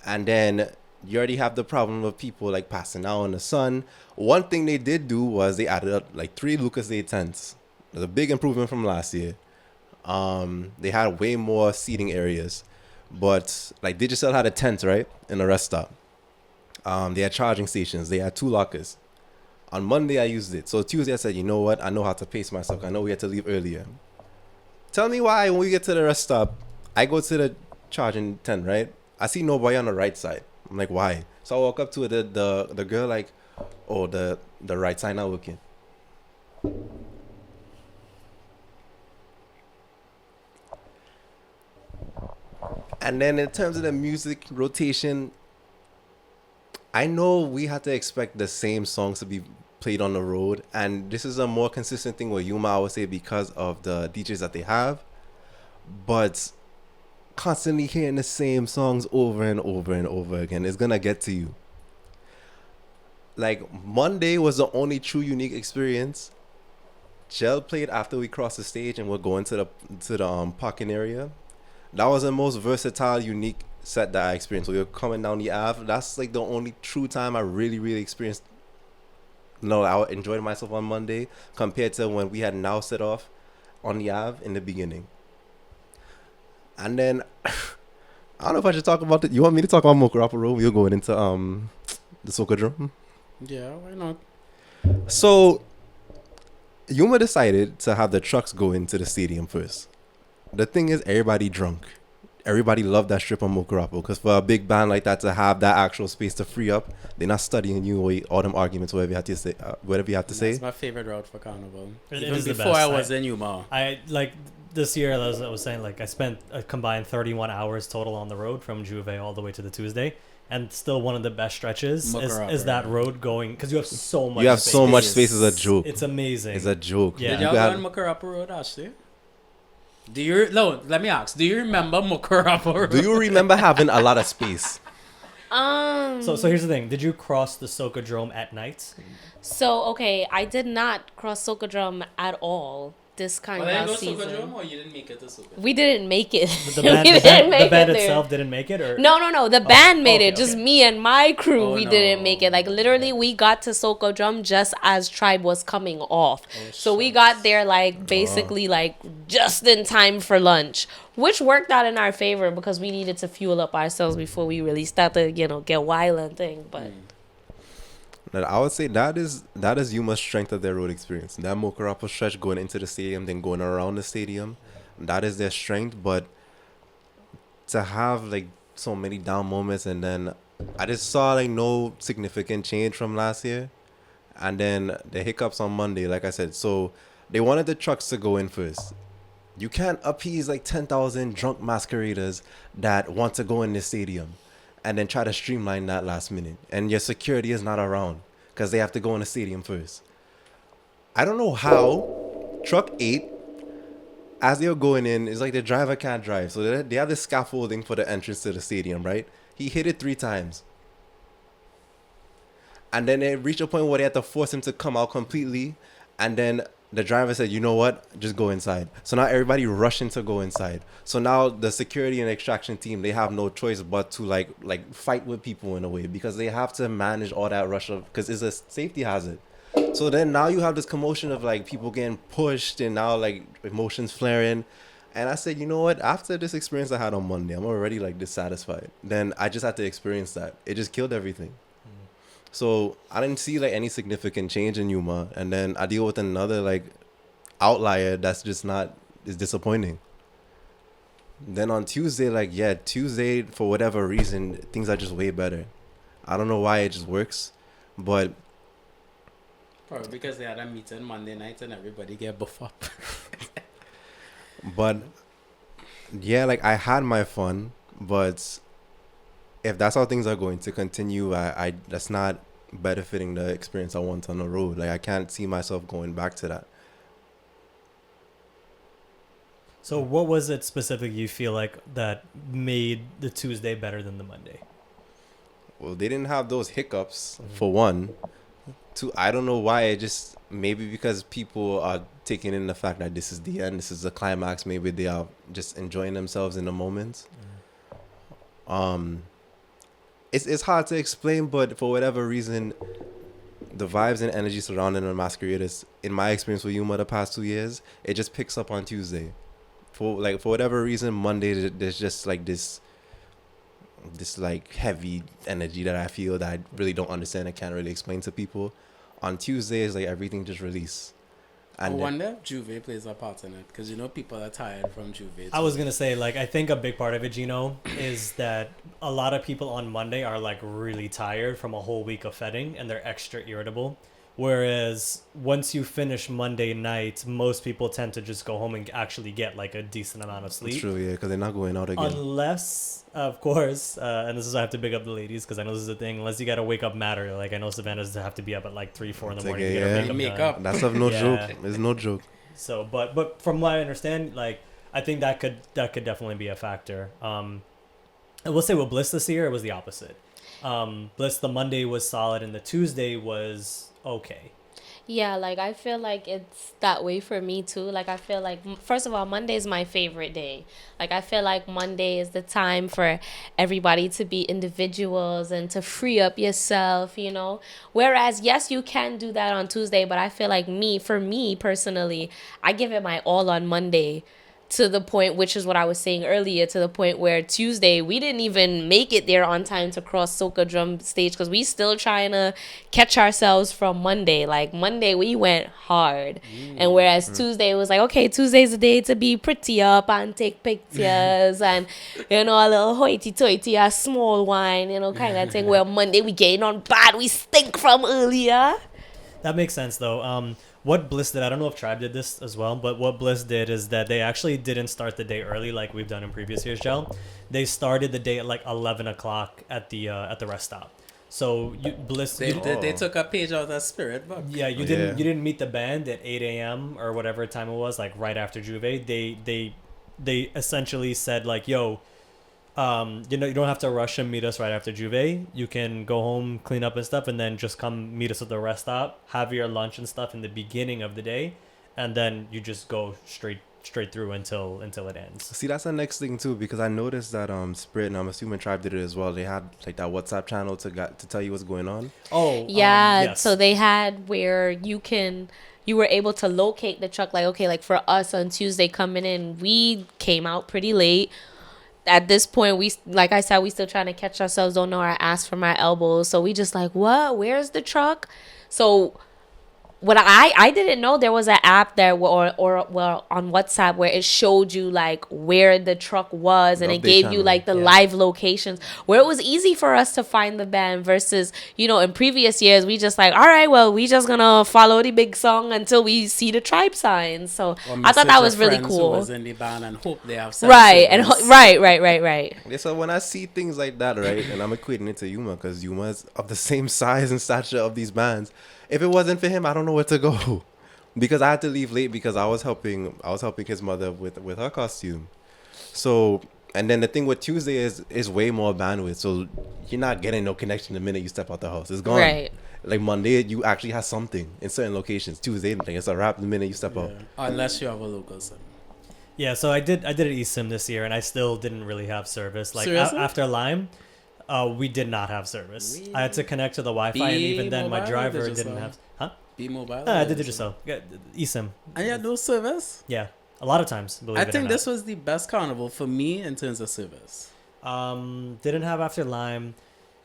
And then you already have the problem of people like passing out in the sun. One thing they did do was they added up like 3 Lucas Day tents. It was a big improvement from last year. They had way more seating areas, but like Digicel had a tent right in the rest stop. They had charging stations. They had 2 lockers. On Monday I used it. So Tuesday I said, you know what? I know how to pace myself. I know we had to leave earlier. Tell me why when we get to the rest stop, I go to the charging tent, right? I see nobody on the right side. I'm like, why? So I walk up to the girl like, oh, the right side not working. And then in terms of the music rotation, I know we had to expect the same songs to be played on the road, and this is a more consistent thing with Yuma, I would say, because of the DJs that they have. But constantly hearing the same songs over and over and over again is gonna get to you. Like, Monday was the only true unique experience. Gel played after we crossed the stage and we're going to the parking area. That was the most versatile, unique set that I experienced. We were coming down the Ave. That's like the only true time I really, really experienced. No, I enjoyed myself on Monday compared to when we had now set off on the Ave in the beginning. And then I don't know if I should talk about it. You want me to talk about Mokarapa? We're going into the Soca drum. Yeah, why not? So Yuma decided to have the trucks go into the stadium first. The thing is, everybody drunk. Everybody loved that strip on Mokarapa, because for a big band like that to have that actual space to free up, they're not studying you away all them arguments, whatever you have to say. That's my favorite route for Carnival. It Even is the before best. I was in Yuma. I like this year. I was saying, like, I spent a combined 31 hours total on the road from Juve all the way to the Tuesday, and still one of the best stretches is that road going, because you have so much. You have space. so much space. Is a joke. It's amazing. It's a joke. Yeah. Did y'all go on Mokarapa Road, Ashley? Let me ask. Do you remember Mokarapa Road? Do you remember having a lot of space? So here's the thing. Did you cross the Soca Drome at night? So, okay, I did not cross Soca Drum at all this Carnival season. season. Soca Drum, or you didn't make it to Soca? We didn't make it. The band itself didn't make it? Or No. The band made it. Just okay. me and my crew, we no. didn't make it. Like, literally, we got to Soca Drum just as Tribe was coming off. So we got there, like, basically, like, just in time for lunch, which worked out in our favor because we needed to fuel up ourselves before we really started, get wild and thing. But I would say that is Yuma's strength of their road experience. That Mokarapa stretch going into the stadium, then going around the stadium, that is their strength. But to have like so many down moments, and then I just saw like no significant change from last year. And then the hiccups on Monday, like I said, so they wanted the trucks to go in first. You can't appease like 10,000 drunk masqueraders that want to go in the stadium and then try to streamline that last minute. And your security is not around because they have to go in the stadium first. I don't know how truck 8, as they're going in, it's like the driver can't drive. So they have this scaffolding for the entrance to the stadium, right? He hit it 3 times. And then it reached a point where they had to force him to come out completely. And then the driver said, you know what? Just go inside. So now everybody rushing to go inside. So now the security and extraction team, they have no choice but to like fight with people in a way because they have to manage all that rush of, because it's a safety hazard. So then now you have this commotion of like people getting pushed and now like emotions flaring. And I said, you know what? After this experience I had on Monday, I'm already like dissatisfied. Then I just had to experience that. It just killed everything. So I didn't see like any significant change in Yuma, and then I deal with another like outlier that's just not, is disappointing. Then on Tuesday, Tuesday for whatever reason things are just way better. I don't know why, it just works, but probably because they had a meeting Monday night and everybody get buff up. But yeah, like I had my fun, but if that's how things are going to continue, I that's not benefiting the experience I want on the road. Like I can't see myself going back to that. So what was it specific you feel like that made the Tuesday better than the Monday? Well, they didn't have those hiccups, for one. Two, I don't know why. It just, maybe because people are taking in the fact that this is the end, this is the climax. Maybe they are just enjoying themselves in the moment. It's hard to explain, but for whatever reason, the vibes and energy surrounding the masqueraders, in my experience with Yuma the past 2 years, it just picks up on Tuesday. For whatever reason, Monday there's just like this like heavy energy that I feel that I really don't understand and can't really explain to people. On Tuesdays, like everything just release. I wonder if Juve plays a part in it, because people are tired from Juve. I was gonna say, like, I think a big part of it, Gino, is that a lot of people on Monday are like really tired from a whole week of fetting and they're extra irritable. Whereas once you finish Monday night, most people tend to just go home and actually get like a decent amount of sleep. It's true, yeah, because they're not going out again. Unless, of course, and this is why I have to big up the ladies, because I know this is the thing, unless you got to wake up matter. Like, I know Savannah's have to be up at like 3-4 in the morning to get her makeup done. That's no joke. It's no joke. So, but from what I understand, like, I think that could definitely be a factor. And we'll say with Bliss this year, it was the opposite. Bliss, the Monday was solid and the Tuesday was okay. Yeah, like I feel like it's that way for me too. Like I feel like, first of all, Monday is my favorite day. Like I feel like Monday is the time for everybody to be individuals and to free up yourself, Whereas, yes, you can do that on Tuesday, but I feel like for me personally, I give it my all on Monday. To the point, which is what I was saying earlier, to the point where Tuesday, we didn't even make it there on time to cross Soca drum stage because we still trying to catch ourselves from Monday. Like, Monday, we went hard. And whereas Tuesday was like, okay, Tuesday's the day to be pretty up and take pictures and, a little hoity-toity, a small wine, kind of thing. Where Monday, we getting on bad. We stink from earlier. That makes sense, though. What Bliss did, I don't know if Tribe did this as well, but what Bliss did is that they actually didn't start the day early like we've done in previous years, Gel. They started the day at like 11 o'clock at the rest stop. So Bliss, they took a page out of that Spirit book. Yeah, you didn't meet the band at 8 a.m. or whatever time it was, like right after Juve. They essentially said like, yo, you don't have to rush and meet us right after Juve. You can go home, clean up and stuff, and then just come meet us at the rest stop, have your lunch and stuff in the beginning of the day, and then you just go straight through until it ends. See, that's the next thing too, because I noticed that Spirit, and I'm assuming Tribe did it as well. They had like that WhatsApp channel to tell you what's going on. Oh, yeah. Yes. So they had where you were able to locate the truck. Like, okay, like for us on Tuesday coming in, we came out pretty late. At this point, like I said, we still trying to catch ourselves, don't know our ass from our elbows. So we just like, what? Where's the truck? So what I didn't know there was an app there or well on WhatsApp where it showed you like where the truck was and it gave you like the live locations where it was easy for us to find the band versus, you know, in previous years we just like, all right, well, we just gonna follow the big song until we see the tribe signs. So I thought that was really cool. Who was in the band and hope they have right and right. Yeah, so when I see things like that, right, and I'm equating it to Yuma because Yuma is of the same size and stature of these bands. If it wasn't for him, I don't know where to go, because I had to leave late because I was helping his mother with her costume. So, and then the thing with Tuesday is way more bandwidth, so you're not getting no connection the minute you step out the house. It's gone. Right. Like Monday, you actually have something in certain locations. Tuesday, it's a wrap the minute you step out. Unless you have a local sim. Yeah, so I did an eSIM this year, and I still didn't really have service. Like after Lime, we did not have service. I had to connect to the Wi-Fi, and even then, my driver didn't have. Huh? Be mobile. I did digital. Yeah, eSIM. And you had no service? Yeah, a lot of times. I think this was the best carnival for me in terms of service. Didn't have after Lime.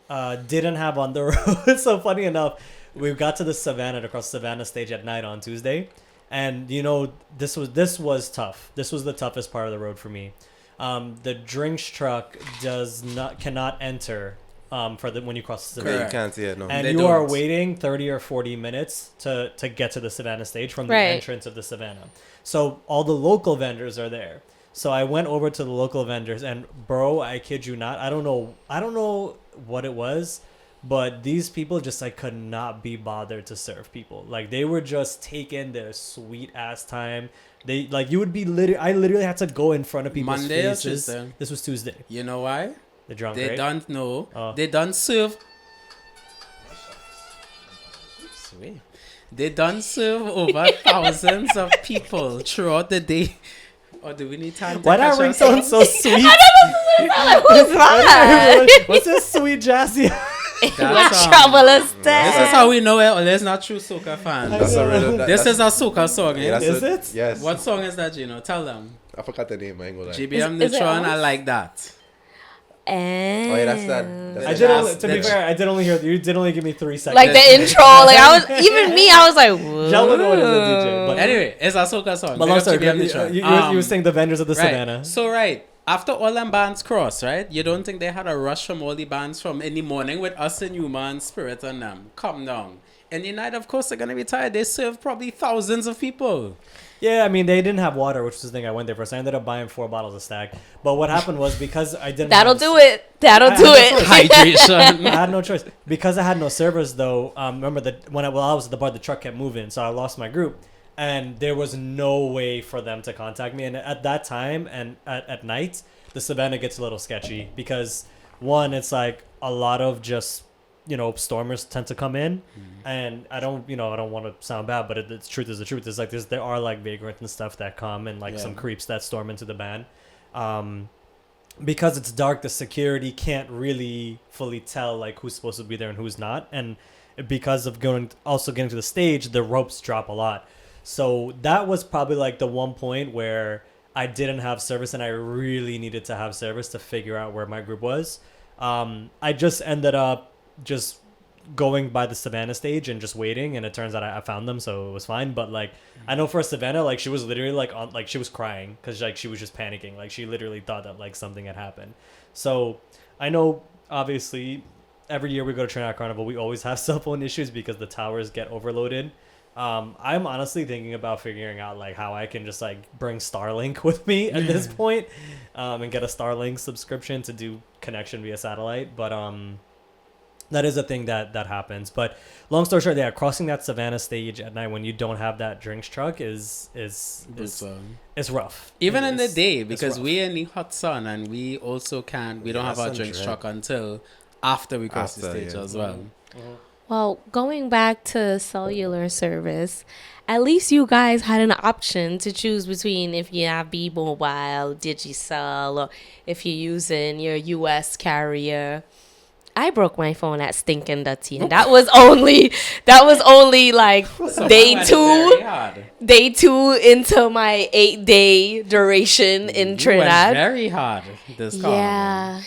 Didn't have on the road. So funny enough, we got to the Savannah, across Savannah stage at night on Tuesday, and you know this was tough. This was the toughest part of the road for me. The drinks truck cannot enter when you cross the Savannah. You can't see it, no. And you are waiting 30 or 40 minutes to get to the Savannah stage from the entrance of the Savannah. So all the local vendors are there. So I went over to the local vendors, and bro, I kid you not, I don't know what it was, but these people just like could not be bothered to serve people. Like they were just taking their sweet ass time. They like you would be I literally had to go in front of people's Monday faces. or Tuesday? This was Tuesday. You know why? The drunk, They right? don't know. Oh. They don't serve. Sweet. They don't serve over thousands of people throughout the day. Or do we need time to Why that catch up? ringtone so sweet? Who's that? What's this sweet jazzy? That's, Travelers this is how we know it. There's not true Soca fans. That's a real, This is a Soca song. yeah, that's Is it? Yes. What song is that, Gino? Tell them. I forgot the name. I ain't gonna lie. GBM Is it Neutron, I ours? like that. And Oh yeah, that's that. That's I the did jazz- only, to be that's- fair, I did only hear you did only give me 3 seconds. like the intro, like I was even me, I was like, Jell would know it as a DJ. But Anyway, it's a Soca song. but Big long up story, GBM you, Neutron. you were saying the vendors of the Right. Savannah. So after all them bands cross, right? You don't think they had a rush from all the bands from in the morning with us and Human Spirit and them? Come down. And the night, of course, they're gonna be tired. They serve probably thousands of people. Yeah, I mean they didn't have water, which was the thing I went there for. So I ended up buying 4 bottles of Stag. But what happened was because I didn't. that'll have, do it. That'll I do had it. Hydration. I had no choice because I had no servers though. Remember that when I was at the bar, the truck kept moving, so I lost my group, and there was no way for them to contact me. And at that time and at night, the Savannah gets a little sketchy because one, it's like a lot of just stormers tend to come in, and I don't want to sound bad, but the truth is the truth. It's like there are like vagrants and stuff that come and like some creeps that storm into the band. Because it's dark, the security can't really fully tell like who's supposed to be there and who's not, and because of getting to the stage, the ropes drop a lot. So that was probably like the one point where I didn't have service, and I really needed to have service to figure out where my group was. I just ended up just going by the Savannah stage and just waiting, and it turns out I found them, so it was fine. But like I know for Savannah, like she was literally like she was crying because like she was just panicking, like she literally thought that like something had happened. So I know obviously every year we go to Trinidad Carnival, we always have cell phone issues because the towers get overloaded. I'm honestly thinking about figuring out like how I can just like bring Starlink with me at this point, and get a Starlink subscription to do connection via satellite. But that is a thing that happens. But long story short, crossing that Savannah stage at night when you don't have that drinks truck is rough. Even in the day, it's because rough. we're in the hot sun and we also we don't have our drinks truck until after we cross the stage as well. Well, going back to cellular service, at least you guys had an option to choose between if you have B-Mobile, Digicel, or if you're using your US carrier. I broke my phone at Stinkin' Dirty, and that was only like day two into my 8-day duration in Trinidad. Very hard this Yeah.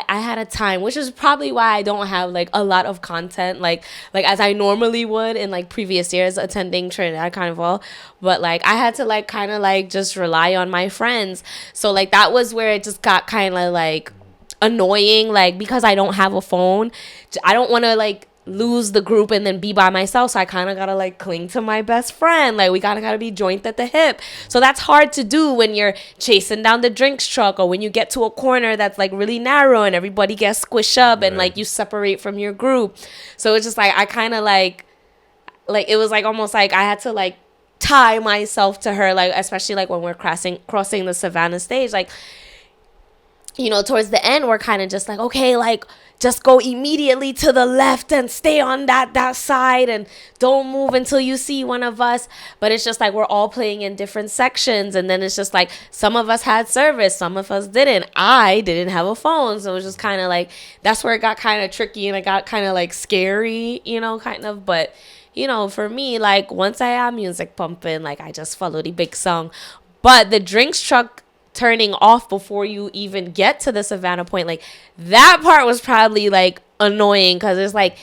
I had a time, which is probably why I don't have like a lot of content like as I normally would in like previous years attending Trinidad Carnival. But like I had to like kind of like just rely on my friends. So like that was where it just got kind of like annoying, like because I don't have a phone, I don't want to like lose the group and then be by myself, so I kind of gotta like cling to my best friend. Like we gotta be joint at the hip. So that's hard to do when you're chasing down the drinks truck, or when you get to a corner that's like really narrow and everybody gets squished up and like you separate from your group. So it's just like I kind of like it was like almost like I had to like tie myself to her, like especially like when we're crossing the Savannah stage, like, you know, towards the end, we're kind of just like, okay, like, just go immediately to the left and stay on that side and don't move until you see one of us. But it's just like we're all playing in different sections. And then it's just like some of us had service, some of us didn't. I didn't have a phone. So it was just kind of like, that's where it got kind of tricky and it got kind of like scary, you know, kind of. But, you know, for me, like once I have music pumping, like I just follow the big song. But the drinks truck turning off before you even get to the Savannah point, like that part was probably like annoying, because it's like,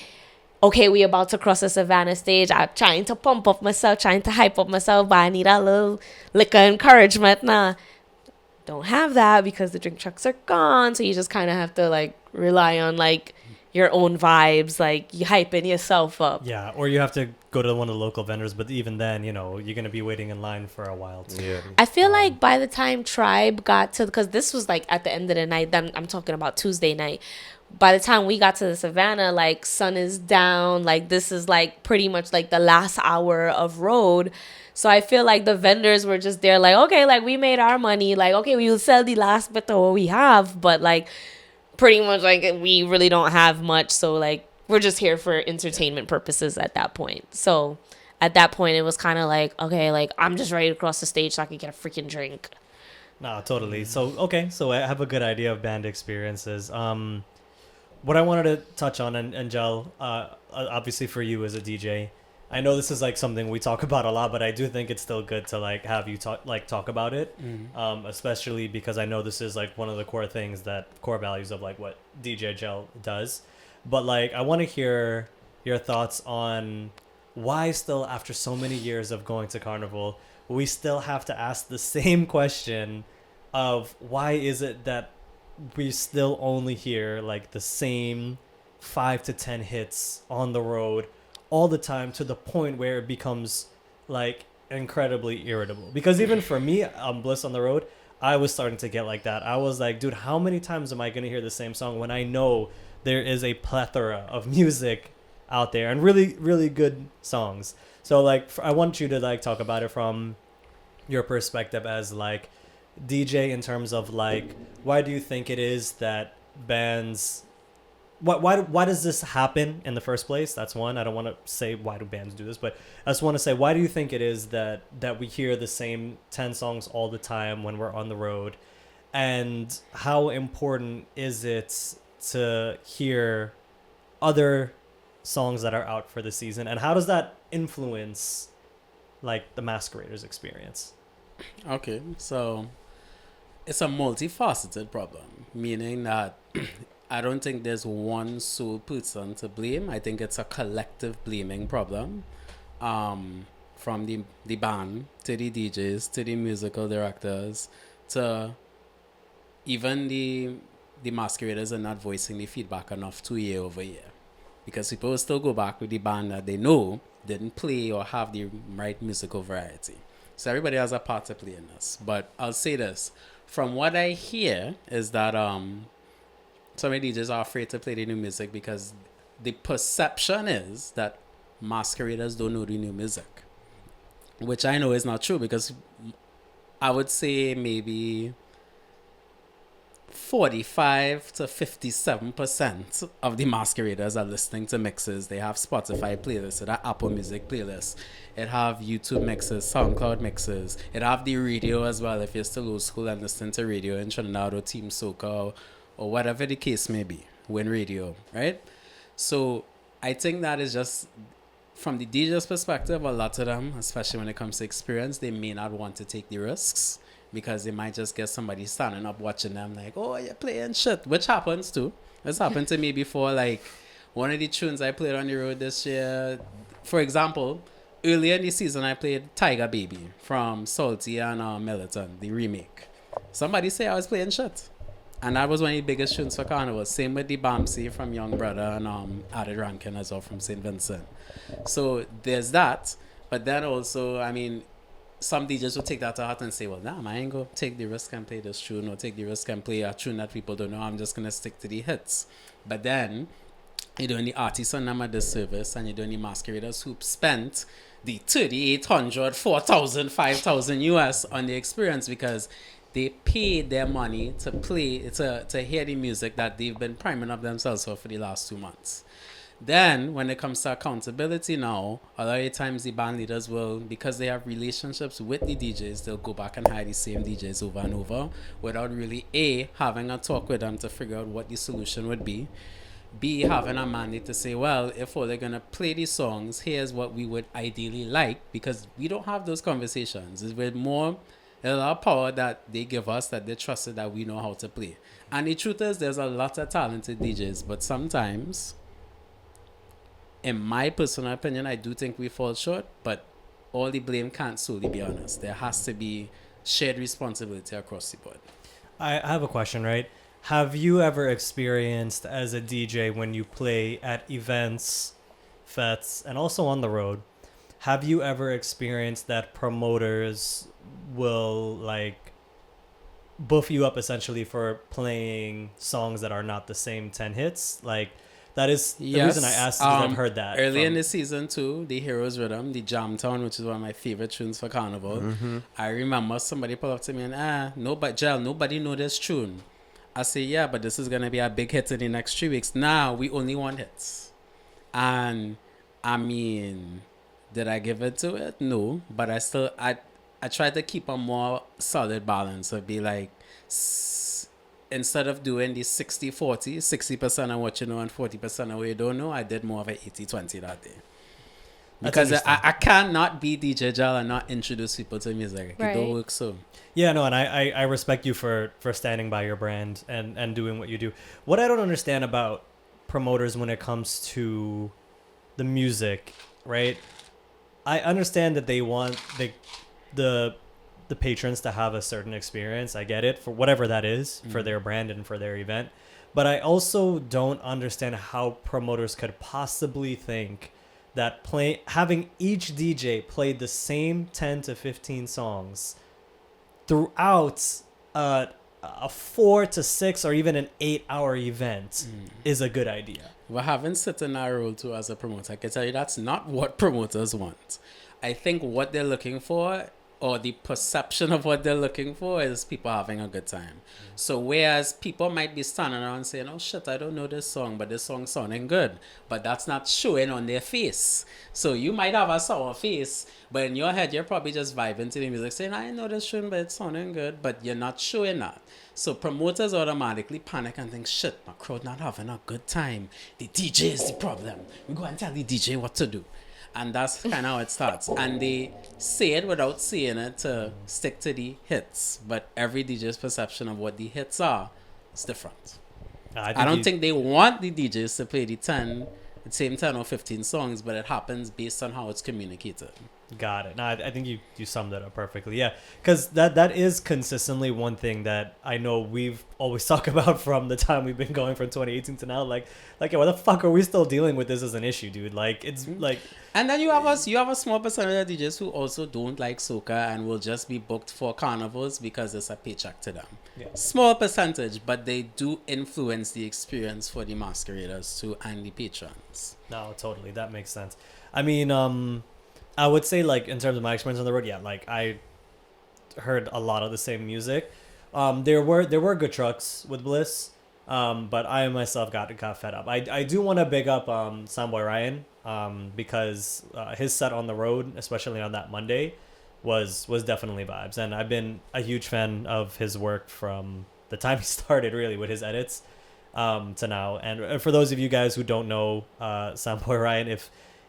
okay, we about to cross the Savannah stage. I'm trying to pump up myself, trying to hype up myself, but I need a little liquor encouragement. Nah, don't have that because the drink trucks are gone. So you just kind of have to like rely on like your own vibes, like you hyping yourself up. Yeah, or you have to go to one of the local vendors, but even then, you know, you're going to be waiting in line for a while too. Yeah. I feel like by the time Tribe got to, because this was like at the end of the night, I'm talking about Tuesday night. By the time we got to the Savannah, like sun is down, like this is like pretty much like the last hour of road. So I feel like the vendors were just there like, okay, like we made our money, like, okay, we will sell the last bit of what we have, but like pretty much like we really don't have much. So like we're just here for entertainment purposes at that point. So at that point it was kind of like, okay, like I'm just ready to cross the stage so I can get a freaking drink. Nah, totally. So okay, so I have a good idea of band experiences. What I wanted to touch on, and Jel, obviously for you as a DJ, I know this is like something we talk about a lot, but I do think it's still good to like have you talk about it, especially because I know this is like one of the core values of like what DJ Jel does. But like I want to hear your thoughts on why still, after so many years of going to Carnival, we still have to ask the same question of why is it that we still only hear like the same 5 to 10 hits on the road all the time, to the point where it becomes like incredibly irritable. Because even for me on Bliss on the Road, I was starting to get like that. I was like, dude, how many times am I going to hear the same song when I know there is a plethora of music out there and really, really good songs? So like, I want you to like talk about it from your perspective as like DJ, in terms of like, why do you think it is that bands, why does this happen in the first place? That's one. I don't want to say why do bands do this, but I just want to say, why do you think it is that we hear the same 10 songs all the time when we're on the road? And how important is it to hear other songs that are out for the season? And how does that influence like the Masqueraders experience? Okay, so it's a multifaceted problem, meaning that I don't think there's one sole person to blame. I think it's a collective blaming problem, from the band to the DJs to the musical directors to even the masqueraders are not voicing the feedback enough to year over year, because people will still go back with the band that they know didn't play or have the right musical variety. So everybody has a part to play in this. But I'll say this, from what I hear is that so many DJs are afraid to play the new music because the perception is that masqueraders don't know the new music, which I know is not true, because I would say maybe 45 to 57% of the masqueraders are listening to mixes. They have Spotify playlists, it have Apple Music playlists, it have YouTube mixes, SoundCloud mixes, it have the radio as well if you're still old school and listening to radio in Trinidad or Team Soca or whatever the case may be, win radio, right? So I think that is just from the DJ's perspective, a lot of them, especially when it comes to experience, they may not want to take the risks because they might just get somebody standing up watching them like, oh, you're playing shit, which happens too. It's happened to me before. Like one of the tunes I played on the road this year, for example, earlier in the season, I played Tiger Baby from Salty and Militant, the remake. Somebody say I was playing shit. And that was one of the biggest tunes for Carnival. Same with the Bamsi from Young Brother and Added Rankin as well from St. Vincent. So there's that. But then also, I mean, some DJs will take that to heart and say, well, damn, I ain't going to take the risk and play this tune or take the risk and play a tune that people don't know. I'm just going to stick to the hits. But then you're doing the artists on them a disservice and you're doing the masqueraders who spent the 3,800, 4,000, 5,000 US on the experience because they paid their money to play, to hear the music that they've been priming up themselves for the last 2 months. Then, when it comes to accountability now, a lot of times the band leaders will, because they have relationships with the DJs, they'll go back and hire the same DJs over and over without really A, having a talk with them to figure out what the solution would be. B, having a mandate to say, well, if they're going to play these songs, here's what we would ideally like, because we don't have those conversations. It's with more... There's a lot of power that they give us that they trusted that we know how to play. And the truth is, there's a lot of talented DJs, but sometimes, in my personal opinion, I do think we fall short, but all the blame can't solely be on us. There has to be shared responsibility across the board. I have a question, right? Have you ever experienced as a DJ when you play at events, fetes, and also on the road, have you ever experienced that promoters will like buff you up essentially for playing songs that are not the same 10 hits? Like that is the reason I asked is I've heard that early in the season too, the Heroes Rhythm, the Jam Town, which is one of my favorite tunes for Carnival. I remember somebody pulled up to me and nobody know this tune. I say, yeah, but this is gonna be a big hit in the next 3 weeks. Now we only want hits. And I mean, did I give it to it? No, but I try to keep a more solid balance of be like, instead of doing the 60-40, 60% of what you know and 40% of what you don't know, I did more of an 80-20 that day. Because I cannot be DJ Jal and not introduce people to music. Right. It don't work so. Yeah, no, and I respect you for standing by your brand and doing what you do. What I don't understand about promoters when it comes to the music, right? I understand that they want the patrons to have a certain experience. I get it, for whatever that is, for their brand and for their event. But I also don't understand how promoters could possibly think that having each DJ play the same 10 to 15 songs throughout a 4 to 6 or even an 8-hour event is a good idea. Well, having sit in that role too as a promoter, I can tell you that's not what promoters want. I think what they're looking for, or the perception of what they're looking for, is people having a good time. So whereas people might be standing around saying, oh shit, I don't know this song, but this song's sounding good. But that's not showing on their face. So you might have a sour face, but in your head, you're probably just vibing to the music saying, I know this tune, but it's sounding good, but you're not showing that. So promoters automatically panic and think, shit, my crowd not having a good time. The DJ is the problem. We go and tell the DJ what to do. And that's kind of how it starts. And they say it without saying it to stick to the hits. But every DJ's perception of what the hits are is different. I don't think they want the DJs to play the same 10 or 15 songs, but it happens based on how it's communicated. Got it. No, I think you summed it up perfectly. Yeah, because that is consistently one thing that I know we've always talked about from the time we've been going from 2018 to now. Like, yeah, why the fuck are we still dealing with this as an issue, dude? Like, it's like. And then you have a small percentage of DJs who also don't like soca and will just be booked for carnivals because it's a paycheck to them. Yeah. Small percentage, but they do influence the experience for the masqueraders too and the patrons. No, totally, that makes sense. I mean, I would say, like, in terms of my experience on the road, yeah, like, I heard a lot of the same music. There were good trucks with Bliss, but I myself got fed up. I do want to big up Soundboy Ryan, because his set on the road, especially on that Monday, was definitely vibes. And I've been a huge fan of his work from the time he started, really, with his edits. to now. And for those of you guys who don't know Soundboy Ryan,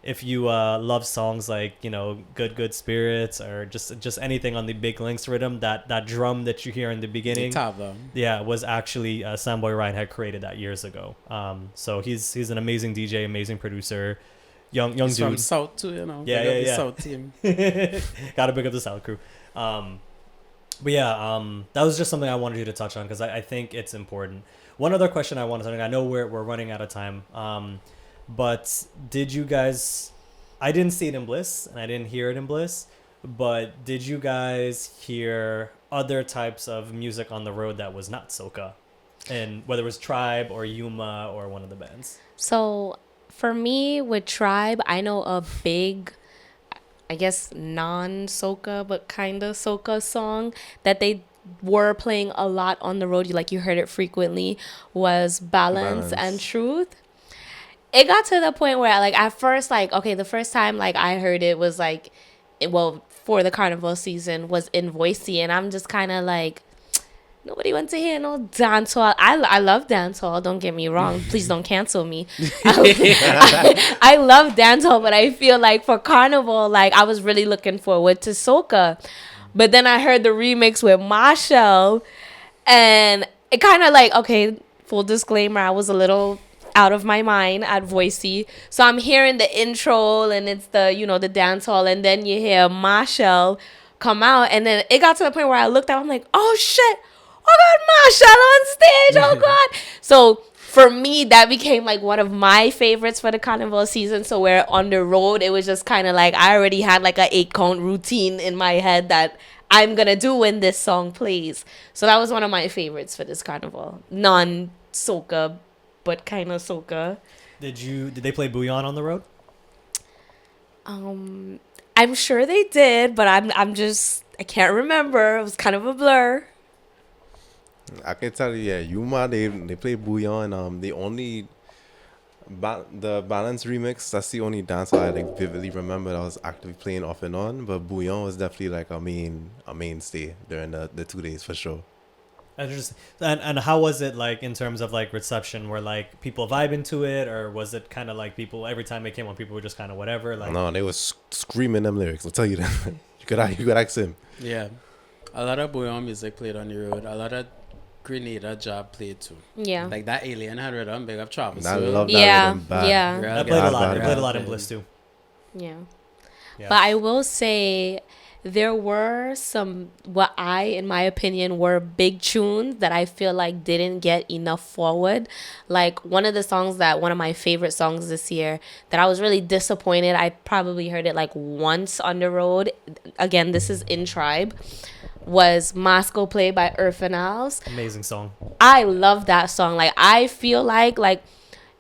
if you love songs like, you know, Good Spirits or just anything on the Big Links rhythm, that drum that you hear in the beginning, was actually Soundboy Ryan had created that years ago. So he's an amazing DJ, amazing producer, young he's dude from South too, you know. Yeah. South team. Gotta pick up the South crew. But yeah, that was just something I wanted you to touch on because I think it's important. One other question I wanted to, I know we're running out of time. But did you guys, I didn't see it in Bliss and I didn't hear it in Bliss, but did you guys hear other types of music on the road that was not soca? And whether it was Tribe or Yuma or one of the bands? So for me with Tribe, I know a big, I guess, non-soca, but kind of soca song that they were playing a lot on the road. You heard it frequently, was Balance and Truth. It got to the point where, at first, the first time, I heard it was, for the carnival season was in Boise, and I'm just kind of nobody went to hear no dancehall. I love dancehall, don't get me wrong. Please don't cancel me. I love dancehall, but I feel for carnival, I was really looking forward to soca. But then I heard the remix with Marshall, and it kind of okay, full disclaimer, I was a little out of my mind at Boise. So I'm hearing the intro and it's the, the dance hall, and then you hear Marshall come out, and then it got to the point where I looked out, I'm like, oh shit, oh God, Marshall on stage, oh God. So for me, that became one of my favorites for the carnival season. So where on the road, it was just kind of I already had a 8-count routine in my head that I'm gonna do when this song plays. So that was one of my favorites for this carnival. Non-soca, but kind of soca. Did they play Bouillon on the road? I'm sure they did, but I can't remember. It was kind of a blur. I can tell you, Yuma, they play Bouillon. The only the Balance remix, that's the only dance I vividly remember that I was actively playing off and on. But Bouillon was definitely a mainstay during the 2 days for sure. And how was it in terms of reception? Were people vibing to it, or was it kind of people every time it came on, people were just kind of whatever? No, they was screaming them lyrics. I'll tell you that. you could ask him. Yeah, a lot of Bouillon music played on the road. A lot of Grenada job played too. Yeah, that Alien had rhythm. Big up Travis. I love that rhythm. Yeah. I played a lot. I played a lot in Bliss too. Yeah. But I will say, there were some, in my opinion, were big tunes that I feel didn't get enough forward. One of the songs one of my favorite songs this year that I was really disappointed. I probably heard it once on the road. Again, this is in Tribe. Was Moscow Play by Urfanals. Amazing song. I love that song. I feel like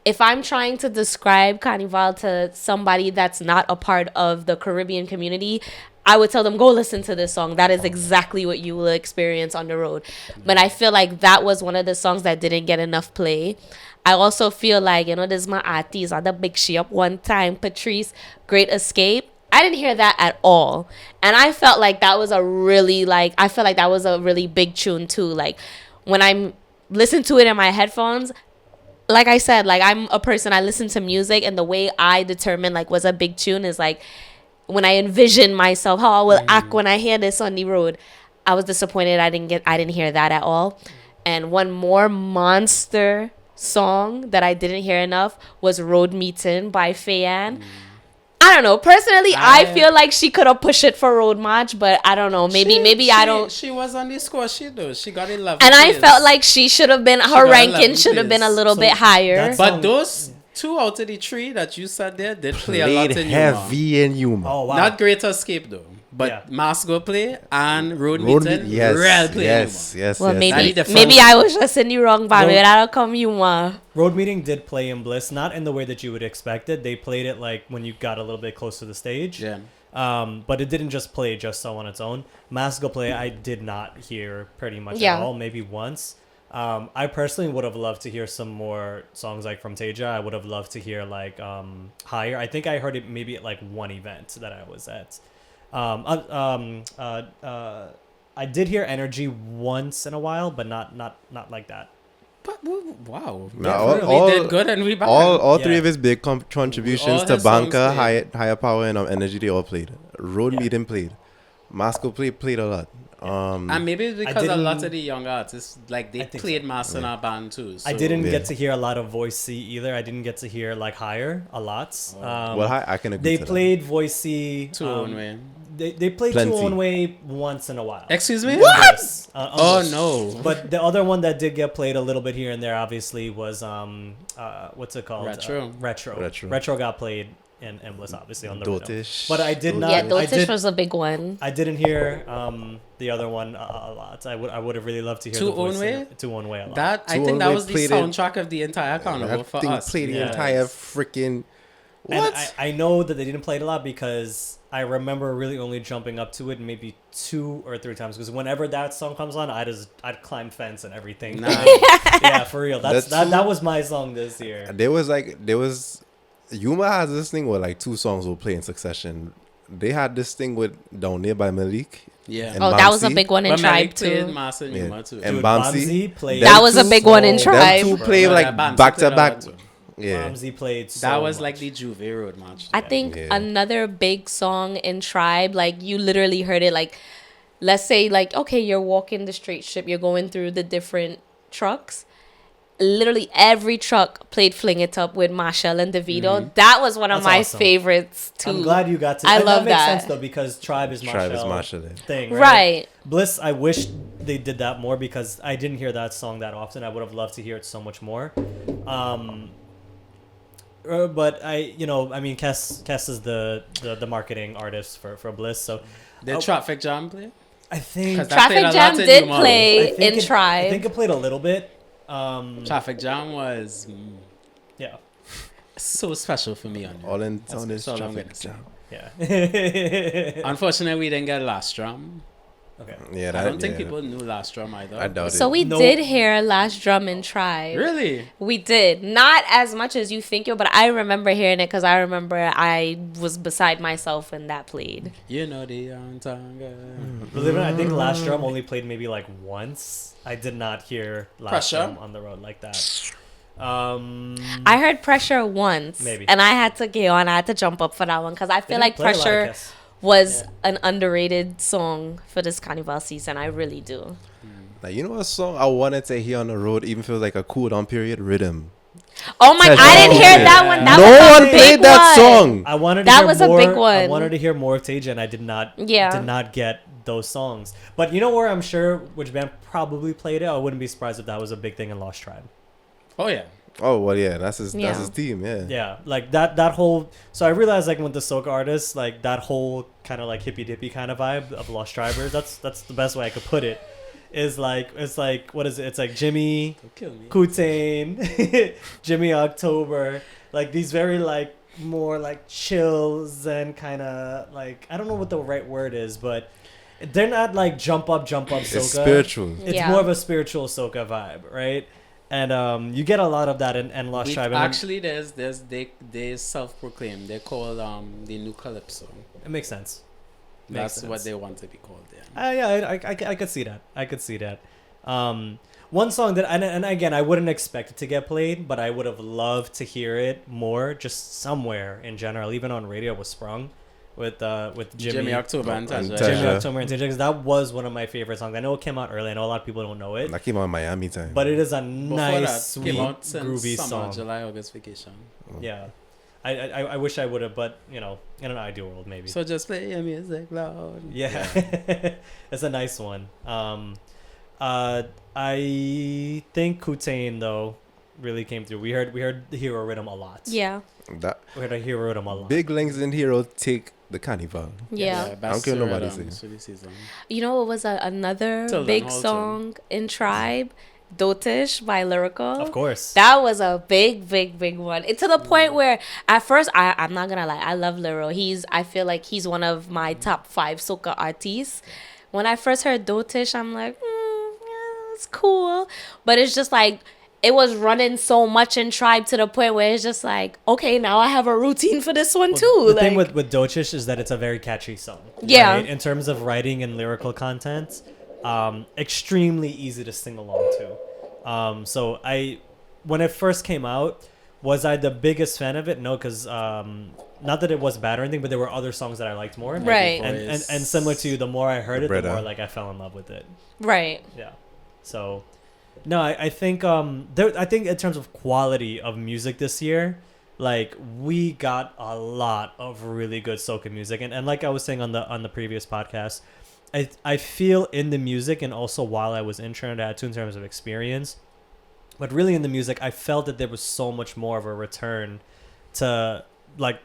if I'm trying to describe Carnival to somebody that's not a part of the Caribbean community, I would tell them, go listen to this song. That is exactly what you will experience on the road. But I feel that was one of the songs that didn't get enough play. I also feel there's my artist, the big she up one time, Patrice, Great Escape. I didn't hear that at all. And I felt that was a really, that was a really big tune too. When I'm listening to it in my headphones, like I said, I'm a person, I listen to music, and the way I determine what's a big tune is when I envision myself, how I will act when I hear this on the road. I was disappointed I didn't hear that at all. And one more monster song that I didn't hear enough was Road Meeting by Fayan. I don't know. Personally, I feel she could have pushed it for Road March, but I don't know. Maybe I don't. She was on the score sheet though. She got 11. And I felt she should have been, her ranking should have been a little bit higher. But those 2 out of the 3 that you said there did play a lot in heavy in Yuma. Oh wow. Not Great Escape though. But Moscow Play and Road Meeting, yes, real play. Yes. Well, maybe I was just in the wrong band. Maybe that'll come Yuma. Road Meeting did play in Bliss, not in the way that you would expect it. They played it when you got a little bit close to the stage. Yeah. But it didn't just play just so on its own. Moscow Play, I did not hear pretty much at all. Maybe once. I personally would have loved to hear some more songs from Teja. I would have loved to hear Higher. I think I heard it maybe at one event that I was at. I did hear Energy once in a while, but not like that. Wow. Now, We did good and we back. all Yeah. three of his big contributions All to his songs Banca, played. Higher Power, and Energy, they all played. Road Yeah. Meeting played. Masco played a lot. And maybe it's because a lot didn't- of the young artists, like, they I think played so. mass in our band too. So. I didn't Yeah. get to hear a lot of Voice C either. I didn't get to hear like Higher a lot. Well, I can agree They to that. played Voice C. Two Own Way. They played Plenty. Two Own Way once in a while. Excuse me? Yes. Oh, no. But the other one that did get played a little bit here and there, obviously, was what's it called? Retro. Retro got played in Bliss, obviously, on the rhythm. Dotish. But I did not. Yeah, I Dotish did, was a big one. I didn't hear the other one a lot. I would have really loved to hear Two the voice Own Way? in Two Own Way a lot. I Two think Own that Way was the played it. soundtrack of the entire carnival That for thing us. played the Yeah. entire freaking. And What? I know that they didn't play it a lot because I remember really only jumping up to it maybe 2 or 3 times. Because whenever that song comes on, I'd climb fence and everything. Nah. Yeah, for real. That's- That was my song this year. There was Yuma has this thing where like 2 songs will play in succession. They had this thing with Down There by Malik. Yeah. And Oh, that was a Bamsi. big one in But Tribe Malik played too. mass and Yeah. Yuma too. And Dude, Bamsi played. That was a two- big one in so- Tribe. Them 2 play Bro, like yeah, Bamsi back to played a back. lot too. Yeah. Bamsi played so That was much. like the Juve road match. I think Yeah. another big song in Tribe, like you literally heard it, like let's say like, okay, you're walking the straight strip, you're going through the different trucks. Literally every truck played Fling It Up with Marshall and DeVito. That was one of That's my awesome. favorites too. I'm glad you got to. I and love that. Makes that. sense though because Tribe is Marshall thing, right? Right. Bliss, I wish they did that more because I didn't hear that song that often. I would have loved to hear it so much more. But I mean, Kes is the marketing artist for Bliss, so Did Traffic Jam play? I think 'Cause that played a Traffic lot Jam in did Yuma. play I think in it, Tribe. I think it played a little bit. Traffic Jam was Yeah, so special for me on it. All in That's on this all I'm traffic gonna say. jam. yeah. Unfortunately, we didn't get Last Drum. Okay. Yeah, I don't think yeah. people knew Last Drum either. I doubt So it. we No. did hear Last Drum in Tribe. Really? We did. Not as much as you think you, but I remember hearing it because I remember I was beside myself when that played. You know the Tanga. Believe it or not, I think Last Drum only played maybe like once. I did not hear Last Pressure? Drum on the road like that. I heard Pressure once. Maybe. And I had to get on. I had to jump up for that one because I They feel didn't like play a lot of Pressure Kes. was Yeah. an underrated song for this Carnival season. I really do. Like, you know what song I wanted to hear on the road, even feels like a cool down period? Rhythm. Oh my! Treasure. I didn't hear Yeah. that one. That No was a one big played that one. song. I wanted to That hear was a more, big I one. wanted to hear more of Tasia, and I did not. Yeah. Did not get those songs. But you know where I'm sure which band probably played it. I wouldn't be surprised if that was a big thing in Lost Tribe. Oh yeah. Oh well, yeah, that's his Yeah. team. Yeah. Yeah, like that whole. So I realized like with the soca artists, like that whole kind of like hippy dippy kind of vibe of Lost Tribers. That's the best way I could put it. Is like it's like what is it? It's like Jimmy, Don't kill me. Kutain, Jimmy October, like these very like more like chills and kind of like I don't know what the right word is, but they're not like jump up soca. It's spiritual. It's Yeah. more of a spiritual soca vibe, right? And you get a lot of that in Lost Tribe. And Actually, they self-proclaimed. They're called the New Calypso. it makes sense. That's Makes what sense. they want to be called. Yeah. Yeah, I could see that. I could see that. One song that and again I wouldn't expect it to get played, but I would have loved to hear it more, just somewhere in general, even on radio, was Sprung with Jimmy October and and Tasha. Tasha. Jimmy October and Tasia, because that was one of my favorite songs. I know it came out early. I know a lot of people don't know it, That came out in Miami time. but it is a Before nice, that, sweet, came out since groovy summer, song. July, August vacation. Yeah, I wish I would have, but you know, in an ideal world, maybe. So just play your music loud. Yeah, it's a nice one. I think Kutain though really came through. We heard the hero rhythm a lot. Yeah. that We heard a hero rhythm a lot. big links in hero take the carnival. Yeah. I don't care what nobody says. for the season. You know what was another Tilden big Halton. song in Tribe? Dotish by Lyrical. Of course. That was a big one. It's to the point where at first I'm not gonna lie, I love Lyrical. I feel like he's one of my top 5 soca artists. When I first heard Dotish, I'm like, yeah, it's cool. But it's just like it was running so much in Tribe to the point where it's just like, okay, now I have a routine for this one too. The like, thing with Dochish is that it's a very catchy song. Yeah. right? In terms of writing and lyrical content, extremely easy to sing along to. So when it first came out, was I the biggest fan of it? No, because not that it was bad or anything, but there were other songs that I liked more. Right. And similar to you, the more I heard it, the Brother. more like I fell in love with it. Right. Yeah. So, no, I think I think in terms of quality of music this year, like we got a lot of really good soca music, and like I was saying on the previous podcast, I feel in the music and also while I was in Trinidad too in terms of experience. But really in the music, I felt that there was so much more of a return to like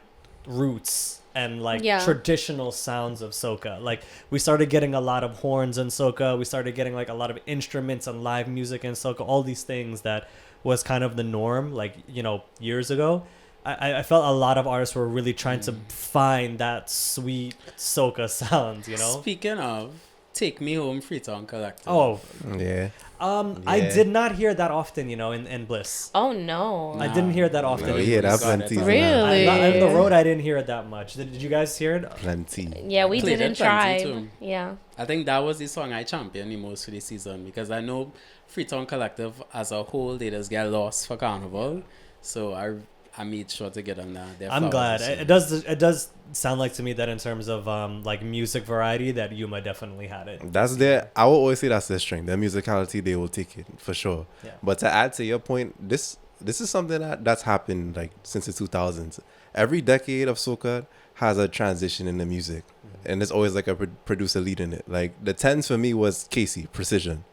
roots and like traditional sounds of soca. Like we started getting a lot of horns in soca. We started getting like a lot of instruments and live music in soca. All these things that was kind of the norm, like, you know, years ago. I felt a lot of artists were really trying to find that sweet soca sound, you know? Speaking of, Take Me Home, Freetown Collective. Oh, Yeah. I did not hear that often, you know, in Bliss. Oh no. I didn't hear that often. No, in we hear Bliss. that plenty. Really? On the road, I didn't hear it that much. Did you guys hear it? Plenty. Yeah, we Played didn't it plenty try. too. Yeah. I think that was the song I championed the most for the season because I know Freetown Collective as a whole, they just get lost for Carnival. So I made sure to get on that. I'm glad. It does sound like to me that in terms of like music variety that Yuma definitely had it. That's their. I will always say that's their strength. Their musicality, they will take it for sure. Yeah. But to add to your point, this is something that's happened like since the 2000s. Every decade of soca has a transition in the music, and there's always like a producer leading it. Like the 10s for me was Casey Precision.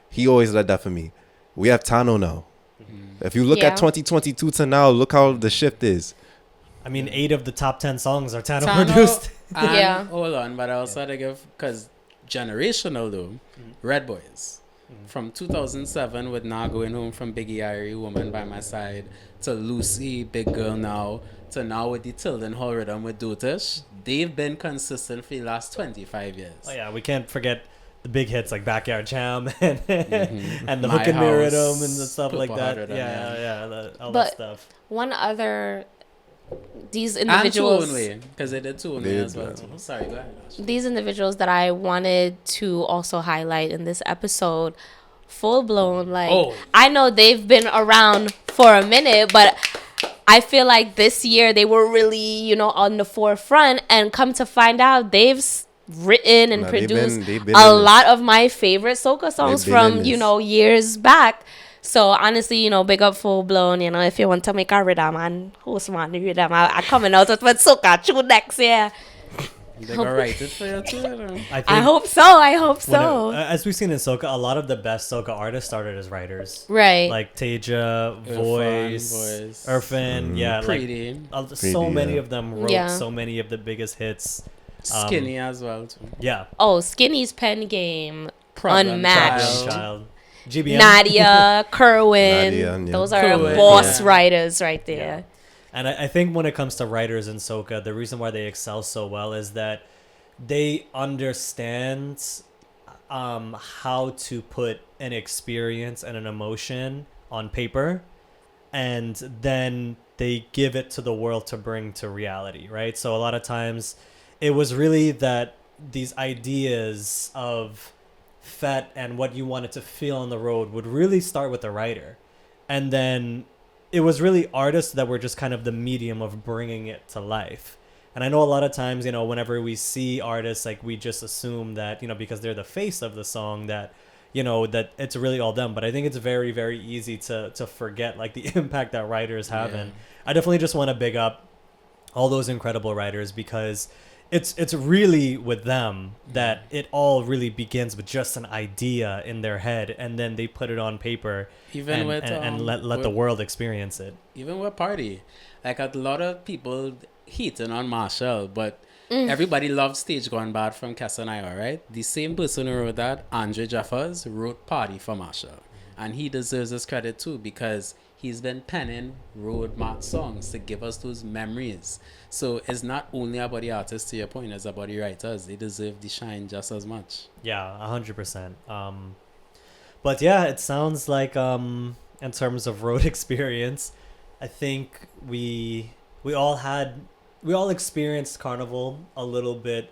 He always led that for me. We have Tano now. If you look at 2022 to now, look how the shift is. I mean, 8 of the top 10 songs are Tano Tano, produced. and, hold on, but I also had to give, because generational though, Red Boys. From 2007 with Now Going Home from Biggie Irie, Woman by My Side, to Lucy, Big Girl Now, to now with the Tilden Hall Rhythm with Dotish. They've been consistent for the last 25 years. Oh yeah, we can't forget the big hits like Backyard Jam and and the My Hook and Mirror House, Rhythm and the stuff like Purple that. Heart Yeah, Rhythm, all But that stuff. one other, these And individuals, because they did Two They as did well. that. Too. Sorry, go ahead. Ash. these individuals that I wanted to also highlight in this episode, full blown, like I know they've been around for a minute, but I feel like this year they were really, you know, on the forefront, and come to find out they've written and produced they've been a in lot of my favorite soca songs They've been from, in you this. know, years back. So honestly, you know, big up Full Blown. You know, if you want to make a rhythm and host man the rhythm, I coming out with soca tune next year. They gonna write it for you too. You know? I hope so. I hope so. As we've seen in soca, a lot of the best soca artists started as writers. Right. Like Taja, Voice, Irfan, yeah, Pretty. like so Pretty, many yeah. of them wrote Yeah. so many of the biggest hits. Skinny as well too. Yeah, Oh, Skinny's pen game, Problem unmatched. Child, GBM. Nadia, Kerwin, Nadia, yeah. those are Kerwin, boss yeah. writers right there. And I think when it comes to writers in soca, the reason why they excel so well is that they understand how to put an experience and an emotion on paper, and then they give it to the world to bring to reality, right? So a lot of times it was really that these ideas of fet and what you wanted to feel on the road would really start with the writer, and then it was really artists that were just kind of the medium of bringing it to life. And I know a lot of times, you know, whenever we see artists, like we just assume that, you know, because they're the face of the song, that, you know, that it's really all them. But I think it's very, very easy to forget like the impact that writers have. Yeah. And I definitely just want to big up all those incredible writers, because it's really with them that it all really begins with just an idea in their head, and then they put it on paper Even with and let the world experience it. Even with Party, like a lot of people hating on Marshall, but everybody loved Stage Gone Bad from Casanova, right? The same person who wrote that, Andre Jeffers, wrote Party for Marshall, and he deserves his credit too, because he's been penning road march songs to give us those memories. So it's not only about the artists, to your point, it's about the writers. They deserve the shine just as much. Yeah, 100%. But yeah, it sounds like in terms of road experience, I think we all experienced Carnival a little bit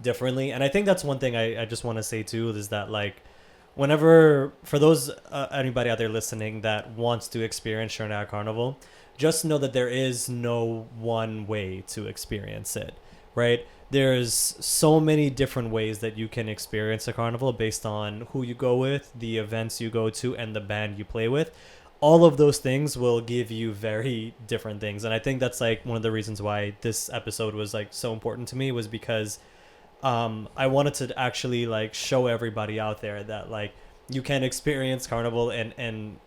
differently, and I think that's one thing I just want to say too, is that like whenever, for those anybody out there listening that wants to experience Trinidad Carnival, just know that there is no one way to experience it, right? There's so many different ways that you can experience a carnival based on who you go with, the events you go to, and the band you play with. All of those things will give you very different things. And I think that's like one of the reasons why this episode was like so important to me, was because I wanted to actually like show everybody out there that like you can experience carnival in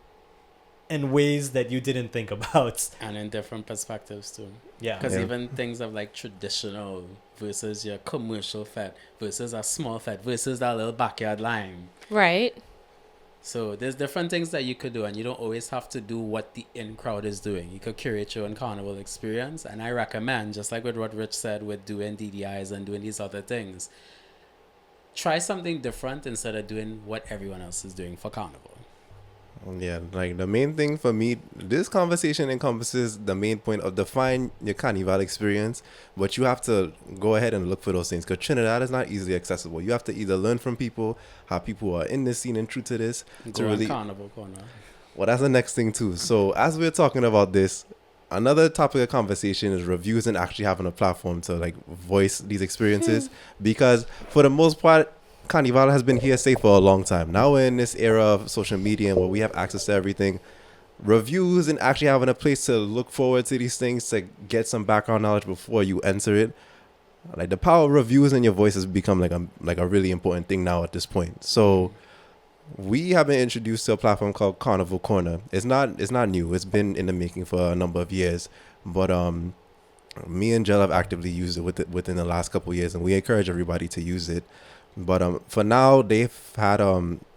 ways that you didn't think about, and in different perspectives too. Yeah, because even things of like traditional versus your commercial fete versus a small fete versus that little backyard lime, right? So there's different things that you could do, and you don't always have to do what the in crowd is doing. You could curate your own carnival experience, and I recommend, just like with what Rich said with doing DDIs and doing these other things, try something different instead of doing what everyone else is doing for carnival. Yeah, like the main thing for me, this conversation encompasses the main point of define your carnival experience, but you have to go ahead and look for those things, because Trinidad is not easily accessible. You have to either learn from people, how people are in this scene and true to this. To really carnival corner. Well, that's the next thing too. So as we're talking about this, another topic of conversation is reviews and actually having a platform to like voice these experiences, because for the most part, Carnival has been here safe for a long time. Now we're in this era of social media and where we have access to everything. Reviews and actually having a place to look forward to these things, to get some background knowledge before you enter it. Like the power of reviews in your voice has become like a really important thing now at this point. So we have been introduced to a platform called Carnival Corner. It's not new. It's been in the making for a number of years. But me and Jel have actively used it within the last couple of years, and we encourage everybody to use it. But for now, they've had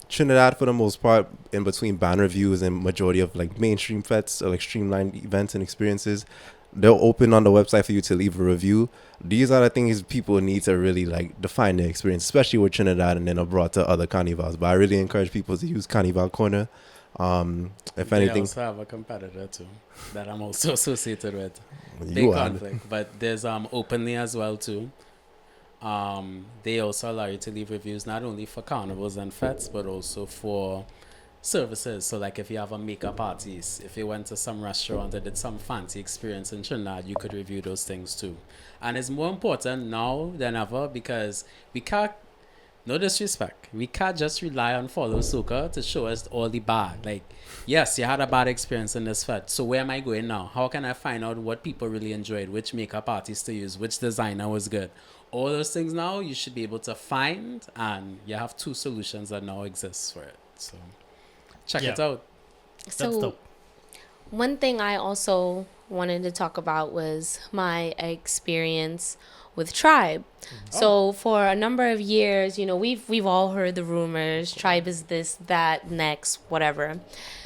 Trinidad for the most part in between band reviews and majority of like mainstream fetes or like streamlined events and experiences. They'll open on the website for you to leave a review. These are the things people need to really like define their experience, especially with Trinidad and then abroad to other carnivals. But I really encourage people to use Carnival Corner. If anything, I also have a competitor too that I'm also associated with. You Big are. conflict, but there's openly as well too. They also allow you to leave reviews not only for carnivals and fetes, but also for services. So like if you have a makeup artist, if you went to some restaurant and did some fancy experience in Trinidad, you could review those things too. And it's more important now than ever, because we can't, no disrespect, we can't just rely on Follow Soca to show us all the bad. Like, yes, you had a bad experience in this fete, so where am I going now? How can I find out what people really enjoyed, which makeup artist to use, which designer was good? All those things now you should be able to find, and you have 2 solutions that now exist for it. So check it out. So one thing I also wanted to talk about was my experience with Tribe. So for a number of years, you know, we've all heard the rumors, Tribe is this, that, next, whatever.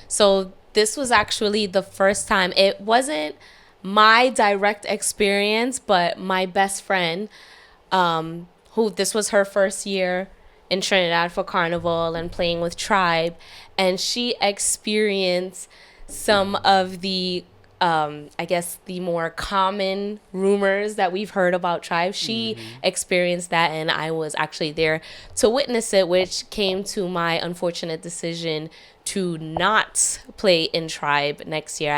So this was actually the first time. It wasn't my direct experience, but my best friend, who this was her first year in Trinidad for Carnival and playing with Tribe, and she experienced some of the I guess the more common rumors that we've heard about Tribe. She experienced that, and I was actually there to witness it, which came to my unfortunate decision to not play in Tribe next year.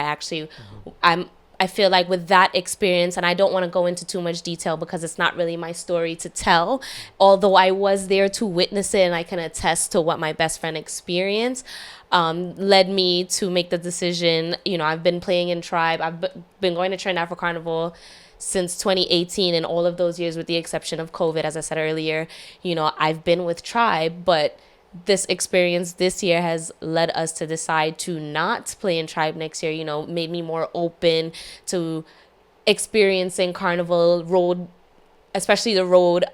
I feel like with that experience, and I don't want to go into too much detail because it's not really my story to tell, although I was there to witness it and I can attest to what my best friend experienced, led me to make the decision. You know, I've been playing in Tribe. I've been going to Trinidad for Carnival since 2018, and all of those years, with the exception of COVID, as I said earlier, you know, I've been with Tribe, but this experience this year has led us to decide to not play in Tribe next year. You know, made me more open to experiencing Carnival road, especially the road,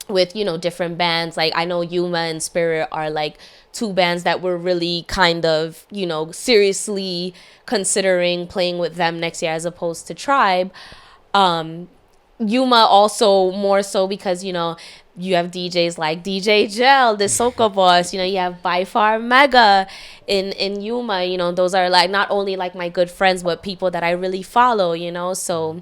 with, you know, different bands. Like I know Yuma and Spirit are like 2 bands that we're really kind of, you know, seriously considering playing with them next year as opposed to Tribe. Yuma also more so because, you know, you have DJs like DJ Gel, the Soca boss, you know, you have By Far Mega in Yuma, you know, those are like not only like my good friends, but people that I really follow, you know. So,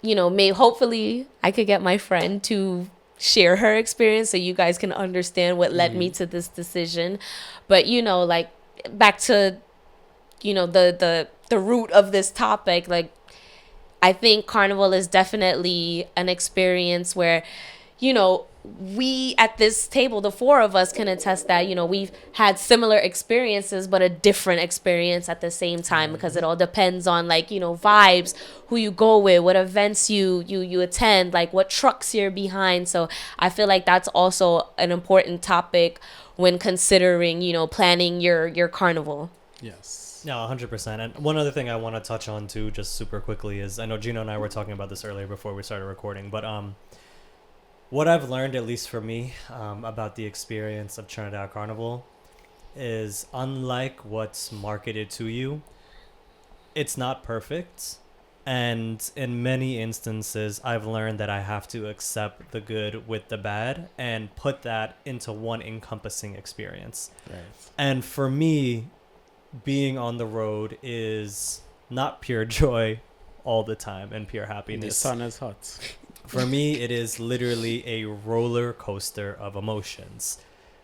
you know, hopefully I could get my friend to share her experience so you guys can understand what led me to this decision. But, you know, like, back to, you know, the root of this topic, like, I think Carnival is definitely an experience where, you know, we at this table, the four of us, can attest that, you know, we've had similar experiences, but a different experience at the same time, because it all depends on, like, you know, vibes, who you go with, what events you attend, like what trucks you're behind. So I feel like that's also an important topic when considering, you know, planning your carnival. Yes. Yeah, 100%. And one other thing I want to touch on too, just super quickly, is I know Gino and I were talking about this earlier before we started recording, but what I've learned, at least for me, about the experience of Trinidad Carnival is, unlike what's marketed to you, it's not perfect. And in many instances, I've learned that I have to accept the good with the bad and put that into one encompassing experience. Right. And for me, being on the road is not pure joy all the time and pure happiness. The sun is hot. For me, it is literally a roller coaster of emotions.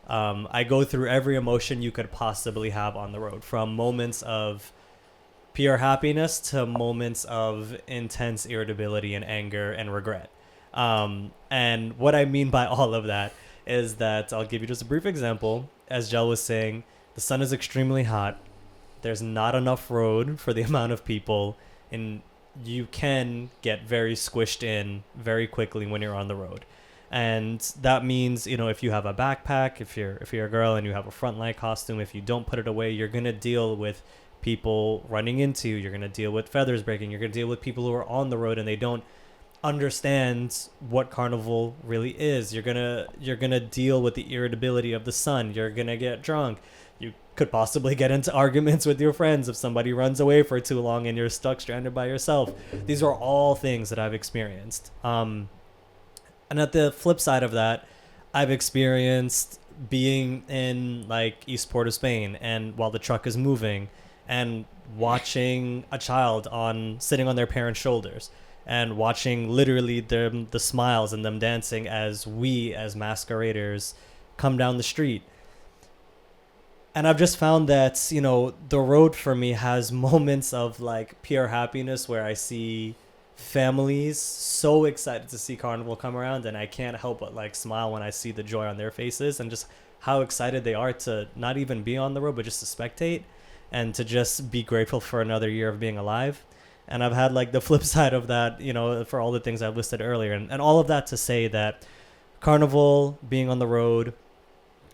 I go through every emotion you could possibly have on the road, from moments of pure happiness to moments of intense irritability and anger and regret. And what I mean by all of that is that, I'll give you just a brief example. As Jel was saying, the sun is extremely hot. There's not enough road for the amount of people, and you can get very squished in very quickly when you're on the road. And that means, you know, if you have a backpack, if you're a girl and you have a front light costume, if you don't put it away, you're going to deal with people running into you. You're going to deal with feathers breaking. You're going to deal with people who are on the road and they don't understand what carnival really is. You're going to deal with the irritability of the sun. You're going to get drunk. You could possibly get into arguments with your friends if somebody runs away for too long and you're stuck stranded by yourself. These are all things that I've experienced. And at the flip side of that, I've experienced being in, like, East Port of Spain, and while the truck is moving, and watching a child sitting on their parents' shoulders, and watching literally the smiles and them dancing as we, as masqueraders, come down the street. And I've just found that, you know, the road for me has moments of, like, pure happiness where I see families so excited to see Carnival come around, and I can't help but, like, smile when I see the joy on their faces and just how excited they are to not even be on the road, but just to spectate and to just be grateful for another year of being alive. And I've had, like, the flip side of that, you know, for all the things I've listed earlier. And all of that to say that Carnival, being on the road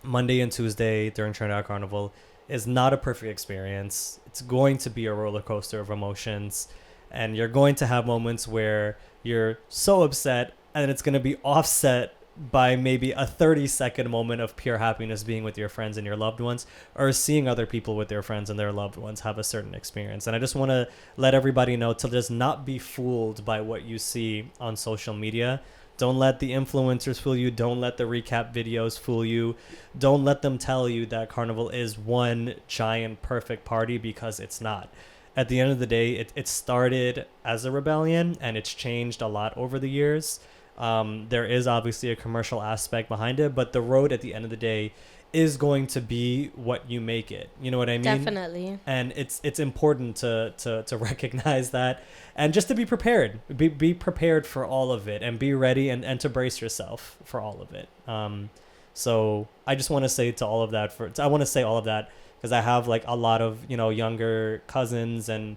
Monday and Tuesday during Trinidad Carnival, is not a perfect experience. It's going to be a roller coaster of emotions, and you're going to have moments where you're so upset, and it's going to be offset by maybe a 30-second moment of pure happiness being with your friends and your loved ones, or seeing other people with their friends and their loved ones have a certain experience. And I just want to let everybody know to just not be fooled by what you see on social media. Don't let the influencers fool you. Don't let the recap videos fool you. Don't let them tell you that Carnival is one giant perfect party, because it's not. At the end of the day, it started as a rebellion, and it's changed a lot over the years. There is obviously a commercial aspect behind it, but the road at the end of the day is going to be what you make it. You know what I mean? Definitely. And it's important to recognize that, and just to be prepared. Be prepared for all of it, and be ready and to brace yourself for all of it. So I just want to say all of that because I have, like, a lot of, you know, younger cousins and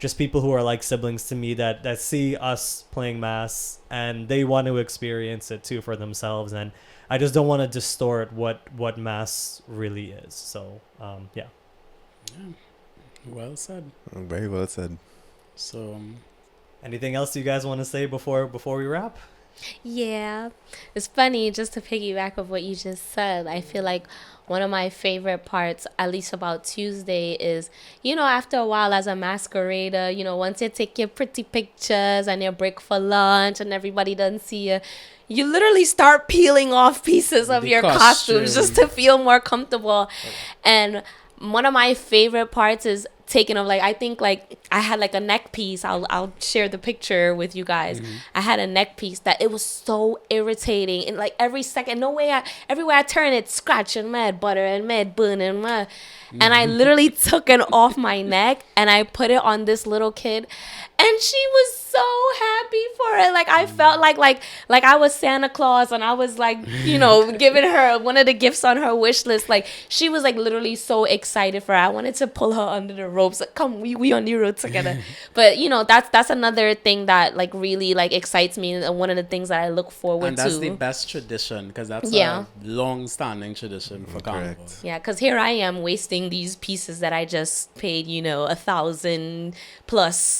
just people who are like siblings to me that see us playing mass, and they want to experience it too for themselves. And I just don't want to distort what mass really is. So, yeah. Well said. Very well said. So, anything else you guys want to say before we wrap? Yeah, it's funny, just to piggyback of what you just said. I feel like one of my favorite parts, at least about Tuesday, is, you know, after a while as a masquerader, you know, once you take your pretty pictures and your break for lunch and everybody doesn't see you, you literally start peeling off pieces of your costumes just to feel more comfortable. And one of my favorite parts is taken off. Like, I think, like, I had, like, a neck piece. I'll share the picture with you guys. I had a neck piece that it was so irritating. And, like, every second, everywhere I turn, it's scratching, mad butter and mad bun and mad. And I literally took it off my neck and I put it on this little kid. And she was so happy for it. Like, I felt like I was Santa Claus, and I was, like, you know, giving her one of the gifts on her wish list. Like, she was, like, literally so excited for it. I wanted to pull her under the ropes. Like, come, we on the road together. But, you know, that's another thing that, like, really, like, excites me, and one of the things that I look forward to. And that's the best tradition, because that's a long-standing tradition for Carnival. Yeah, because here I am wasting these pieces that I just paid, you know, $1,000+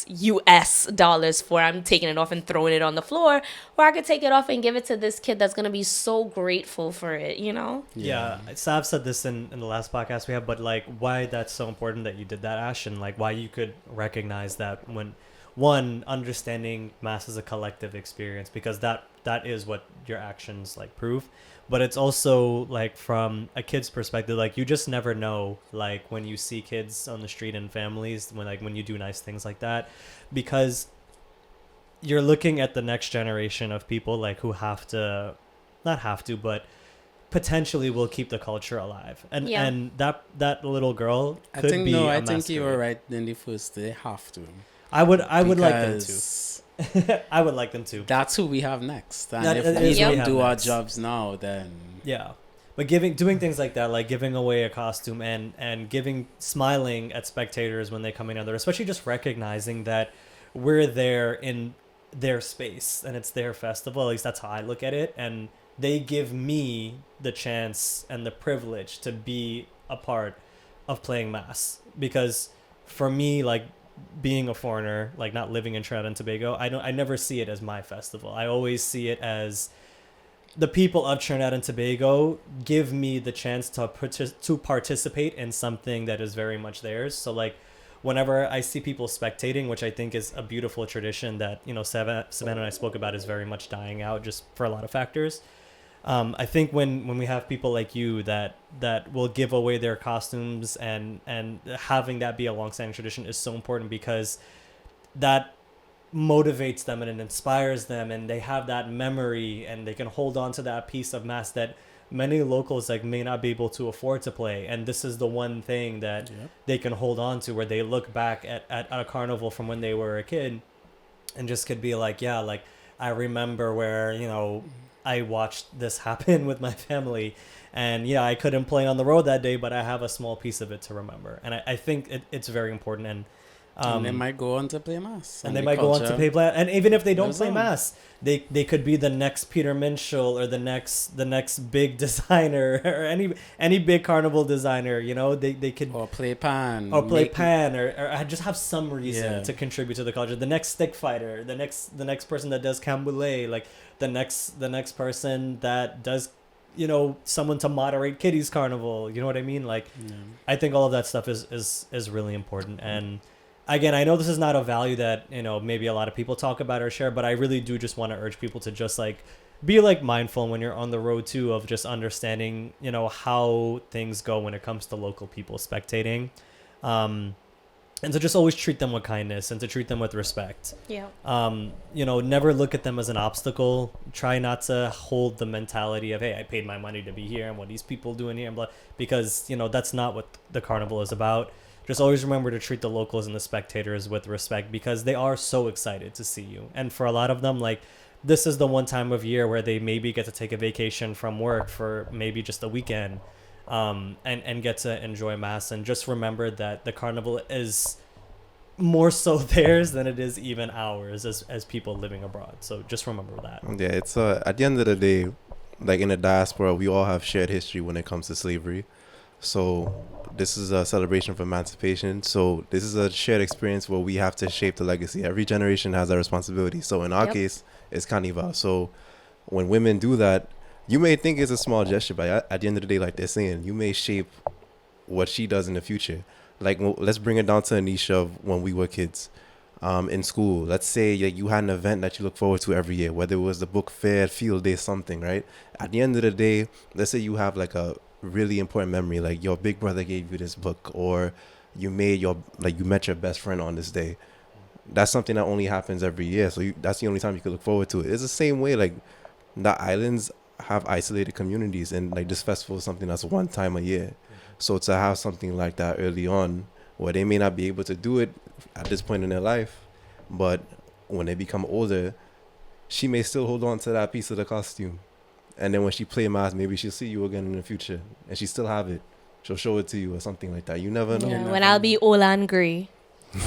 US dollars for. I'm taking it off and throwing it on the floor, or I could take it off and give it to this kid that's gonna be so grateful for it, you know? Yeah, Sav said this in the last podcast we have, but like why that's so important that you did that, Ash, and like why you could recognize that when one, understanding mass as a collective experience, because that is what your actions like prove. But it's also like from a kid's perspective, like you just never know, like when you see kids on the street and families, when you do nice things like that, because you're looking at the next generation of people like who but potentially will keep the culture alive. And that little girl could be a I think masquerade. you were right in the first. They have to. I would like them to. I would like them to. That's who we have next. And That if is we who we don't have do our next. jobs now, then Yeah. But doing things like that, like giving away a costume and smiling at spectators when they come in, especially just recognizing that we're there in their space and it's their festival. At least that's how I look at it. And they give me the chance and the privilege to be a part of playing mass. Because for me, like, being a foreigner, like not living in Trinidad and Tobago, I never see it as my festival. I always see it as the people of Trinidad and Tobago give me the chance to participate in something that is very much theirs. So like whenever I see people spectating, which I think is a beautiful tradition that, you know, Savannah and I spoke about, is very much dying out just for a lot of factors. I think when we have people like you that will give away their costumes and having that be a long-standing tradition is so important, because that motivates them and it inspires them, and they have that memory and they can hold on to that piece of mass that many locals like may not be able to afford to play. And this is the one thing that they can hold on to, where they look back at a carnival from when they were a kid and just could be like, yeah, like I remember where, you know, I watched this happen with my family, and yeah, I couldn't play on the road that day, but I have a small piece of it to remember. And I think it's very important. And they might go on to play mass. And they might go on to play mass. And even if they don't play mass, they could be the next Peter Minshall or the next big designer or any big carnival designer, you know, they could play pan or just have some reason to contribute to the culture. The next stick fighter, the next person that does Camboulet, like the next person that does, you know, someone to moderate Kitty's Carnival, you know what I mean? Like I think all of that stuff is really important. And again, I know this is not a value that, you know, maybe a lot of people talk about or share, but I really do just want to urge people to just like be like mindful when you're on the road too, of just understanding, you know, how things go when it comes to local people spectating, and to just always treat them with kindness and to treat them with respect. Yeah. You know, never look at them as an obstacle. Try not to hold the mentality of, hey, I paid my money to be here and what these people doing here, and blah, because, you know, that's not what the carnival is about. Just always remember to treat the locals and the spectators with respect, because they are so excited to see you. And for a lot of them, like, this is the one time of year where they maybe get to take a vacation from work for maybe just a weekend, and get to enjoy mass. And just remember that the carnival is more so theirs than it is even ours as people living abroad. So just remember that. Yeah, it's at the end of the day, like in the diaspora, we all have shared history when it comes to slavery. So this is a celebration of emancipation. So this is a shared experience where we have to shape the legacy. Every generation has a responsibility. So in our case, it's Carnival. So when women do that, you may think it's a small gesture, but at the end of the day, like they're saying, you may shape what she does in the future. Like, let's bring it down to a niche of when we were kids. In school, let's say you had an event that you look forward to every year, whether it was the book fair, field day, something, right? At the end of the day, let's say you have like a really important memory, like your big brother gave you this book, or you met your best friend on this day. That's something that only happens every year. So that's the only time you can look forward to it. It's the same way, like, the islands have isolated communities, and like this festival is something that's one time a year. So to have something like that early on, where they may not be able to do it at this point in their life, but when they become older, she may still hold on to that piece of the costume. And then when she play mass, maybe she'll see you again in the future, and she still have it. She'll show it to you or something like that. You never know. Yeah, when I'll be old and grey.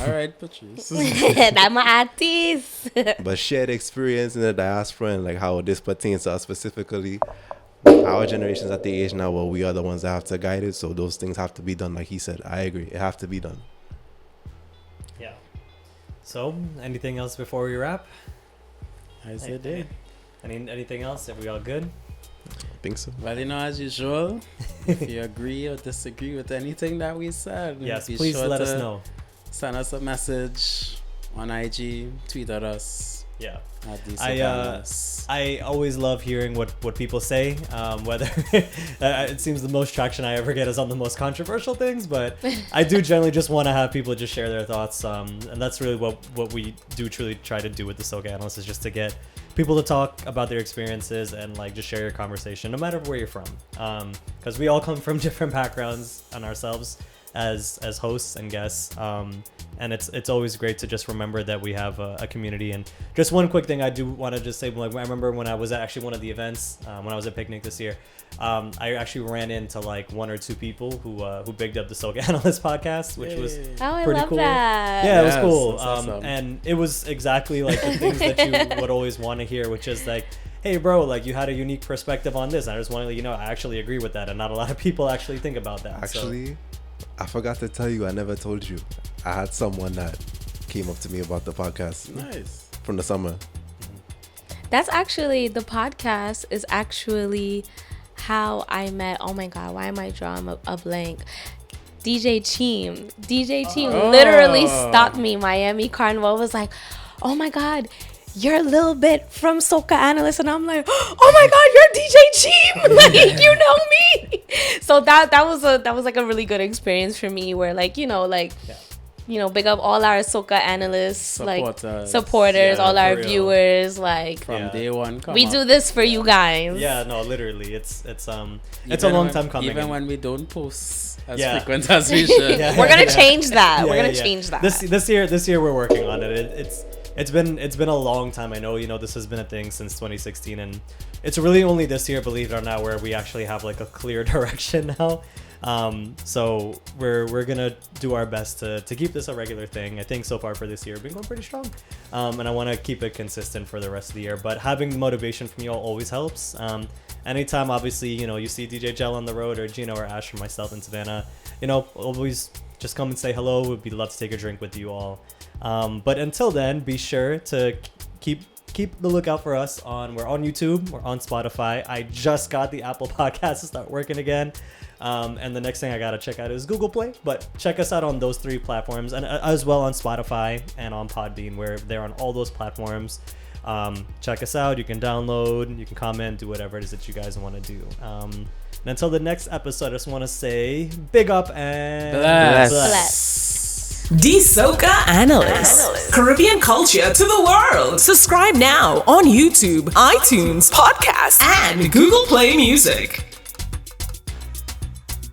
All right, Patrice. That's my artist. But shared experience in the diaspora and like how this pertains to us specifically, our generation's at the age now where we are the ones that have to guide it. So those things have to be done. Like he said, I agree. It have to be done. Yeah. So, anything else before we wrap? I said it. Anything else? Are we all good? I think so. Well, as usual, if you agree or disagree with anything that we said, Yes, be please sure let to us know. Send us a message on IG, tweet at us. Yeah. At DSA Podcast. I always love hearing what people say. Whether it seems the most traction I ever get is on the most controversial things, but I do generally just want to have people just share their thoughts. And that's really what we do truly try to do with the Soca Analyst, is just to get people to talk about their experiences and like just share your conversation, no matter where you're from. Because we all come from different backgrounds on ourselves as hosts and guests. And it's always great to just remember that we have a community. And just one quick thing I do want to just say, like, I remember when I was at actually one of the events, when I was at Picnic this year, I actually ran into like one or two people who bigged up the Soca Analyst podcast, which was I pretty love cool. that. Yeah, it was Yes, cool. that's awesome. And it was exactly like the things that you would always want to hear, which is like, hey bro, like you had a unique perspective on this. And I just want to let you know, I actually agree with that, and not a lot of people actually think about that. Actually, I forgot to tell you, I never told you. I had someone that came up to me about the podcast. Nice. From the summer. That's actually, the podcast is actually how I met, oh my God, why am I drawing a blank? DJ Cheem. DJ Cheem literally stopped me. Miami Carnival was like, oh my God, you're a little bit from Soca Analyst. And I'm like, oh my God, you're DJ Cheem. Like, you know me. So that was like a really good experience for me, where like, you know, big up all our Soca Analysts, supporters, all our viewers, like from day one. We do this for you guys. Yeah, no, literally, it's a long time coming. Even when we don't post as frequent as we should. We're gonna change that. We're gonna change that. This year we're working on it. It's been a long time. I know, this has been a thing since 2016, and it's really only this year, believe it or not, where we actually have like a clear direction now. So we're gonna do our best to keep this a regular thing. I think so far for this year, we've been going pretty strong, and I want to keep it consistent for the rest of the year. But having motivation from you all always helps. Anytime, obviously, you see DJ Gel on the road, or Gino or Ash or myself in Savannah, always just come and say hello. We'd love to take a drink with you all. But until then, be sure to keep the lookout for us we're on YouTube, we're on Spotify. I just got the Apple Podcast to start working again. And the next thing I gotta check out is Google Play, but check us out on those 3 platforms, and as well on Spotify and on Podbean, where they're on all those platforms. Check us out. You can download, you can comment, do whatever it is that you guys want to do. And until the next episode, I just want to say big up and bless. DSA Analyst. Caribbean culture to the world. Subscribe now on YouTube, iTunes, Podcast, and Google Play Music.